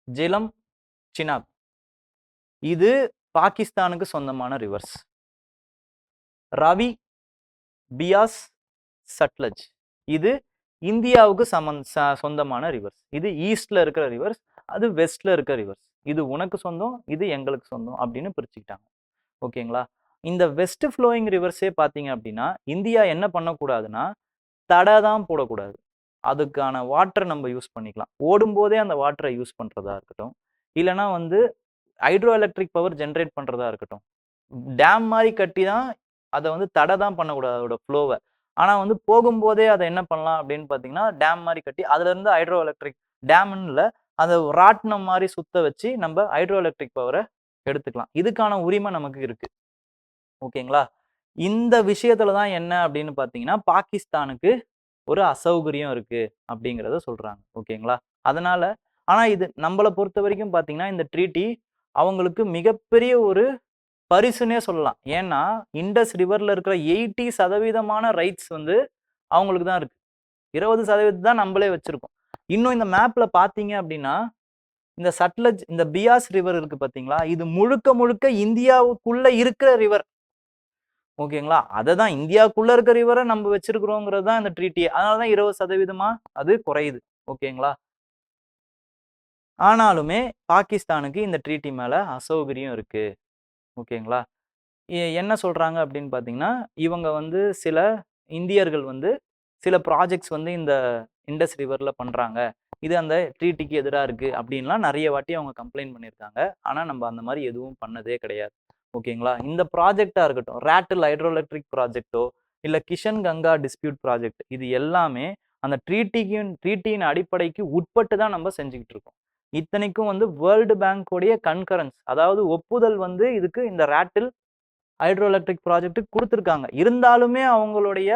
ஜெலம், சினாப் இது பாகிஸ்தானுக்கு சொந்தமான ரிவர்ஸ். ரவி, பியாஸ், சட்லஜ் இது இந்தியாவுக்கு சொந்தமான ரிவர்ஸ். இது ஈஸ்ட்ல இருக்கிற ரிவர்ஸ், அது வெஸ்ட்ல இருக்கிற ரிவர்ஸ். இது உனக்கு சொந்தம், இது எங்களுக்கு சொந்தம் அப்படின்னு பிரிச்சுக்கிட்டாங்க. ஓகேங்களா? இந்த வெஸ்ட் ஃப்ளோயிங் ரிவர்ஸே பார்த்தீங்க அப்படின்னா இந்தியா என்ன பண்ணக்கூடாதுன்னா தடை தான் போடக்கூடாது. அதுக்கான வாட்டரை நம்ம யூஸ் பண்ணிக்கலாம். ஓடும்போதே அந்த வாட்டரை யூஸ் பண்றதா இருக்கட்டும், இல்லைன்னா ஹைட்ரோ எலக்ட்ரிக் பவர் ஜென்ரேட் பண்றதா இருக்கட்டும், டேம் மாதிரி கட்டி தான் அதை வந்து தடை தான் பண்ணக்கூடாது அதோட ஃப்ளோவை. ஆனால் வந்து போகும்போதே அதை என்ன பண்ணலாம் அப்படின்னு பார்த்தீங்கன்னா டேம் மாதிரி கட்டி அதுலேருந்து ஹைட்ரோ எலக்ட்ரிக் டேம்னு இல்லை, அதை ராட்டினம் மாதிரி சுத்த வச்சு நம்ம ஹைட்ரோ எலக்ட்ரிக் பவரை எடுத்துக்கலாம். இதுக்கான உரிமை நமக்கு இருக்கு. ஓகேங்களா? இந்த விஷயத்துல தான் என்ன அப்படின்னு பார்த்தீங்கன்னா பாகிஸ்தானுக்கு ஒரு அசௌகரியம் இருக்கு அப்படிங்கிறத சொல்றாங்க. ஓகேங்களா? அதனால ஆனா இது நம்மளை பொறுத்த வரைக்கும் பார்த்தீங்கன்னா இந்த ட்ரீட்டி அவங்களுக்கு மிகப்பெரிய ஒரு பரிசுன்னே சொல்லலாம். ஏன்னா இண்டஸ் ரிவர்ல இருக்கிற 80% ரைட்ஸ் வந்து அவங்களுக்கு தான் இருக்கு. 20% தான் நம்மளே வச்சிருக்கோம். இன்னும் இந்த மேப்ல பார்த்தீங்க அப்படின்னா இந்த சட்லஜ் இந்த பியாஸ் ரிவர் இருக்கு பார்த்தீங்களா, இது முழுக்க முழுக்க இந்தியாவுக்குள்ள இருக்கிற ரிவர். ஓகேங்களா? அததான் இந்தியாவுக்குள்ள இருக்க ரிவரை நம்ம வச்சிருக்கிறோங்கிறது தான் இந்த ட்ரீட்டி. அதனாலதான் 20% அது குறையுது. ஓகேங்களா? ஆனாலுமே பாகிஸ்தானுக்கு இந்த ட்ரீட்டி மேல அசௌகரியம் இருக்கு. ஓகேங்களா? என்ன சொல்றாங்க அப்படின்னு பார்த்தீங்கன்னா, இவங்க வந்து சில இந்தியர்கள் வந்து சில ப்ராஜெக்ட்ஸ் வந்து இந்த இண்டஸ் ரிவர்ல பண்றாங்க. இது அந்த ட்ரீட்டிக்கு எதிரா இருக்கு அப்படின்லாம் நிறைய வாட்டி அவங்க கம்ப்ளைண்ட் பண்ணியிருக்காங்க. ஆனா நம்ம அந்த மாதிரி எதுவும் பண்ணதே கிடையாது. ஓகேங்களா? இந்த ப்ராஜெக்டா இருக்கட்டும், ராட்டில் ஹைட்ரோ எலக்ட்ரிக் ப்ராஜெக்ட்டோ இல்ல கிஷன் கங்கா டிஸ்பியூட் ப்ராஜெக்ட் இது எல்லாமே அந்த ட்ரீட்டியின் அடிப்படைக்கு உட்பட்டு தான் நம்ம செஞ்சுக்கிட்டு இருக்கோம். இத்தனைக்கும் வந்து வேர்ல்டு பேங்கோடைய கன்கரன்ஸ் அதாவது ஒப்புதல் வந்து இதுக்கு இந்த ராட்டில் ஹைட்ரோ எலக்ட்ரிக் ப்ராஜெக்ட்டுக்கு கொடுத்துருக்காங்க. இருந்தாலுமே அவங்களுடைய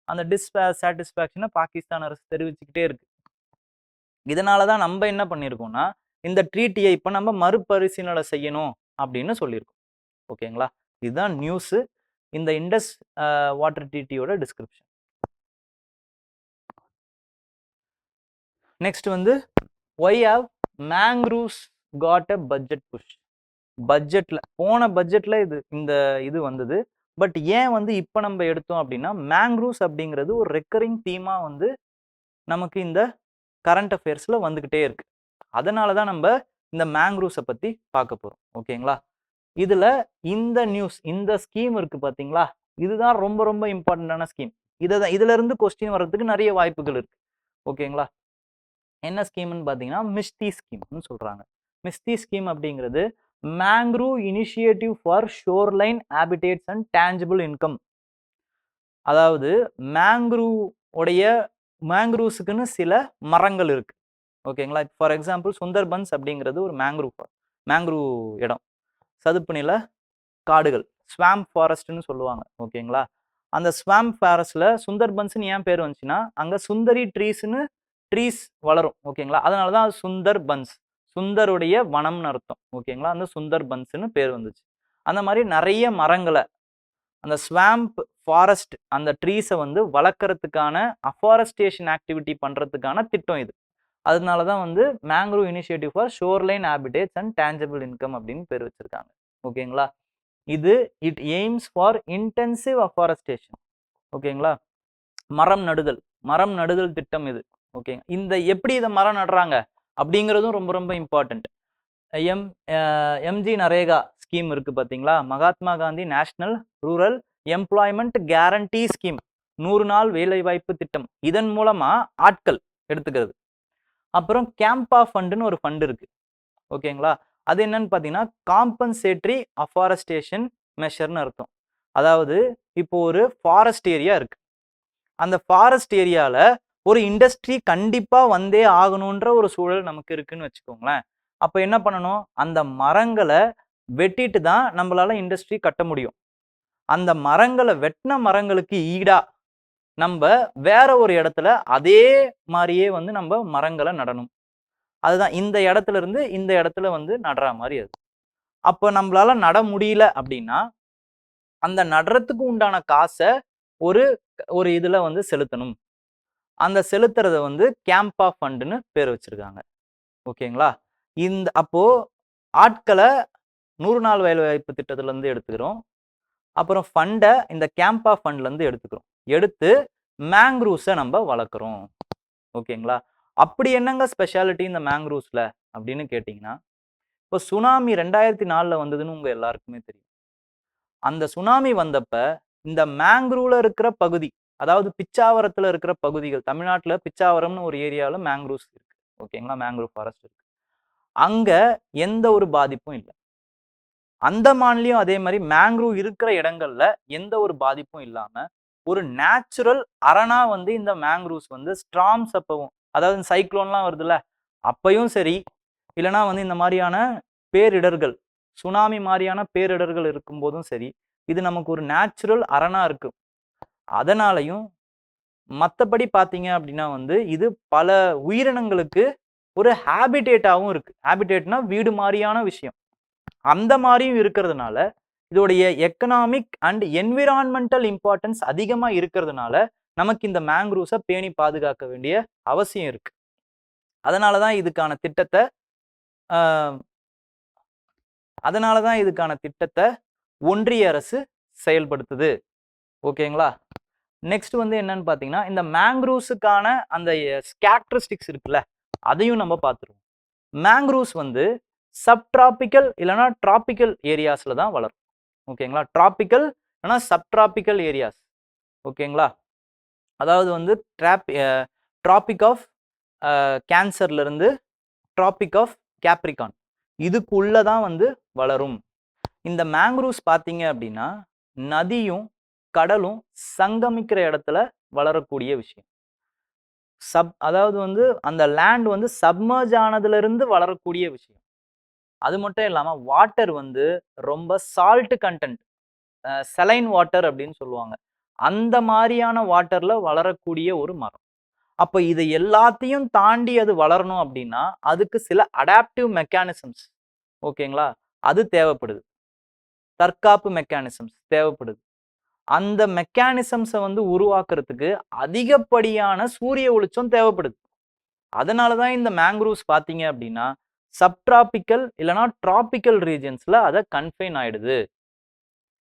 அந்த டிஸ்சாட்டிஸ்ஃபேக்ஷனை பாகிஸ்தான் அரசு தெரிவிச்சுக்கிட்டே இருக்கு. இதனால தான் நம்ம என்ன பண்ணியிருக்கோம்னா இந்த ட்ரீட்டியை இப்போ நம்ம மறுபரிசீலனை செய்யணும் அப்படின்னு சொல்லியிருக்கோம். ஓகேங்களா? இதுதான் நியூஸ். இந்த இண்டஸ் வாட்டர் ட்ரீட்டியோட டிஸ்கிரிப்ஷன். நெக்ஸ்ட் வந்து why how mangroves got a budget push. பட்ஜெட்ல போன பட்ஜெட்ல இது வந்தது. பட் ஏன் வந்து இப்போ நம்ம எடுத்தோம் அப்படின்னா மேங்க்ரூவ்ஸ் அப்படிங்கிறது ஒரு ரெக்கரிங் தீமா வந்து நமக்கு இந்த கரண்ட் அஃபேர்ஸ்ல வந்துகிட்டே இருக்கு. அதனால தான் நம்ம இந்த மேங்க்ரூவ்ஸை பத்தி பார்க்க போறோம். ஓகேங்களா? இதுல இந்த நியூஸ் இந்த ஸ்கீம் இருக்கு பாத்தீங்களா, இதுதான் ரொம்ப ரொம்ப இம்பார்ட்டன்டான ஸ்கீம். இதுல இருந்து கொஸ்டின் வர்றதுக்கு நிறைய வாய்ப்புகள் இருக்கு. ஓகேங்களா? என்ன ஸ்கீம்னு பாத்தீங்கன்னா மிஸ்டி ஸ்கீம்னு சொல்றாங்க. மிஸ்டி ஸ்கீம் அப்படிங்கிறது mangrove initiative for shoreline habitats and tangible income. அதாவது மேங்க்ரூவ்ஸுக்குன்னு சில மரங்கள் இருக்கு. ஓகேங்களா? ஃபார் எக்ஸாம்பிள் சுந்தர்பன்ஸ் அப்படிங்கிறது ஒரு மேங்க்ரூவ் இடம், சதுப்பு நில காடுகள், ஸ்வாம்ப் ஃபாரஸ்ட்னு சொல்லுவாங்க. ஓகேங்களா? அந்த ஸ்வாம்ப் ஃபாரஸ்ட்ல சுந்தர்பன்ஸ்னு ஏன் பேர் வந்துச்சுன்னா அங்க சுந்தரி ட்ரீஸ் வளரும். ஓகேங்களா? அதனால தான் அது சுந்தர்பன்ஸ், சுந்தருடைய வனம்னு அர்த்தம். ஓகேங்களா? அந்த சுந்தர்பன்ஸ்னு பேர் வந்துச்சு. அந்த மாதிரி நிறைய மரங்களை அந்த ஸ்வாம்ப் ஃபாரஸ்ட் அந்த ட்ரீஸை வந்து வளர்க்கறதுக்கான அஃபாரஸ்டேஷன் ஆக்டிவிட்டி பண்றதுக்கான திட்டம் இது. அதனால தான் வந்து mangrove initiative for shoreline habitats and tangible income அப்படின்னு பேர் வச்சிருக்காங்க. ஓகேங்களா? It aims for intensive afforestation. ஓகேங்களா? மரம் நடுதல் திட்டம் இது. ஓகே, இந்த எப்படி இதை மரம் நடுறாங்க அப்படிங்கிறதும் ரொம்ப ரொம்ப இம்பார்ட்டன்ட். எம்ஜி நரேகா ஸ்கீம் இருக்கு பாத்தீங்களா, Mahatma Gandhi national rural employment guarantee scheme, 100 நாள் வேலைவாய்ப்பு திட்டம். இதன் மூலமா ஆட்கள் எடுத்துக்கிறது. அப்புறம் கேம்பா ஃபண்டுன்னு ஒரு ஃபண்ட் இருக்கு. ஓகேங்களா? அது என்னன்னு பார்த்தீங்கன்னா காம்பன்சேட்டரி அஃபாரஸ்டேஷன் மெஷர்னு அர்த்தம். அதாவது இப்போ ஒரு ஃபாரஸ்ட் ஏரியா இருக்கு. அந்த ஃபாரஸ்ட் ஏரியால ஒரு இண்டஸ்ட்ரி கண்டிப்பா வந்தே ஆகணுன்ற ஒரு சூழல் நமக்கு இருக்குன்னு வச்சுக்கோங்களேன். அப்ப என்ன பண்ணணும், அந்த மரங்களை வெட்டிட்டு தான் நம்மளால இண்டஸ்ட்ரி கட்ட முடியும். அந்த வெட்டின மரங்களுக்கு ஈடா நம்ம வேற ஒரு இடத்துல அதே மாதிரியே வந்து நம்ம மரங்களை நடணும். அதுதான் இந்த இடத்துல இருந்து இந்த இடத்துல வந்து நடுற மாதிரி. அது அப்ப நம்மளால நட முடியல அப்படின்னா அந்த நடுறதுக்கு உண்டான காசை ஒரு ஒரு இதுல வந்து செலுத்தணும். அந்த செலுத்துறத வந்து கேம்பா ஃபண்டுன்னு பேர் வச்சிருக்காங்க. ஓகேங்களா? அப்போ ஆட்களை 100 நாள் வேலை வாய்ப்பு திட்டத்துல இருந்து எடுத்துக்கிறோம். அப்புறம் ஃபண்டை இந்த கேம்பா ஃபண்ட்ல இருந்து எடுத்து மேங்க்ரூவ்ஸை நம்ம வளர்க்குறோம். ஓகேங்களா? அப்படி என்னங்க ஸ்பெஷாலிட்டி இந்த மேங்க்ரூவ்ஸ்ல அப்படின்னு கேட்டீங்கன்னா, இப்போ சுனாமி 2004 வந்ததுன்னு உங்க எல்லாருக்குமே தெரியும். அந்த சுனாமி வந்தப்ப இந்த மேங்க்ரூவ்ல இருக்கிற பகுதி, அதாவது பிச்சாவரத்துல இருக்கிற பகுதிகள், தமிழ்நாட்டுல பிச்சாவரம்னு ஒரு ஏரியாவில் மேங்க்ரூவ்ஸ் இருக்கு. ஓகேங்களா? மேங்க்ரூவ் ஃபாரஸ்ட் இருக்கு. அங்க எந்த ஒரு பாதிப்பும் இல்லை. அந்தமான்லயும் அதே மாதிரி மேங்க்ரூவ் இருக்கிற இடங்கள்ல எந்த ஒரு பாதிப்பும் இல்லாம ஒரு நேச்சுரல் அரணா வந்து இந்த மேங்க்ரூவ்ஸ் வந்து ஸ்ட்ராம்ஸ் அப்பவும், அதாவது சைக்ளோன்லாம் வருதுல்ல அப்பையும் சரி, இல்லைனா வந்து இந்த மாதிரியான பேரிடர்கள் சுனாமி மாதிரியான பேரிடர்கள் இருக்கும் போதும் சரி, இது நமக்கு ஒரு நேச்சுரல் அரணா இருக்கு. அதனாலையும் மற்றபடி பார்த்தீங்க அப்படின்னா வந்து இது பல உயிரினங்களுக்கு ஒரு ஹேபிடேட்டாகவும் இருக்கு. ஹேபிடேட்னா வீடு மாதிரியான விஷயம். அந்த மாதிரியும் இருக்கிறதுனால இதோடைய எக்கனாமிக் அண்ட் என்விரான்மெண்டல் இம்பார்ட்டன்ஸ் அதிகமா இருக்கிறதுனால நமக்கு இந்த மேங்க்ரூவ்ஸை பேணி பாதுகாக்க வேண்டிய அவசியம் இருக்கு. அதனாலதான் இதுக்கான திட்டத்தை ஒன்றிய அரசு செயல்படுத்துது. ஓகேங்களா? நெக்ஸ்ட் வந்து என்னன்னு பாத்தீங்கன்னா, இந்த மேங்க்ரூவ்ஸுக்கான அந்த கேரக்டரிஸ்டிக்ஸ் இருக்குல்ல, அதையும் நம்ம பார்த்துருவோம். மேங்க்ரூவ்ஸ் வந்து சப்டிராபிக்கல் இல்லைன்னா டிராபிக்கல் ஏரியாஸ்ல தான் வளரும். ஓகேங்களா? டிராபிக்கல் இல்லைன்னா சப்டிராபிக்கல் ஏரியாஸ். ஓகேங்களா? அதாவது வந்து டிராபிக் ஆஃப் கேன்சர்ல இருந்து டிராபிக் ஆஃப் கேப்ரிகான் இதுக்குள்ளதான் வந்து வளரும். இந்த மேங்க்ரூவ்ஸ் பார்த்தீங்க அப்படின்னா நதியும் கடலும் சங்கமிக்கிற இடத்துல வளரக்கூடிய விஷயம். அதாவது வந்து அந்த லேண்ட் வந்து சப்மர்ஜ் ஆனதுல இருந்து வளரக்கூடிய விஷயம். அது மட்டும் இல்லாம வாட்டர் வந்து ரொம்ப சால்ட் கண்டென்ட், சலைன் வாட்டர் அப்படின்னு சொல்லுவாங்க. அந்த மாதிரியான வாட்டர்ல வளரக்கூடிய ஒரு மரம். அப்ப இதை எல்லாத்தையும் தாண்டி அது வளரணும் அப்படின்னா அதுக்கு சில அடாப்டிவ் மெக்கானிசம்ஸ், ஓகேங்களா, அது தேவைப்படுது. தற்காப்பு மெக்கானிசம்ஸ் தேவைப்படுது. அந்த மெக்கானிசம்ஸை வந்து உருவாக்குறதுக்கு அதிகப்படியான சூரிய ஒளிச்சம் தேவைப்படுது. அதனாலதான் இந்த மேங்க்ரூவ்ஸ் பார்த்தீங்க அப்படின்னா சப்டிராபிக்கல் இல்லைனா டிராபிக்கல் ரீஜன்ஸ்ல அதை கன்ஃபைன் ஆயிடுது.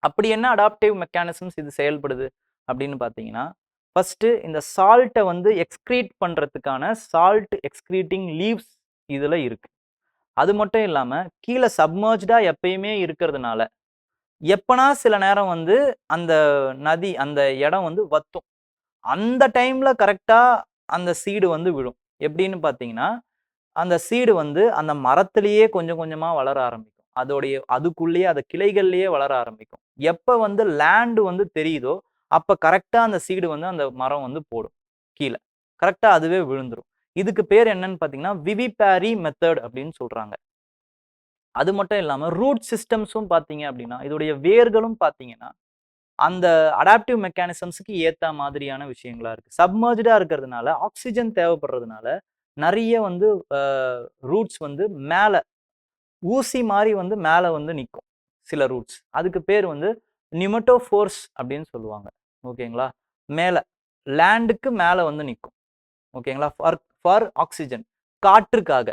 அப்படி என்ன அடாப்டிவ் மெக்கானிசம்ஸ் இது செயல்படுது அப்படின்னு பார்த்தீங்கன்னா, ஃபர்ஸ்ட் இந்த சால்ட்டை வந்து எக்ஸ்கிரீட் பண்றதுக்கான சால்ட் எக்ஸ்கிரீட்டிங் லீவ்ஸ் இதுல இருக்கு. அது மட்டும் இல்லாம கீழே சப்மர்ஜ்டா எப்பயுமே இருக்கிறதுனால எப்பனா சில நேரம் வந்து அந்த நதி அந்த இடம் வந்து வத்தும். அந்த டைம்ல கரெக்டா அந்த சீடு வந்து விழும். எப்படின்னு பார்த்தீங்கன்னா, அந்த சீடு வந்து அந்த மரத்திலேயே கொஞ்சம் கொஞ்சமா வளர ஆரம்பிக்கும். அதுக்குள்ளேயே அந்த கிளைகள்லயே வளர ஆரம்பிக்கும். எப்ப வந்து லேண்ட் வந்து தெரியுதோ அப்ப கரெக்டா அந்த சீடு வந்து அந்த மரம் வந்து போடும் கீழே. கரெக்டா அதுவே விழுந்துரும். இதுக்கு பேர் என்னன்னு பார்த்தீங்கன்னா விவிபாரி மெத்தட் அப்படின்னு சொல்றாங்க. அது மட்டும் இல்லாம ரூட் சிஸ்டம்ஸும் பார்த்தீங்க அப்படின்னா இதோடைய வேர்களும் பார்த்தீங்கன்னா அந்த அடாப்டிவ் மெக்கானிசம்ஸுக்கு ஏத்த மாதிரியான விஷயங்களா இருக்கு. சப்மர்ஜ்டா இருக்கிறதுனால ஆக்சிஜன் தேவைப்படுறதுனால நிறைய வந்து ரூட்ஸ் வந்து மேல ஊசி மாதிரி வந்து மேல வந்து நிற்கும் சில ரூட்ஸ். அதுக்கு பேர் வந்து நியூமட்டோஃபோர்ஸ் அப்படின்னு சொல்லுவாங்க. ஓகேங்களா? மேல லேண்டுக்கு மேல வந்து நிற்கும். ஓகேங்களா? ஃபார் ஆக்சிஜன், காற்றுக்காக,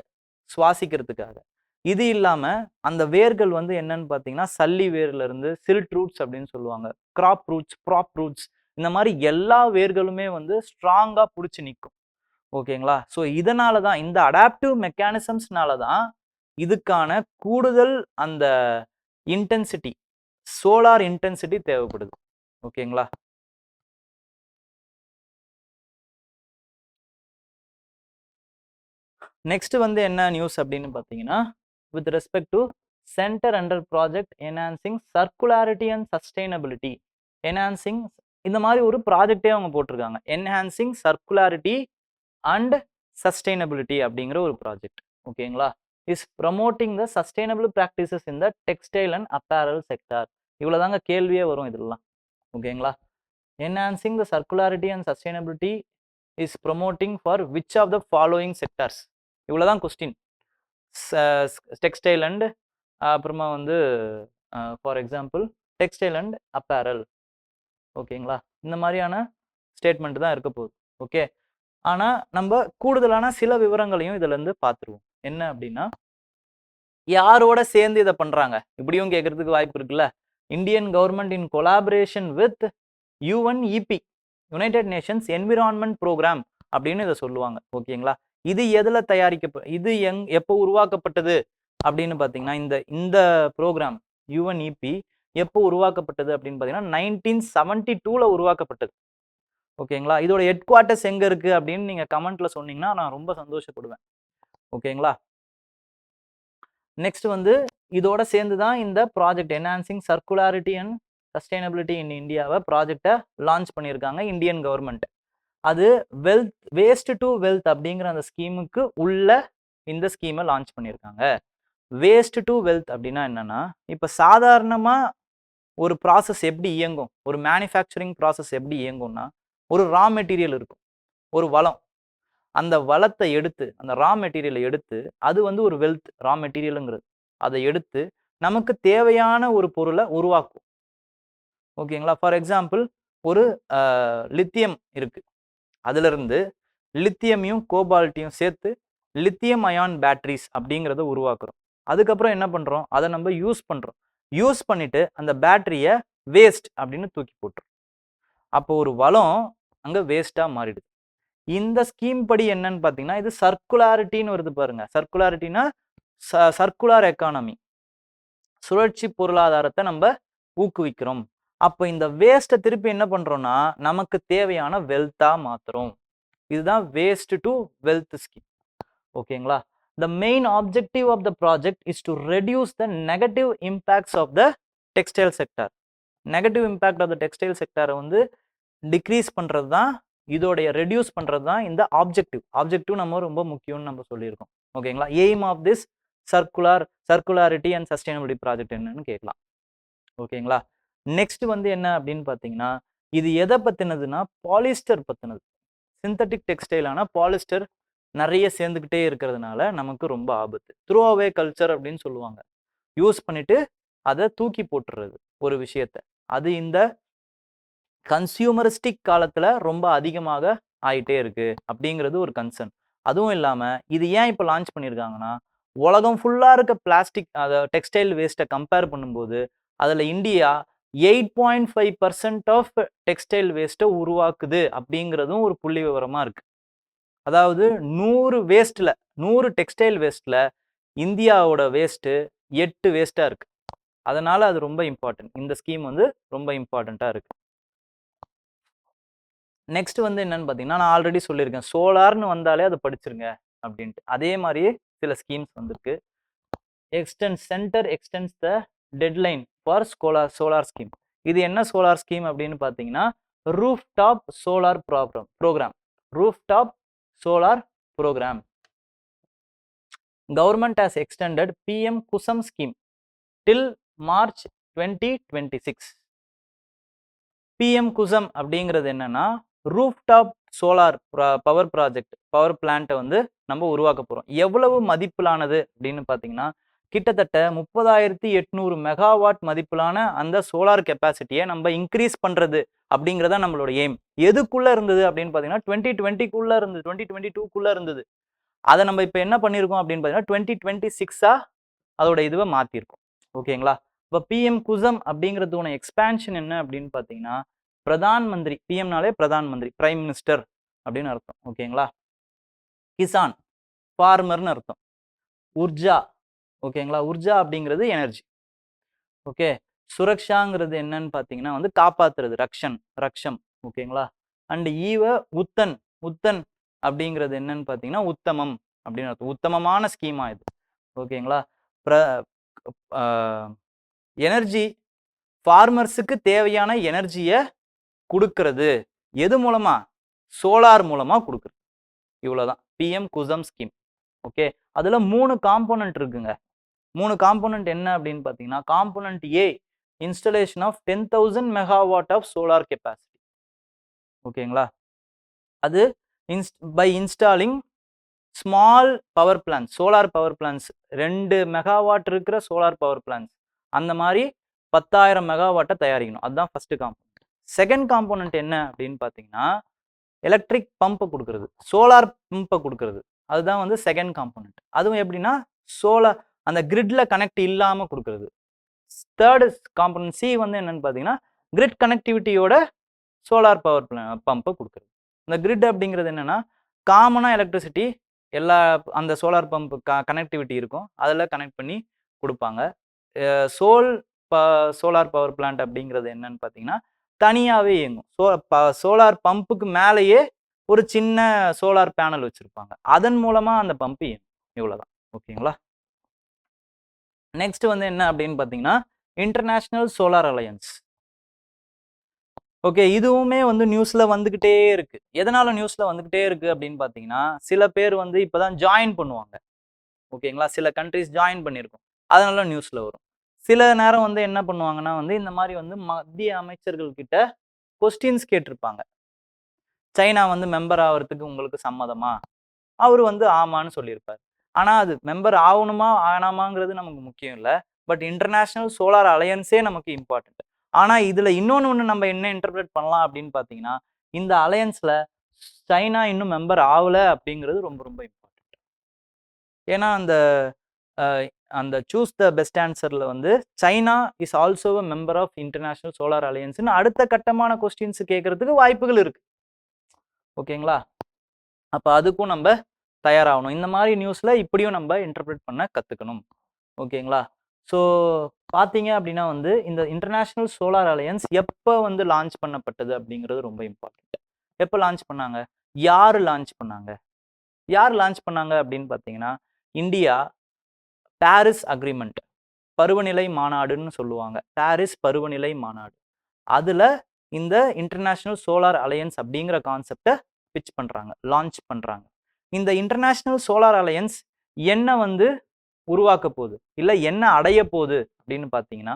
சுவாசிக்கிறதுக்காக. இது இல்லாம அந்த வேர்கள் வந்து என்னன்னு பார்த்தீங்கன்னா சல்லி வேர்ல இருந்து சில்ட் ரூட்ஸ் அப்படின்னு சொல்லுவாங்க, கிராப் ரூட்ஸ், ப்ராப் ரூட்ஸ், இந்த மாதிரி எல்லா வேர்களுமே வந்து ஸ்ட்ராங்கா பிடிச்சி நிற்கும். ஓகேங்களா? ஸோ இதனால தான் இந்த அடாப்டிவ் மெக்கானிசம்ஸ்னால தான் இதுக்கான கூடுதல் அந்த இன்டென்சிட்டி, சோலார் இன்டென்சிட்டி தேவைப்படுது. ஓகேங்களா? நெக்ஸ்ட் வந்து என்ன நியூஸ் அப்படின்னு பார்த்தீங்கன்னா, with respect to centre under project enhancing circularity and sustainability. Enhancing இந்த மாதிரி ஒரு ப்ராஜெக்டே அவங்க போட்டிருக்காங்க. என்ஹான்சிங் சர்க்குலாரிட்டி அண்ட் சஸ்டைனபிலிட்டி அப்படிங்கிற ஒரு ப்ராஜெக்ட். ஓகேங்களா? Is promoting the sustainable practices in the textile and apparel sector. இவ்வளோதாங்க கேள்வியே வரும் இதெல்லாம். ஓகேங்களா? Enhancing the circularity and sustainability is promoting for which of the following sectors. இவ்வளோதான் கொஸ்டின். டெக்ஸ்டைல் அண்ட் அப்புறமா வந்து for example textile and apparel. ஓகேங்களா? இந்த மாதிரியான ஸ்டேட்மெண்ட் தான் இருக்க போகுது. ஓகே, ஆனால் நம்ம கூடுதலான சில விவரங்களையும் இதுல இருந்து பார்த்துருவோம். என்ன அப்படின்னா, யாரோட சேர்ந்து இதை பண்றாங்க இப்படியும் கேட்கறதுக்கு வாய்ப்பு இருக்குல்ல. Indian government in collaboration with UNEP, United Nations environment programme அப்படின்னு இதை சொல்லுவாங்க. ஓகேங்களா? இது எதுல இது எப்போ உருவாக்கப்பட்டது அப்படின்னு பார்த்தீங்கன்னா, இந்த ப்ரோக்ராம் யுஎன்இபி எப்போ உருவாக்கப்பட்டது அப்படின்னு பார்த்தீங்கன்னா 1972ல உருவாக்கப்பட்டது. ஓகேங்களா? இதோட ஹெட் குவார்ட்டர்ஸ் எங்க இருக்கு அப்படின்னு நீங்க கமெண்ட்ல சொன்னீங்கன்னா நான் ரொம்ப சந்தோஷப்படுவேன். ஓகேங்களா? நெக்ஸ்ட் வந்து இதோட சேர்ந்து தான் இந்த project enhancing circularity and sustainability in இந்தியாவை ப்ராஜெக்டை லான்ச் பண்ணியிருக்காங்க இந்தியன் கவர்மெண்ட். அது வேஸ்ட் டு வெல்த் அப்படிங்கிற அந்த ஸ்கீமுக்கு உள்ள இந்த ஸ்கீமை லான்ச் பண்ணியிருக்காங்க. வேஸ்ட் டு வெல்த் அப்படின்னா என்னன்னா, இப்போ சாதாரணமாக ஒரு ப்ராசஸ் எப்படி இயங்கும், ஒரு மேனுஃபேக்சரிங் ப்ராசஸ் எப்படி இயங்கும்னா, ஒரு ரா மெட்டீரியல் இருக்கும், ஒரு வளம். அந்த வளத்தை எடுத்து, அந்த ரா மெட்டீரியலை எடுத்து, அது வந்து ஒரு வெல்த், ரா மெட்டீரியலுங்கிறது. அதை எடுத்து நமக்கு தேவையான ஒரு பொருளை உருவாக்கும். ஓகேங்களா? ஃபார் எக்ஸாம்பிள், ஒரு லித்தியம் இருக்கு. அதுல இருந்து லித்தியமையும் கோபால்ட்டையும் சேர்த்து லித்தியம் அயான் பேட்டரிஸ் அப்படிங்கிறத உருவாக்குறோம். அதுக்கப்புறம் என்ன பண்றோம், அதை நம்ம யூஸ் பண்றோம். யூஸ் பண்ணிட்டு அந்த பேட்டரியை வேஸ்ட் அப்படின்னு தூக்கி போட்டுரும். அப்போ ஒரு வளம் அங்க வேஸ்டா மாறிடுது. இந்த ஸ்கீம் படி என்னன்னு பாத்தீங்கன்னா, இது சர்க்குலாரிட்டின்னு வருது பாருங்க. சர்க்குலாரிட்டினா சர்க்குலர் எக்கானமி, சுழற்சி பொருளாதாரத்தை நம்ம ஊக்குவிக்கிறோம். அப்போ இந்த வேஸ்ட்டை திருப்பி என்ன பண்றோம்னா, நமக்கு தேவையான வெல்த்தா மாத்துறோம். இதுதான் வேஸ்ட் டு வெல்த் ஸ்கீம். ஓகேங்களா? The main objective of the project is to reduce the negative impacts of the textile sector. Negative impact of the textile sector வந்து டிக்ரீஸ் பண்றது தான், இதோடைய ரெடியூஸ் பண்றது தான் இந்த ஆப்ஜெக்டிவ். ஆப்ஜெக்டிவ் நம்ம ரொம்ப முக்கியம்னு நம்ம சொல்லியிருக்கோம். ஓகேங்களா? Aim of this circularity and sustainability project என்னன்னு கேட்கலாம். ஓகேங்களா? நெக்ஸ்ட் வந்து என்ன அப்படின்னு பார்த்தீங்கன்னா, இது எதை பத்தினதுன்னா பாலிஸ்டர் பத்தினது. சிந்தட்டிக் டெக்ஸ்டைலான பாலிஸ்டர் நிறைய சேர்ந்துக்கிட்டே இருக்கிறதுனால நமக்கு ரொம்ப ஆபத்து. த்ரோ அவே கல்ச்சர் அப்படின்னு சொல்லுவாங்க. யூஸ் பண்ணிட்டு அதை தூக்கி போட்டுறது ஒரு விஷயத்த. அது இந்த கன்சியூமரிஸ்டிக் காலத்துல ரொம்ப அதிகமாக ஆயிட்டே இருக்கு அப்படிங்கிறது ஒரு கன்சர்ன். அதுவும் இல்லாம இது ஏன் இப்போ லான்ச் பண்ணியிருக்காங்கன்னா, உலகம் ஃபுல்லா இருக்க பிளாஸ்டிக் டெக்ஸ்டைல் வேஸ்ட்டை கம்பேர் பண்ணும்போது அதுல இந்தியா 8.5% ஆஃப் டெக்ஸ்டைல் வேஸ்ட்டை உருவாக்குது அப்படிங்கிறதும் ஒரு புள்ளி விவரமா இருக்கு. அதாவது 100 டெக்ஸ்டைல் வேஸ்ட்ல இந்தியாவோட வேஸ்ட் 8 வேஸ்டா இருக்கு. அதனால அது ரொம்ப இம்பார்ட்டன்ட். இந்த ஸ்கீம் வந்து ரொம்ப இம்பார்ட்டண்டா இருக்கு. நெக்ஸ்ட் வந்து என்னன்னு பார்த்தீங்கன்னா, நான் ஆல்ரெடி சொல்லியிருக்கேன், சோலார்னு வந்தாலே அதை படிச்சிருங்க அப்படின்ட்டு. அதே மாதிரியே சில ஸ்கீம்ஸ் வந்திருக்கு. Centre extends the deadline for solar scheme. இது என்ன சோலார் ஸ்கீம் அப்படின்னு பார்த்தீங்கன்னா, roof top solar programme. Rooftop solar program. Government has extended PM Kusum scheme till March 2026. PM Kusum அப்படிங்கிறது என்னன்னா, roof top solar power project, power பிளான்ட்டை வந்து நம்ம உருவாக்க போறோம். எவ்வளவு மதிப்பிலானது அப்படின்னு பார்த்தீங்கன்னா, கிட்டத்தட்ட 30,800 மெகாவாட் மதிப்பிலான அந்த சோலார் கெப்பாசிட்டியை நம்ம இன்க்ரீஸ் பண்றது அப்படிங்கிறதா நம்மளோட எய்ம். எதுக்குள்ள இருந்தது அப்படின்னு பார்த்தீங்கன்னா 2020க்குள்ள இருந்தது, 2022க்குள்ள இருந்தது. அதை நம்ம இப்போ என்ன பண்ணியிருக்கோம் அப்படின்னு பார்த்தீங்கன்னா 2026 அதோட இதுவை மாற்றிருக்கோம். ஓகேங்களா? இப்போ பிஎம் குசம் அப்படிங்கிறதுன எக்ஸ்பேன்ஷன் என்ன அப்படின்னு பார்த்தீங்கன்னா, பிரதான் மந்திரி, பிஎம்னாலே பிரதான் மந்திரி, பிரைம் மினிஸ்டர் அப்படின்னு அர்த்தம். ஓகேங்களா? கிசான், ஃபார்மர்னு அர்த்தம். உர்ஜா, ஓகேங்களா? உர்ஜா அப்படிங்கிறது எனர்ஜி. ஓகே. சுரக்ஷாங்கிறது என்னன்னு பார்த்தீங்கன்னா வந்து காப்பாத்துறது, ரக்ஷம். ஓகேங்களா? அண்ட் உத்தன் அப்படிங்கிறது என்னன்னு பார்த்தீங்கன்னா உத்தமம் அப்படின்னு அர்த்தம். உத்தமமான ஸ்கீமா இது. ஓகேங்களா? எனர்ஜி, ஃபார்மர்ஸுக்கு தேவையான எனர்ஜியை கொடுக்கறது எது மூலமா? சோலார் மூலமா கொடுக்குறது. இவ்வளவுதான் பிஎம் குசம் ஸ்கீம். ஓகே. அதுல 3 காம்போனன்ட் இருக்குங்க. 3 காம்போனன்ட் என்ன அப்படின்னு பார்த்தீங்கன்னா, component A, installation of 10,000 megawatt of solar capacity. ஓகேங்களா? அது by installing small power plants, solar power plants, 2 megawatt இருக்கிற சோலார் பவர் பிளான்ஸ், அந்த மாதிரி 10,000 மெகாவாட்டை தயாரிக்கணும். அதுதான் ஃபர்ஸ்ட் காம்போனன்ட். செகண்ட் காம்போனன்ட் என்ன அப்படின்னு பார்த்தீங்கன்னா, எலக்ட்ரிக் பம்பை கொடுக்கறது, சோலார் பம்பை கொடுக்கறது. அதுதான் வந்து செகண்ட் காம்போனன்ட். அதுவும் எப்படின்னா சோலார் அந்த கிரிட்ல கனெக்ட் இல்லாம கொடுக்கறது. தேர்டு காம்போனன்ட் சி வந்து என்னன்னு பார்த்தீங்கன்னா, கிரிட் கனெக்டிவிட்டியோட சோலார் பவர் பம்பை கொடுக்குறது. இந்த கிரிட் அப்படிங்கிறது என்னன்னா, காமனா எலக்ட்ரிசிட்டி எல்லா அந்த சோலார் பம்ப் கனெக்டிவிட்டி இருக்கும், அதில் கனெக்ட் பண்ணி கொடுப்பாங்க. சோலார் பவர் பிளான்ட் அப்படிங்கிறது என்னன்னு பார்த்தீங்கன்னா, தனியாகவே இயங்கும். சோலார் பம்புக்கு மேலேயே ஒரு சின்ன சோலார் பேனல் வச்சிருப்பாங்க, அதன் மூலமா அந்த பம்ப் இயங்கும். இவ்வளவுதான். ஓகேங்களா? நெக்ஸ்ட் வந்து என்ன அப்படின்னு பார்த்தீங்கன்னா இன்டர்நேஷனல் சோலார் அலையன்ஸ். ஓகே, இதுவுமே வந்து நியூஸ்ல வந்துகிட்டே இருக்கு. எதனால நியூஸ்ல வந்துகிட்டே இருக்கு அப்படின்னு பார்த்தீங்கன்னா, சில பேர் வந்து இப்பதான் ஜாயின் பண்ணுவாங்க. ஓகேங்களா, சில கண்ட்ரிஸ் ஜாயின் பண்ணியிருக்கும், அதனால நியூஸ்ல வரும். சில நேரம் வந்து என்ன பண்ணுவாங்கன்னா வந்து இந்த மாதிரி வந்து மத்திய அமைச்சர்கள் கிட்ட கொஸ்டின்ஸ் கேட்டிருப்பாங்க. சைனா வந்து மெம்பர் ஆகிறதுக்கு உங்களுக்கு சம்மதமா? அவரு வந்து ஆமான்னு சொல்லியிருப்பாரு. ஆனா அது மெம்பர் ஆகணுமா ஆனாமாங்கிறது நமக்கு முக்கியம் இல்ல. பட் இன்டர்நேஷனல் சோலார் அலையன்ஸே நமக்கு இம்பார்ட்டன்ட். ஆனா இதுல இன்னொன்னு நம்ம என்ன இன்டர்பிரேட் பண்ணலாம் அப்படின்னு பார்த்தீங்கன்னா, இந்த அலையன்ஸ்ல சைனா இன்னும் மெம்பர் ஆகல அப்படிங்கிறது ரொம்ப ரொம்ப இம்பார்ட்டன்ட். ஏன்னா அ அந்த சூஸ் த பெஸ்ட் ஆன்சர்ல வந்து China is also a member of international solar அலையன்ஸ்னு அடுத்த கட்டமான கொஸ்டின்ஸ் கேட்கறதுக்கு வாய்ப்புகள் இருக்கு. ஓகேங்களா, அப்ப அதுக்கும் நம்ம தயாராகணும். இந்த மாதிரி நியூஸ்ல இப்படியும் நம்ம இன்டர்பிரேட் பண்ண கத்துக்கணும். ஓகேங்களா, ஸோ பார்த்தீங்க அப்படின்னா வந்து இந்த இன்டர்நேஷனல் சோலார் அலையன்ஸ் எப்போ வந்து லான்ச் பண்ணப்பட்டது அப்படிங்கிறது ரொம்ப இம்பார்ட்டன்ட். எப்போ லான்ச் பண்ணாங்க, யார் லான்ச் பண்ணாங்க? யார் லான்ச் பண்ணாங்க அப்படின்னு பார்த்தீங்கன்னா, இந்தியா பாரிஸ் அக்ரிமெண்ட், பருவநிலை மாநாடுன்னு சொல்லுவாங்க. பாரிஸ் பருவநிலை மாநாடு. அதுல இந்த இன்டர்நேஷனல் சோலார் அலையன்ஸ் அப்படிங்கிற கான்செப்டை பிட்ச் பண்றாங்க, லான்ச் பண்றாங்க. இந்த இன்டர்நேஷனல் சோலார் அலையன்ஸ் என்ன வந்து உருவாக்க போகுது, இல்ல என்ன அடைய போகுது அப்படின்னு பார்த்தீங்கன்னா,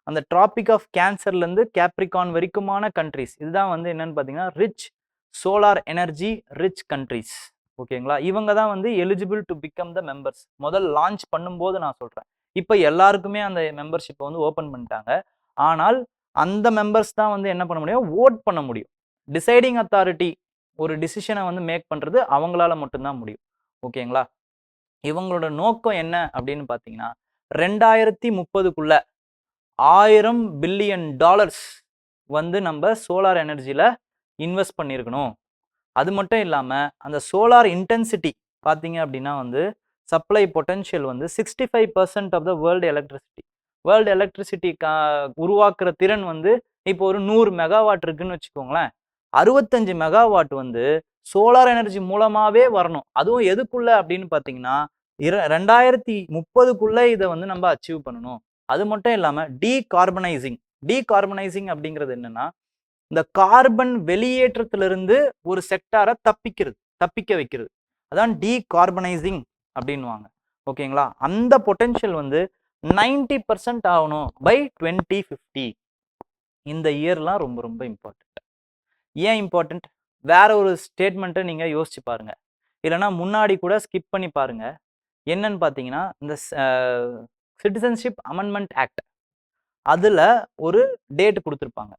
அந்த டிராபிக் ஆஃப் கேன்சர்ல இருந்து கேப்ரிகான் வரைக்குமான கண்ட்ரிஸ், இதுதான் வந்து என்னன்னு பார்த்தீங்கன்னா rich solar energy rich countries. ஓகேங்களா, இவங்க தான் வந்து eligible to become the members. முதல் லான்ச் பண்ணும்போது நான் சொல்றேன். இப்போ எல்லாருக்குமே அந்த மெம்பர்ஷிப்பை வந்து ஓப்பன் பண்ணிட்டாங்க. ஆனால் அந்த மெம்பர்ஸ் தான் வந்து என்ன பண்ண முடியும், ஓட் பண்ண முடியும். டிசைடிங் அத்தாரிட்டி, ஒரு டிசிஷனை வந்து மேக் பண்றது அவங்களால மட்டும்தான் முடியும். ஓகேங்களா, இவங்களோட நோக்கம் என்ன அப்படின்னு பார்த்தீங்கன்னா, 2030க்குள்ள 1000 பில்லியன் டாலர்ஸ் வந்து நம்ம சோலார் எனர்ஜியில இன்வெஸ்ட் பண்ணியிருக்கணும். அது மட்டும் இல்லாம அந்த சோலார் இன்டென்சிட்டி பார்த்தீங்க அப்படின்னா வந்து சப்ளை பொட்டன்ஷியல் வந்து 65% of the world electricity. World electricity உருவாக்குற திறன் வந்து இப்போ ஒரு 100 மெகாவாட் இருக்குன்னு வச்சுக்கோங்களேன். 65 மெகாவாட் வந்து சோலார் எனர்ஜி மூலமாவே வரணும். அதுவும் எதுக்குள்ள அப்படின்னு பார்த்தீங்கன்னா 2030க்குள்ள இதை வந்து நம்ம அச்சீவ் பண்ணணும். அது மட்டும் இல்லாம டீகார்பனைசிங் அப்படிங்கிறது என்னன்னா, இந்த கார்பன் வெளியேற்றத்திலிருந்து ஒரு செக்டாரை தப்பிக்க வைக்கிறது. அதான் டீகார்பனைசிங் அப்படின்வாங்க. ஓகேங்களா, அந்த பொட்டன்ஷியல் வந்து 90% ஆகணும் பை 2050. இந்த இயர்லாம் ரொம்ப ரொம்ப இம்பார்ட்டன்ட். ஏன் இம்பார்ட்டன்ட்? வேற ஒரு ஸ்டேட்மெண்ட்டை நீங்க யோசிச்சு பாருங்க, இல்லைன்னா முன்னாடி கூட ஸ்கிப் பண்ணி பாருங்க. என்னன்னு பார்த்தீங்கன்னா, இந்த சிட்டிசன்ஷிப் அமெண்ட்மெண்ட் ஆக்ட், அதுல ஒரு டேட் கொடுத்துருப்பாங்க.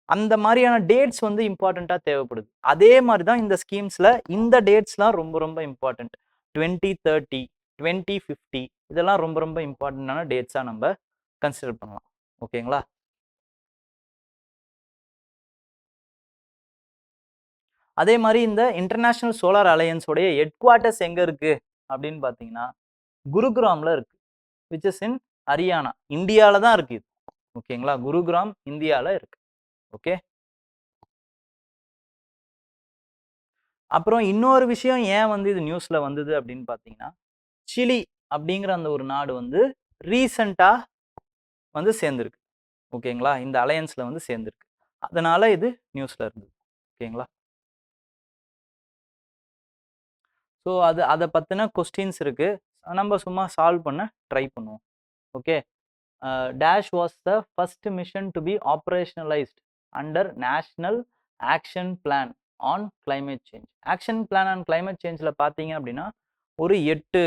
அந்த மாதிரியான டேட்ஸ் வந்து இம்பார்ட்டண்ட்டா தேவைப்படுது. அதே மாதிரி தான் இந்த ஸ்கீம்ஸ்ல இந்த டேட்ஸ்லாம் ரொம்ப ரொம்ப இம்பார்ட்டன்ட். 2030, 2050 இதெல்லாம் ரொம்ப ரொம்ப இம்பார்ட்டன்டான டேட்ஸா நம்ம கன்சிடர் பண்ணலாம். ஓகேங்களா, அதே மாதிரி இந்த இன்டர்நேஷனல் சோலார் அலையன்ஸோடைய ஹெட் குவார்ட்டர்ஸ் எங்க இருக்கு அப்படின்னு பார்த்தீங்கன்னா, குருகிராம்ல இருக்கு, விச் இஸ் இன் ஹரியானா. இந்தியால தான் இருக்கு. ஓகேங்களா, குருகிராம் இந்தியால இருக்கு. ஓகே, அப்புறம் இன்னொரு விஷயம் ஏன் வந்து இது நியூஸ்ல வந்தது அப்படின்னு பார்த்தீங்கன்னா, சிலி அப்படிங்கிற அந்த ஒரு நாடு வந்து ரீசெண்டா வந்து சேர்ந்திருக்கு. ஓகேங்களா, இந்த அலையன்ஸ்ல வந்து சேர்ந்திருக்கு. அதனால இது நியூஸ்ல இருந்தது. ஓகேங்களா, ஸோ அதை பத்தின கொஸ்டின்ஸ் இருக்கு, நம்ம சும்மா சால்வ் பண்ண ட்ரை பண்ணுவோம். Okay, dash was the first mission to be operationalised under national action plan on climate change. Action plan on climate சேஞ்சில் பார்த்தீங்க அப்படின்னா ஒரு 8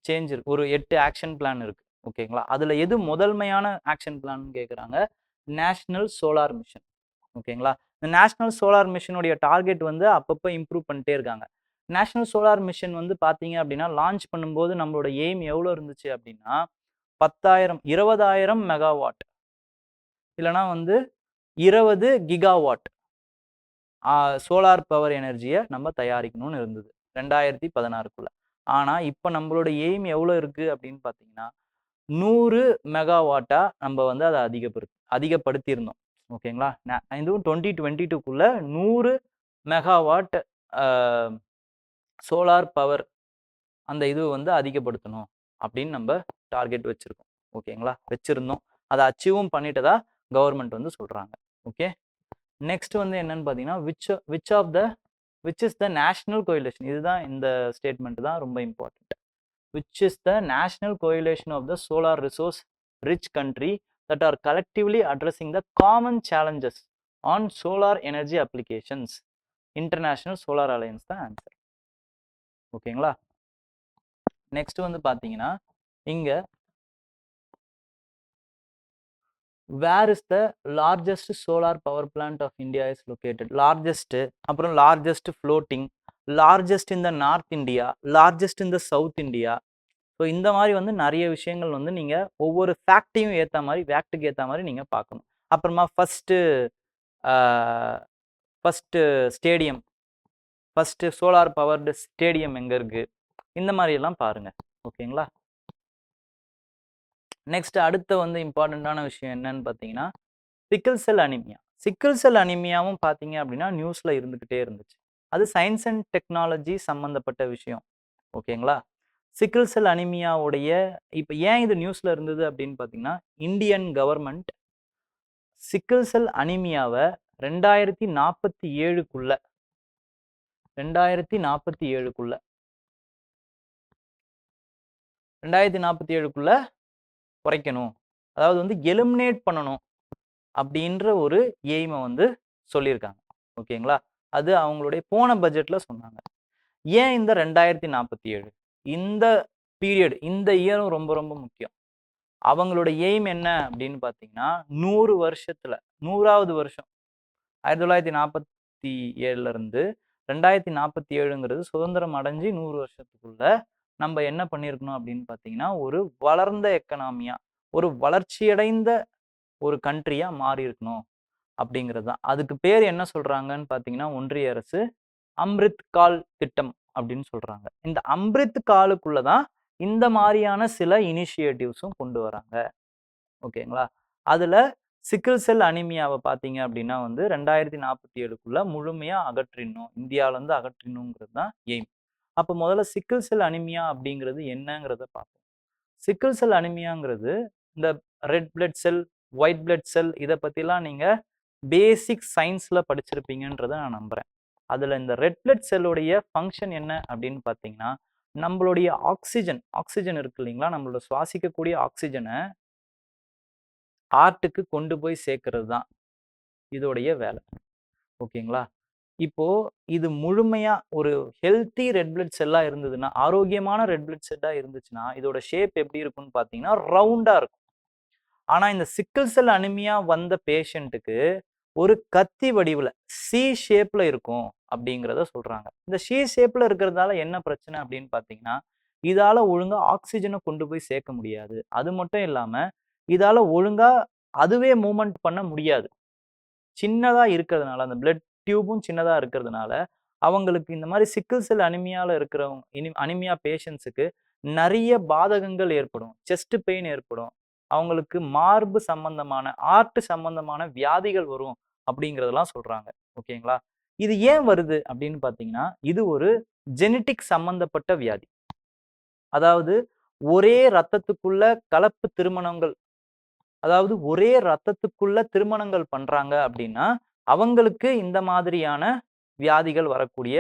சேஞ்ச் இருக்கு, ஒரு 8 ஆக்ஷன் பிளான் இருக்கு. ஓகேங்களா, அதுல எது முதன்மையான ஆக்ஷன் பிளான் கேட்குறாங்க, நேஷனல் சோலார் மிஷன். ஓகேங்களா, இந்த நேஷனல் சோலார் மிஷனுடைய டார்கெட் வந்து அப்பப்போ இம்ப்ரூவ் பண்ணிட்டே இருக்காங்க. நேஷனல் சோலார் மிஷன் வந்து பார்த்தீங்க அப்படின்னா லான்ச் பண்ணும்போது நம்மளோட எய்ம் எவ்வளோ இருந்துச்சு அப்படின்னா 20,000 மெகாவாட், இல்லைனா வந்து 20 கிகாவாட் சோலார் பவர் எனர்ஜியை நம்ம தயாரிக்கணும்னு இருந்தது 2016க்குள்ள. ஆனால் இப்போ நம்மளோட எய்ம் எவ்வளோ இருக்குது அப்படின்னு பார்த்தீங்கன்னா 100 மெகாவாட்டா நம்ம வந்து அதை அதிகப்படுத்தியிருந்தோம். ஓகேங்களா, இதுவும் 2022க்குள்ள 100 மெகாவாட் சோலார் பவர் அந்த இது வந்து அதிகப்படுத்தணும் அப்படின்னு நம்ம டார்கெட் வச்சிருக்கோம். ஓகேங்களா, வச்சிருந்தோம். அதை அச்சீவும் பண்ணிட்டதா கவர்மெண்ட் வந்து சொல்றாங்க. ஓகே, நெக்ஸ்ட் வந்து என்னன்னு பார்த்தீங்கன்னா which is the national coalition. இதுதான் இந்த ஸ்டேட்மெண்ட் தான் ரொம்ப important. Which is the national coalition of the solar resource rich country that are collectively addressing the common challenges on solar energy applications. International solar alliance தான் answer. ஓகேங்களா, next வந்து பார்த்தீங்கன்னா இங்க where is the largest solar power plant of India is located. Largest, அப்புறம் largest floating, largest in the north India, largest in the south India. So இந்த மாதிரி வந்து நிறைய விஷயங்கள் வந்து நீங்கள் ஒவ்வொரு ஃபேக்டையும் ஏற்ற மாதிரி, ஃபேக்ட்டுக்கு ஏற்ற மாதிரி நீங்கள் பார்க்கணும். அப்புறமா first stadium, first solar powered stadium எங்கே இருக்குது, இந்த மாதிரியெல்லாம் பாருங்கள். ஓகேங்களா, நெக்ஸ்ட் அடுத்த வந்து இம்பார்ட்டண்ட்டான விஷயம் என்னன்னு பார்த்தீங்கன்னா சிக்கிள் செல் அனிமியா. சிக்கிள் செல் அனிமியாவும் பார்த்தீங்க அப்படின்னா நியூஸில் இருந்துக்கிட்டே இருந்துச்சு. அது சயின்ஸ் அண்ட் டெக்னாலஜி சம்மந்தப்பட்ட விஷயம். ஓகேங்களா, சிக்கிள் செல் அனிமியாவுடைய இப்போ ஏன் இது நியூஸில் இருந்தது அப்படின்னு பார்த்தீங்கன்னா இந்தியன் கவர்மெண்ட் சிக்கிள் செல் அனிமியாவை 2047க்குள்ள 2047க்குள்ள குறைக்கணும், அதாவது வந்து எலிமினேட் பண்ணணும் அப்படின்ற ஒரு எய்மை வந்து சொல்லியிருக்காங்க. ஓகேங்களா, அது அவங்களுடைய போன பட்ஜெட்ல சொன்னாங்க. ஏன் இந்த 2047 இந்த பீரியட், இந்த இயரும் ரொம்ப ரொம்ப முக்கியம். அவங்களோட எய்ம் என்ன அப்படின்னு பார்த்தீங்கன்னா 100 வருஷத்துல 100வது வருஷம் 1947 இருந்து 2047ங்கிறது சுதந்திரம் அடைஞ்சு 100 வருஷத்துக்குள்ள நம்ம என்ன பண்ணியிருக்கணும் அப்படின்னு பார்த்தீங்கன்னா ஒரு வளர்ந்த எக்கனாமியா, ஒரு வளர்ச்சியடைந்த ஒரு கண்ட்ரியா மாறி இருக்கணும் அப்படிங்கிறது தான். அதுக்கு பேர் என்ன சொல்றாங்கன்னு பார்த்தீங்கன்னா ஒன்றிய அரசு அம்ரித் கால் திட்டம் அப்படின்னு சொல்றாங்க. இந்த அம்ரித் காலுக்குள்ள தான் இந்த மாதிரியான சில இனிஷியேட்டிவ்ஸும் கொண்டு வராங்க. ஓகேங்களா, அதுல சிக்கிள் செல் அனிமியாவை பார்த்தீங்க அப்படின்னா வந்து 2047க்குள்ள முழுமையா அகற்றிடணும், இந்தியாவிலேருந்து அகற்றிடணுங்கிறது தான் எய்ம். அப்போ முதல்ல சிக்கிள் செல் அனிமியா அப்படிங்கிறது என்னங்கிறத பார்ப்போம். சிக்கிள் செல் அனிமியாங்கிறது இந்த red blood cell, white blood cell, இதை பற்றிலாம் நீங்கள் பேசிக் சயின்ஸில் படிச்சிருப்பீங்கன்றதை நான் நம்புகிறேன். அதில் இந்த ரெட் பிளட் செல்லுடைய ஃபங்க்ஷன் என்ன அப்படின்னு பார்த்தீங்கன்னா நம்மளுடைய ஆக்சிஜன் இருக்கு இல்லைங்களா, நம்மளோட சுவாசிக்கக்கூடிய ஆக்சிஜனை ஹார்ட்டுக்கு கொண்டு போய் சேர்க்கறது தான் இதோடைய வேலை. ஓகேங்களா, இப்போ இது முழுமையா ஒரு ஹெல்த்தி ரெட் பிளட் செல்லா இருந்ததுன்னா, ஆரோக்கியமான ரெட் பிளட் செல்லா இருந்துச்சுன்னா இதோட ஷேப் எப்படி இருக்கும்னு பார்த்தீங்கன்னா ரவுண்டா இருக்கும். ஆனா இந்த சிக்கிள் செல் அனிமியா வந்த பேஷண்ட்டுக்கு ஒரு கத்தி வடிவில் சி ஷேப்ல இருக்கும் அப்படிங்கிறத சொல்றாங்க. இந்த சி ஷேப்ல இருக்கிறதால என்ன பிரச்சனை அப்படின்னு பார்த்தீங்கன்னா இதால ஒழுங்கா ஆக்சிஜனை கொண்டு போய் சேர்க்க முடியாது. அது மட்டும் இல்லாம இதால ஒழுங்கா அதுவே மூவ்மெண்ட் பண்ண முடியாது. சின்னதா இருக்கிறதுனால, அந்த பிளட் டியூபும் சின்னதா இருக்கிறதுனால அவங்களுக்கு இந்த மாதிரி சிக்கிள் செல் அனிமியால இருக்கிறவங்க, அனிமியா பேஷண்ட்ஸுக்கு நிறைய பாதகங்கள் ஏற்படும். செஸ்ட் பெயின் ஏற்படும், அவங்களுக்கு மார்பு சம்பந்தமான, ஆர்ட் சம்பந்தமான வியாதிகள் வரும் அப்படிங்கிறதெல்லாம் சொல்றாங்க. ஓகேங்களா, இது ஏன் வருது அப்படின்னு பார்த்தீங்கன்னா இது ஒரு ஜெனட்டிக் சம்பந்தப்பட்ட வியாதி. அதாவது ஒரே ரத்தத்துக்குள்ள கலப்பு திருமணங்கள், அதாவது ஒரே ரத்தத்துக்குள்ள திருமணங்கள் பண்றாங்க அப்படின்னா அவங்களுக்கு இந்த மாதிரியான வியாதிகள் வரக்கூடிய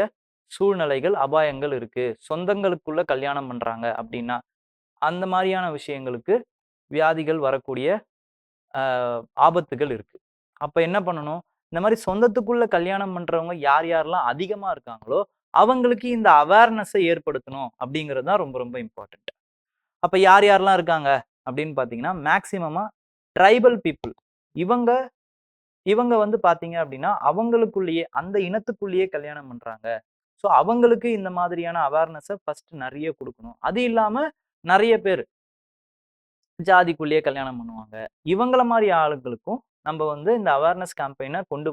சூழ்நிலைகள், அபாயங்கள் இருக்கு. சொந்தங்களுக்குள்ள கல்யாணம் பண்றாங்க அப்படின்னா அந்த மாதிரியான விஷயங்களுக்கு வியாதிகள் வரக்கூடிய ஆபத்துகள் இருக்கு. அப்ப என்ன பண்ணணும், இந்த மாதிரி சொந்தத்துக்குள்ள கல்யாணம் பண்றவங்க யார் யாரெல்லாம் அதிகமா இருக்காங்களோ அவங்களுக்கு இந்த அவேர்னஸை ஏற்படுத்தணும் அப்படிங்கிறது தான் ரொம்ப ரொம்ப இம்பார்ட்டன்ட். அப்ப யார் யாரெல்லாம் இருக்காங்க அப்படின்னு பார்த்தீங்கன்னா மேக்சிமமா ட்ரைபல் பீப்புள். இவங்க வந்து பார்த்தீங்க அப்படின்னா அவங்களுக்குள்ளேயே, அந்த இனத்துக்குள்ளேயே கல்யாணம் பண்றாங்க. ஸோ அவங்களுக்கு இந்த மாதிரியான அவேர்னஸை ஃபர்ஸ்ட் நிறைய கொடுக்கணும். அது இல்லாம நிறைய பேர் ஜாதிக்குள்ளேயே கல்யாணம் பண்ணுவாங்க. இவங்கள மாதிரி ஆளுங்களுக்கும் நம்ம வந்து இந்த அவேர்னஸ் கேம்பெயினை கொண்டு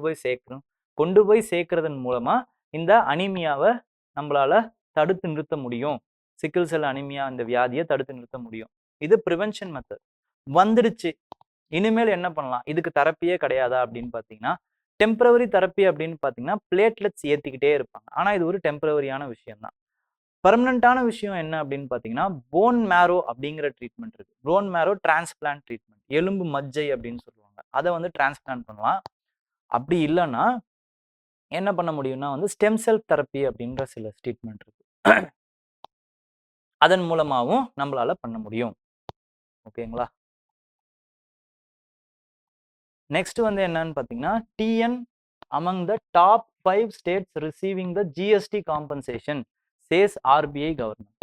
போய் சேர்க்கறதன் மூலமா இந்த அனிமியாவை நம்மளால தடுத்து நிறுத்த முடியும். சிக்கிள் செல் அனிமியா இந்த வியாதியை தடுத்து நிறுத்த முடியும். இது ப்ரிவென்ஷன் மெத்தட். வந்துடுச்சு, இனிமேல் என்ன பண்ணலாம், இதுக்கு தெரப்பியே கிடையாதா அப்படின்னு பார்த்தீங்கன்னா டெம்பரவரி தெரப்பி அப்படின்னு பார்த்தீங்கன்னா பிளேட்லெட்ஸ் ஏற்றிக்கிட்டே இருப்பாங்க. ஆனால் இது ஒரு டெம்பரவரியான விஷயம் தான். பெர்மனண்டான விஷயம் என்ன அப்படின்னு பார்த்தீங்கன்னா போன் மேரோ அப்படிங்கிற ட்ரீட்மெண்ட் இருக்கு. போன் மேரோ டிரான்ஸ்பிளான்ட் ட்ரீட்மெண்ட், எலும்பு மஜ்ஜை அப்படின்னு சொல்லுவாங்க. அதை வந்து டிரான்ஸ்பிளான்ட் பண்ணலாம். அப்படி இல்லைன்னா என்ன பண்ண முடியும்னா வந்து ஸ்டெம் செல் தெரப்பி அப்படின்ற சில ட்ரீட்மெண்ட் இருக்கு. அதன் மூலமாகவும் நம்மளால பண்ண முடியும். ஓகேங்களா? நெக்ஸ்ட் வந்து என்னன்னு பார்த்தீங்கன்னா TN among the top 5 states receiving the GST compensation says RBI government.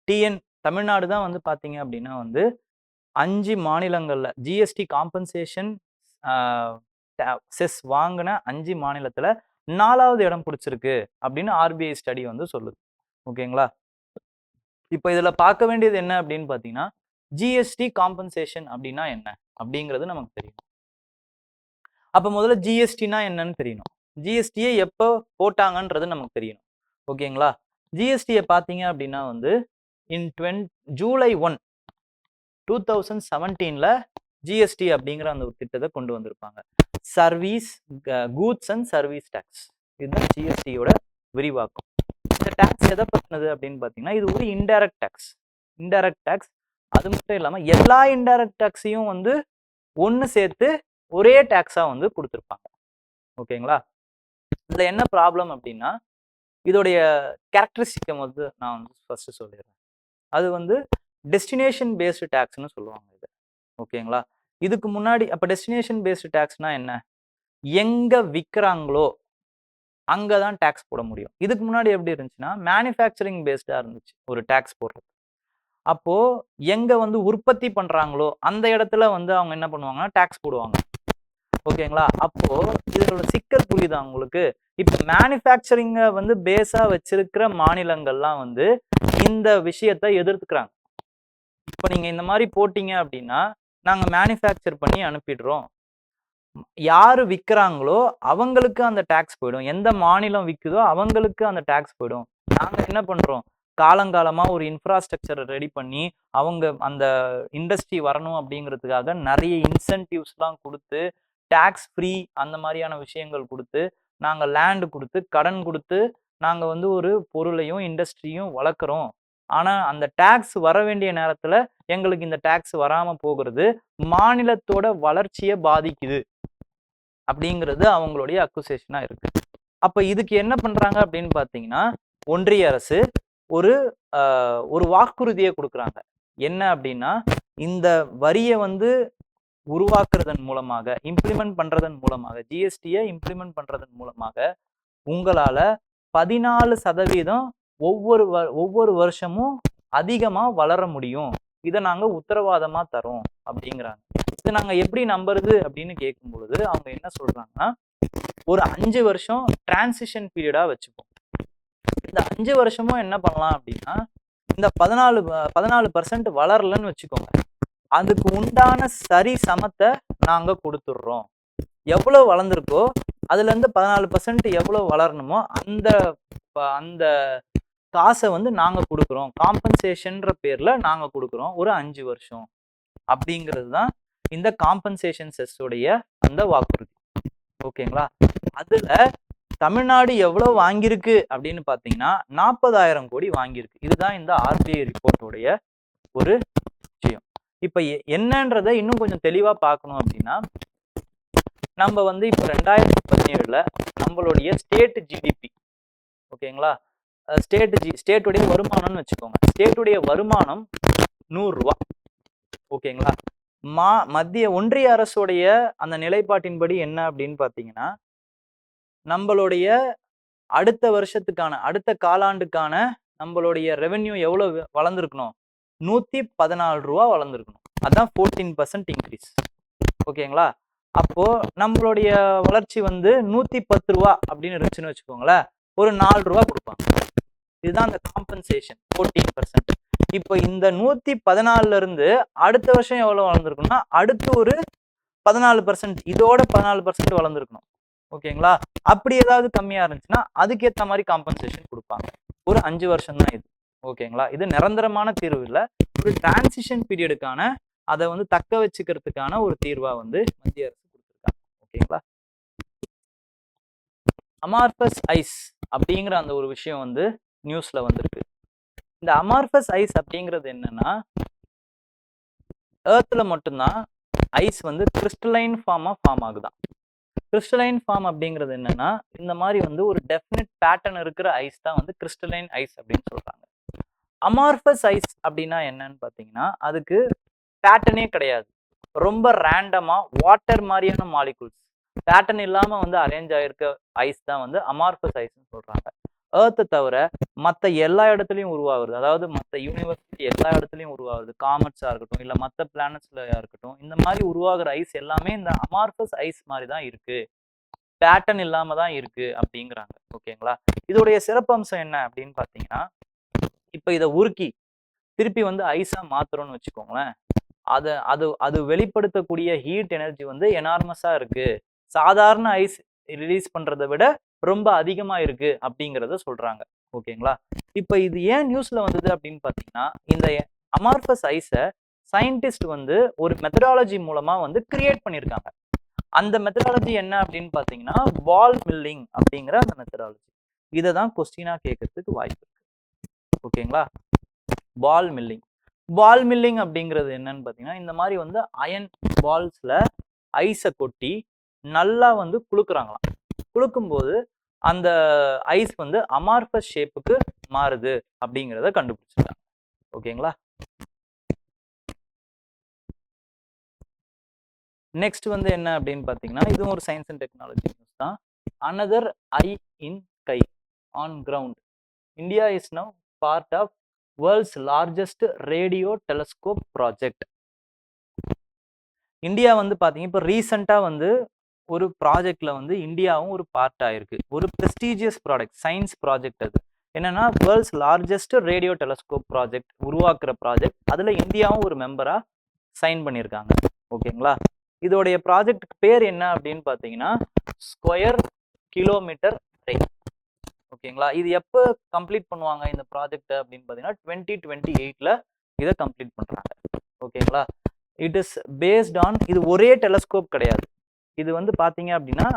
TN Tamil Nadu தான் வந்து பார்த்தீங்க அப்படின்னா வந்து 5 மாநிலங்கள்ல ஜிஎஸ்டி காம்பன்சேஷன் செஸ் வாங்கின 5 மாநிலத்துல 4வது இடம் பிடிச்சிருக்கு அப்படின்னு ஆர்பிஐ ஸ்டடி வந்து சொல்லுது. ஓகேங்களா? இப்போ இதுல பார்க்க வேண்டியது என்ன அப்படின்னு பார்த்தீங்கன்னா ஜிஎஸ்டி காம்பன்சேஷன் அப்படின்னா என்ன அப்படிங்கிறது நமக்கு தெரியும். அப்போ முதல்ல ஜிஎஸ்டினா என்னன்னு தெரியணும். ஜிஎஸ்டியை எப்போ போட்டாங்கன்றது நமக்கு தெரியணும். ஓகேங்களா? ஜிஎஸ்டியை பார்த்தீங்க அப்படின்னா வந்து ஜூலை 1, 2017ல ஜிஎஸ்டி அப்படிங்கிற அந்த ஒரு திட்டத்தை கொண்டு வந்திருப்பாங்க. Service goods and service tax, இதுதான் ஜிஎஸ்டியோட விரிவாக்கம். இந்த டேக்ஸ் எதை பற்றினது அப்படின்னு பார்த்தீங்கன்னா இது ஒரு இன்டைரக்ட் டேக்ஸ். இன்டைரக்ட் டேக்ஸ் அது மட்டும் இல்லாமல் எல்லா இன்டைரக்ட் டேக்ஸையும் வந்து ஒன்று சேர்த்து ஒரே டேக்ஸாக வந்து கொடுத்துருப்பாங்க. ஓகேங்களா? இதில் என்ன ப்ராப்ளம் அப்படின்னா இதோடைய கேரக்டரிஸ்டிக்கை வந்து நான் வந்து ஃபர்ஸ்ட் சொல்லிடுறேன். அது வந்து டெஸ்டினேஷன் பேஸ்டு டேக்ஸ்னு சொல்லுவாங்க இது. ஓகேங்களா? இதுக்கு முன்னாடி அப்போ டெஸ்டினேஷன் பேஸ்டு டேக்ஸ்னா என்ன? எங்கே விற்கிறாங்களோ அங்கே தான் டேக்ஸ் போட முடியும். இதுக்கு முன்னாடி எப்படி இருந்துச்சுன்னா மேனுஃபேக்சரிங் பேஸ்டாக இருந்துச்சு ஒரு டேக்ஸ் போடுறது. அப்போ எங்கே வந்து உற்பத்தி பண்ணுறாங்களோ அந்த இடத்துல வந்து அவங்க என்ன பண்ணுவாங்கன்னா டேக்ஸ் போடுவாங்க. ஓகேங்களா? அப்போ இதோட சிக்கல் புரியுதா உங்களுக்கு? இப்போ மேனுஃபேக்சரிங்கை வந்து பேஸாக வச்சிருக்கிற மாநிலங்கள்லாம் வந்து இந்த விஷயத்தை எதிர்த்துக்கிறாங்க. இப்போ நீங்கள் இந்த மாதிரி போட்டீங்க அப்படின்னா நாங்கள் மேனுஃபேக்சர் பண்ணி அனுப்பிடுறோம், யார் விற்கிறாங்களோ அவங்களுக்கு அந்த டேக்ஸ் போயிடும், எந்த மாநிலம் விற்குதோ அவங்களுக்கு அந்த டேக்ஸ் போயிடும். நாங்கள் என்ன பண்ணுறோம், காலங்காலமாக ஒரு இன்ஃப்ராஸ்ட்ரக்சரை ரெடி பண்ணி அவங்க அந்த இண்டஸ்ட்ரி வரணும் அப்படிங்கிறதுக்காக நிறைய இன்சென்டிவ்ஸ்லாம் கொடுத்து டேக்ஸ் ஃப்ரீ அந்த மாதிரியான விஷயங்கள் கொடுத்து நாங்கள் லேண்டு கொடுத்து கடன் கொடுத்து நாங்கள் வந்து ஒரு பொருளையும் இண்டஸ்ட்ரியும் வளர்க்குறோம். ஆனால் அந்த டேக்ஸ் வர வேண்டிய நேரத்தில் எங்களுக்கு இந்த டேக்ஸ் வராமல் போகிறது மாநிலத்தோட வளர்ச்சியை பாதிக்குது அப்படிங்கிறது அவங்களுடைய அக்குசேஷனாக இருக்கு. அப்போ இதுக்கு என்ன பண்ணுறாங்க அப்படின்னு பார்த்தீங்கன்னா ஒன்றிய அரசு ஒரு வாக்குறுதியை கொடுக்குறாங்க. என்ன அப்படின்னா இந்த வரியை வந்து உருவாக்குறதன் மூலமாக இம்ப்ளிமெண்ட் பண்றதன் மூலமாக ஜிஎஸ்டியை இம்ப்ளிமெண்ட் பண்றதன் மூலமாக உங்களால 14% ஒவ்வொரு வருஷமும் அதிகமா வளர முடியும், இதை நாங்க உத்தரவாதமா தரோம் அப்படிங்கிறாங்க. இதை நாங்க எப்படி நம்புறது அப்படின்னு கேட்கும் பொழுது அவங்க என்ன சொல்றாங்கன்னா ஒரு 5 வருஷம் டிரான்சிஷன் பீரியடா வச்சுப்போம். இந்த 5 வருஷமும் என்ன பண்ணலாம் அப்படின்னா இந்த 14% வளரலன்னு வச்சுக்கோங்க, அதுக்கு உண்டான சரி சமத்தை நாங்க கொடுத்துடுறோம். எவ்வளவு வளர்ந்துருக்கோ அதுல இருந்து 14% எவ்வளவு வளரணுமோ அந்த காசை வந்து நாங்க கொடுக்குறோம், காம்பன்சேஷன்ற பேர்ல நாங்க கொடுக்குறோம் ஒரு 5 வருஷம் அப்படிங்கிறது தான் இந்த காம்பன்சேஷன் செஸ்ஸோடைய அந்த வாக்குறுதி. ஓகேங்களா? அதுல தமிழ்நாடு எவ்வளவு வாங்கியிருக்கு அப்படின்னு பாத்தீங்கன்னா 40,000 கோடி வாங்கியிருக்கு. இதுதான் இந்த ஆர்பிஐ ரிப்போர்ட்டோடைய ஒரு விஷயம். இப்ப என்னன்றதை இன்னும் கொஞ்சம் தெளிவா பார்க்கணும் அப்படின்னா நம்ம வந்து இப்போ 2017ல நம்மளுடைய ஸ்டேட் ஜிடிபி, ஓகேங்களா, ஸ்டேட்டுடைய வருமானம்னு வச்சுக்கோங்க, ஸ்டேட்டுடைய வருமானம் 100 ரூபா. ஓகேங்களா? மத்திய ஒன்றிய அரசுடைய அந்த நிலைப்பாட்டின்படி என்ன அப்படின்னு பார்த்தீங்கன்னா நம்மளுடைய அடுத்த வருஷத்துக்கான அடுத்த காலாண்டுக்கான நம்மளுடைய ரெவென்யூ எவ்வளவு வளர்ந்துருக்கணும், 114 ரூபா வளர்ந்துருக்கணும். அதான் 14% இன்க்ரீஸ். ஓகேங்களா? அப்போ நம்மளுடைய வளர்ச்சி வந்து 110 ரூபா அப்படின்னு இருந்துச்சுன்னு வச்சுக்கோங்களேன், ஒரு 4 ரூபா கொடுப்பாங்க. இதுதான் அந்த காம்பன்சேஷன் 14%. இப்போ இந்த 114ல இருந்து அடுத்த வருஷம் எவ்வளவு வளர்ந்துருக்கணும்னா அடுத்து ஒரு 14%, இதோட 14% வளர்ந்துருக்கணும். ஓகேங்களா? அப்படி ஏதாவது கம்மியா இருந்துச்சுன்னா அதுக்கேற்ற மாதிரி காம்பன்சேஷன் கொடுப்பாங்க. ஒரு 5 வருஷம் தான் இது. ஓகேங்களா? இது நிரந்தரமான தீர்வு இல்லை, ஒரு டிரான்சிஷன் பீரியடுக்கான அதை வந்து தக்க வச்சுக்கிறதுக்கான ஒரு தீர்வா வந்து மத்திய அரசு கொடுத்துருக்காங்க. ஓகேங்களா? அமார்பஸ் ஐஸ் அப்படிங்கிற அந்த ஒரு விஷயம் வந்து நியூஸ்ல வந்திருக்கு. இந்த அமார்ஃபஸ் ஐஸ் அப்படிங்கிறது என்னன்னா, எர்த்ல மட்டும்தான் ஐஸ் வந்து கிறிஸ்டலைன் ஃபார்ம் ஆகுதான். கிறிஸ்டலைன் ஃபார்ம் அப்படிங்கிறது என்னன்னா, இந்த மாதிரி வந்து ஒரு டெஃபினட் பேட்டர்ன் இருக்கிற ஐஸ் தான் வந்து கிறிஸ்டலைன் ஐஸ் அப்படின்னு சொல்றாங்க. அமார்ஃபஸ் ஐஸ் அப்படின்னா என்னன்னு பார்த்தீங்கன்னா, அதுக்கு பேட்டர்னே கிடையாது. ரொம்ப ரேண்டமா வாட்டர் மாதிரியான மாலிகுல்ஸ் பேட்டர்ன் இல்லாம வந்து அரேஞ்ச் ஆயிருக்க ஐஸ் தான் வந்து அமார்ஃபஸ் ஐஸ்ன்னு சொல்றாங்க. எர்த்தை தவிர மற்ற எல்லா இடத்துலையும் உருவாகுது, அதாவது மற்ற யூனிவர்சிட்டி எல்லா இடத்துலையும் உருவாகுது, காமெட்ஸா இருக்கட்டும் இல்லை மற்ற பிளானட்ஸ்ல இருக்கட்டும், இந்த மாதிரி உருவாகிற ஐஸ் எல்லாமே இந்த அமார்ஃபஸ் ஐஸ் மாதிரி தான் இருக்கு, பேட்டர்ன் இல்லாம தான் இருக்கு அப்படிங்கிறாங்க. ஓகேங்களா? இதோடைய சிறப்பம்சம் என்ன அப்படின்னு பார்த்தீங்கன்னா, இப்போ இதை உருக்கி திருப்பி வந்து ஐஸா மாத்துறோம்னு வச்சுக்கோங்களேன், அது அது அது வெளிப்படுத்தக்கூடிய ஹீட் எனர்ஜி வந்து எனார்மஸா இருக்கு, சாதாரண ஐஸ் ரிலீஸ் பண்றதை விட ரொம்ப அதிகமா இருக்கு அப்படிங்கிறத சொல்றாங்க. ஓகேங்களா? இப்போ இது ஏன் நியூஸ்ல வந்தது அப்படின்னு பார்த்தீங்கன்னா, இந்த அமார்ஃபஸ் ஐஸை சயின்டிஸ்ட் வந்து ஒரு மெத்தடாலஜி மூலமா வந்து கிரியேட் பண்ணியிருக்காங்க. அந்த மெத்தடாலஜி என்ன அப்படின்னு பார்த்தீங்கன்னா, பால் மில்லிங் அப்படிங்கிற அந்த மெத்தடாலஜி. இதை தான் கொஸ்டினா கேட்கறதுக்கு வாய்ப்பு இருக்கு. ஓகேங்களா? பால் மில்லிங் அப்படிங்கிறது என்னன்னு பார்த்தீங்கன்னா, இந்த மாதிரி வந்து அயன் பால்ஸ்ல ஐஸை கொட்டி நல்லா வந்து குளுக்குறாங்களாம். குளுக்கும்போது அந்த ஐஸ் வந்து அமார்ஃபஸ் ஷேப்புக்கு மாறுது அப்படிங்கிறத கண்டுபிடிச்சிருக்காங்க. ஓகேங்களா? நெக்ஸ்ட் வந்து என்ன அப்படின்னு பார்த்தீங்கன்னா, இதுவும் ஒரு சயின்ஸ் அண்ட் டெக்னாலஜி நியூஸ் தான். Another eye in sky on ground, India is now part of world's largest radio telescope project. India வந்து பார்த்தீங்க இப்போ ரீசெண்டாக வந்து ஒரு ப்ராஜெக்ட்ல வந்து இந்தியாவும் ஒரு பார்ட் ஆயிருக்கு. ஒரு ப்ரெஸ்டீஜியஸ் ப்ராடக்ட் சயின்ஸ் ப்ராஜெக்ட். அது என்னன்னா world's largest radio telescope project உருவாக்குற ப்ராஜெக்ட். அதில் இந்தியாவும் ஒரு மெம்பரா சைன் பண்ணியிருக்காங்க. ஓகேங்களா? இதோடைய ப்ராஜெக்ட் பேர் என்ன அப்படின்னு பார்த்தீங்கன்னா, ஸ்கொயர் கிலோமீட்டர் அரே. ஓகேங்களா? இது எப்போ கம்ப்ளீட் பண்ணுவாங்க இந்த ப்ராஜெக்ட் அப்படின்னு பார்த்தீங்கன்னா 2028ல இதை கம்ப்ளீட் பண்றாங்க. ஓகேங்களா? இட் இஸ் பேஸ்ட் ஆன், இது ஒரே டெலஸ்கோப் கிடையாது. இது வந்து பார்த்தீங்க அப்படின்னா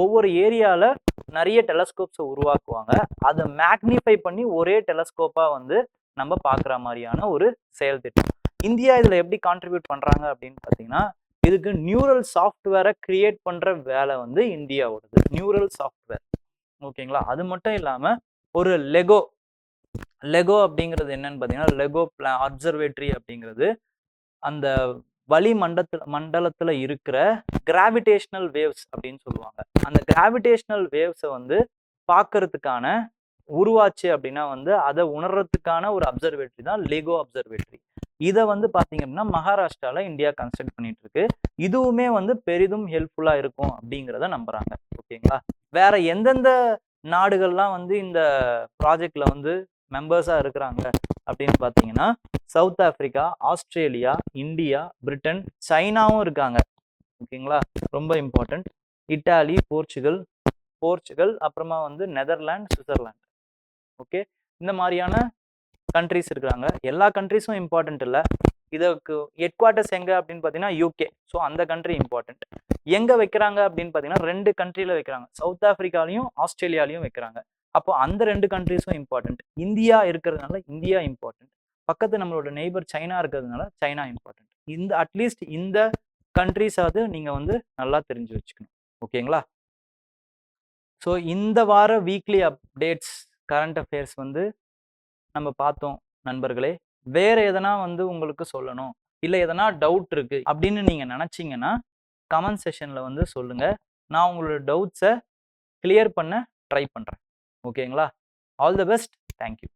ஒவ்வொரு ஏரியால நிறைய டெலஸ்கோப்ஸை உருவாக்குவாங்க. அதை மேக்னிஃபை பண்ணி ஒரே டெலஸ்கோப்பா வந்து நம்ம பார்க்குற மாதிரியான ஒரு செயல் திட்டம். இந்தியா இதில் எப்படி கான்ட்ரிபியூட் பண்ணுறாங்க அப்படின்னு பார்த்தீங்கன்னா, இதுக்கு நியூரல் சாஃப்ட்வேரை கிரியேட் பண்ணுற வேலை வந்து இந்தியாவோடது. Neural software. ஓகேங்களா? அது மட்டும் இல்லாமல் ஒரு லெகோ அப்படிங்கிறது என்னன்னு பார்த்தீங்கன்னா, லெகோ அப்சர்வேட்டரி அப்படிங்கிறது அந்த வளி மண்டலத்துல இருக்கிற கிராவிடேஷனல் வேவ்ஸ் அப்படின்னு சொல்லுவாங்க. அந்த கிராவிடேஷனல் வேவ்ஸை வந்து பார்க்கறதுக்கான உருவாச்சு அப்படின்னா வந்து அதை உணர்றதுக்கான ஒரு அப்சர்வேட்டரி தான் லெகோ அப்சர்வேட்டரி. இதை வந்து பார்த்தீங்க அப்படின்னா மகாராஷ்டிரால இந்தியா கன்ஸ்ட்ரக்ட் பண்ணிட்டு இருக்கு. இதுவுமே வந்து பெரிதும் ஹெல்ப்ஃபுல்லா இருக்கும் அப்படிங்கிறத நம்புறாங்க. ஓகேங்களா? வேற எந்தெந்த நாடுகள்லாம் வந்து இந்த ப்ராஜெக்ட்ல வந்து மெம்பர்ஸா இருக்கிறாங்க அப்படின்னு பார்த்தீங்கன்னா, South Africa, Australia, India, Britain, சைனாவும் இருக்காங்க. ஓகேங்களா? ரொம்ப இம்பார்ட்டன்ட். இட்டாலி, போர்ச்சுகல், அப்புறமா வந்து நெதர்லாந்து, சுவிட்சர்லாந்து. ஓகே, இந்த மாதிரியான கண்ட்ரிஸ் இருக்கிறாங்க. எல்லா கண்ட்ரிஸும் இம்பார்ட்டன்ட் இல்லை. இதுக்கு ஹெட் குவார்ட்டர்ஸ் எங்க அப்படின்னு பார்த்தீங்கன்னா யூகே. ஸோ அந்த கண்ட்ரி இம்பார்ட்டன்ட். எங்க வைக்கிறாங்க அப்படின்னு பார்த்தீங்கன்னா 2 கண்ட்ரியில வைக்கிறாங்க. சவுத் ஆப்பிரிக்காலையும் ஆஸ்திரேலியாலையும் வைக்கிறாங்க. அப்போ அந்த 2 கண்ட்ரிஸும் இம்பார்ட்டன்ட். இந்தியா இருக்கிறதுனால இந்தியா இம்பார்ட்டன்ட். பக்கத்து நம்மளோட நெய்பர் சைனா இருக்கிறதுனால சைனா இம்பார்ட்டன்ட். இந்த அட்லீஸ்ட் இந்த கண்ட்ரிஸாவது நீங்க வந்து நல்லா தெரிஞ்சு வச்சுக்கணும். ஓகேங்களா? ஸோ இந்த வார வீக்லி அப்டேட்ஸ் கரண்ட் அஃபேர்ஸ் வந்து நம்ம பார்த்தோம் நண்பர்களே. வேற எதனா வந்து உங்களுக்கு சொல்லணும், இல்லை எதனா டவுட் இருக்கு அப்படின்னு நீங்க நினைச்சீங்கன்னா கமெண்ட் செஷன்ல வந்து சொல்லுங்க. நான் உங்களோட டவுட்ஸை கிளியர் பண்ண ட்ரை பண்றேன். ஓகேங்களா? All the best. தேங்க்யூ.